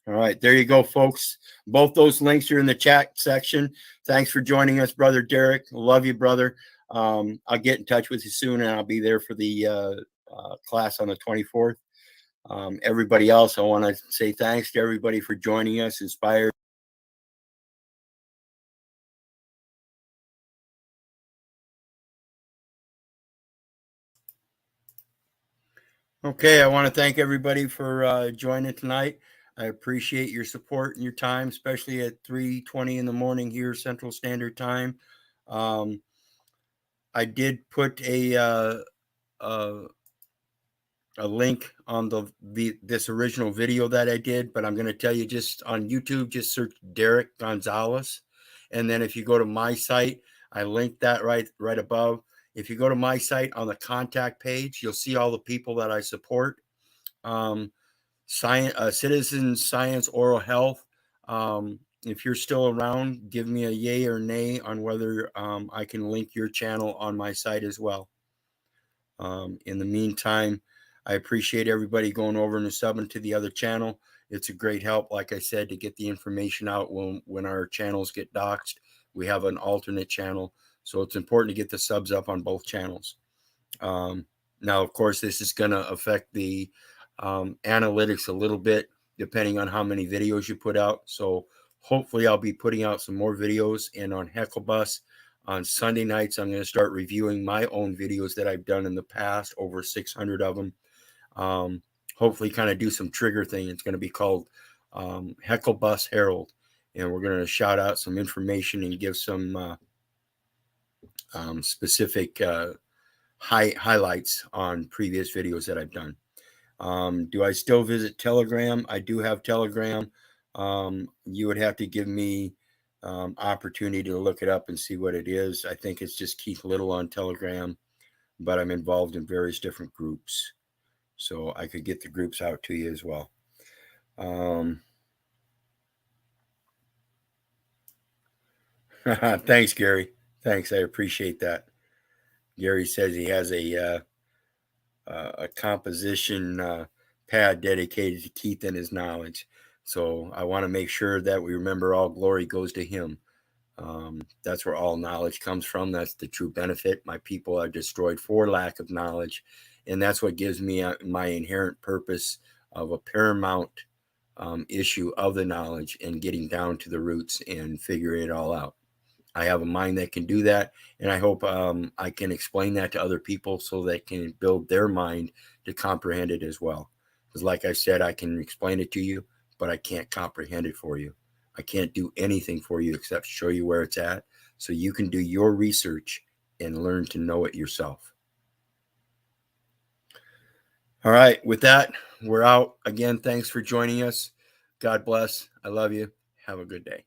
All right, there you go, folks. Both those links are in the chat section. Thanks for joining us, Brother Derrick. Love you, brother. I'll get in touch with you soon, and I'll be there for the class on the 24th. Everybody else, I want to say thanks to everybody for joining us, inspired. Okay, I want to thank everybody for joining tonight. I appreciate your support and your time, especially at 3:20 in the morning here, Central Standard Time. I did put a link on this original video that I did, but I'm going to tell you, just on YouTube, just search Derick Gonzales, and then if you go to my site, I linked that right above. If you go to my site on the contact page, you'll see all the people that I support. Citizen Science Oral Health. If you're still around, give me a yay or nay on whether I can link your channel on my site as well. In the meantime, I appreciate everybody going over and subbing to the other channel. It's a great help, like I said, to get the information out when our channels get doxed. We have an alternate channel, so it's important to get the subs up on both channels. Now, of course, this is going to affect the analytics a little bit, depending on how many videos you put out. So hopefully I'll be putting out some more videos. And on Hecklebus on Sunday nights, I'm going to start reviewing my own videos that I've done in the past, over 600 of them. Hopefully kind of do some trigger thing. It's going to be called Hecklebus Herald. And we're going to shout out some information and give some specific highlights on previous videos that I've done. Do I still visit Telegram? I do have Telegram. You would have to give me opportunity to look it up and see what it is. I think it's just Keith Little on Telegram, but I'm involved in various different groups, so I could get the groups out to you as well. Thanks, Gary. Thanks, I appreciate that. Gary says he has a composition pad dedicated to Keith and his knowledge. So I want to make sure that we remember all glory goes to him. That's where all knowledge comes from. That's the true benefit. My people are destroyed for lack of knowledge. And that's what gives me my inherent purpose of a paramount issue of the knowledge and getting down to the roots and figuring it all out. I have a mind that can do that, and I hope I can explain that to other people so they can build their mind to comprehend it as well. Because like I said, I can explain it to you, but I can't comprehend it for you. I can't do anything for you except show you where it's at so you can do your research and learn to know it yourself. All right, with that, we're out. Again, thanks for joining us. God bless. I love you. Have a good day.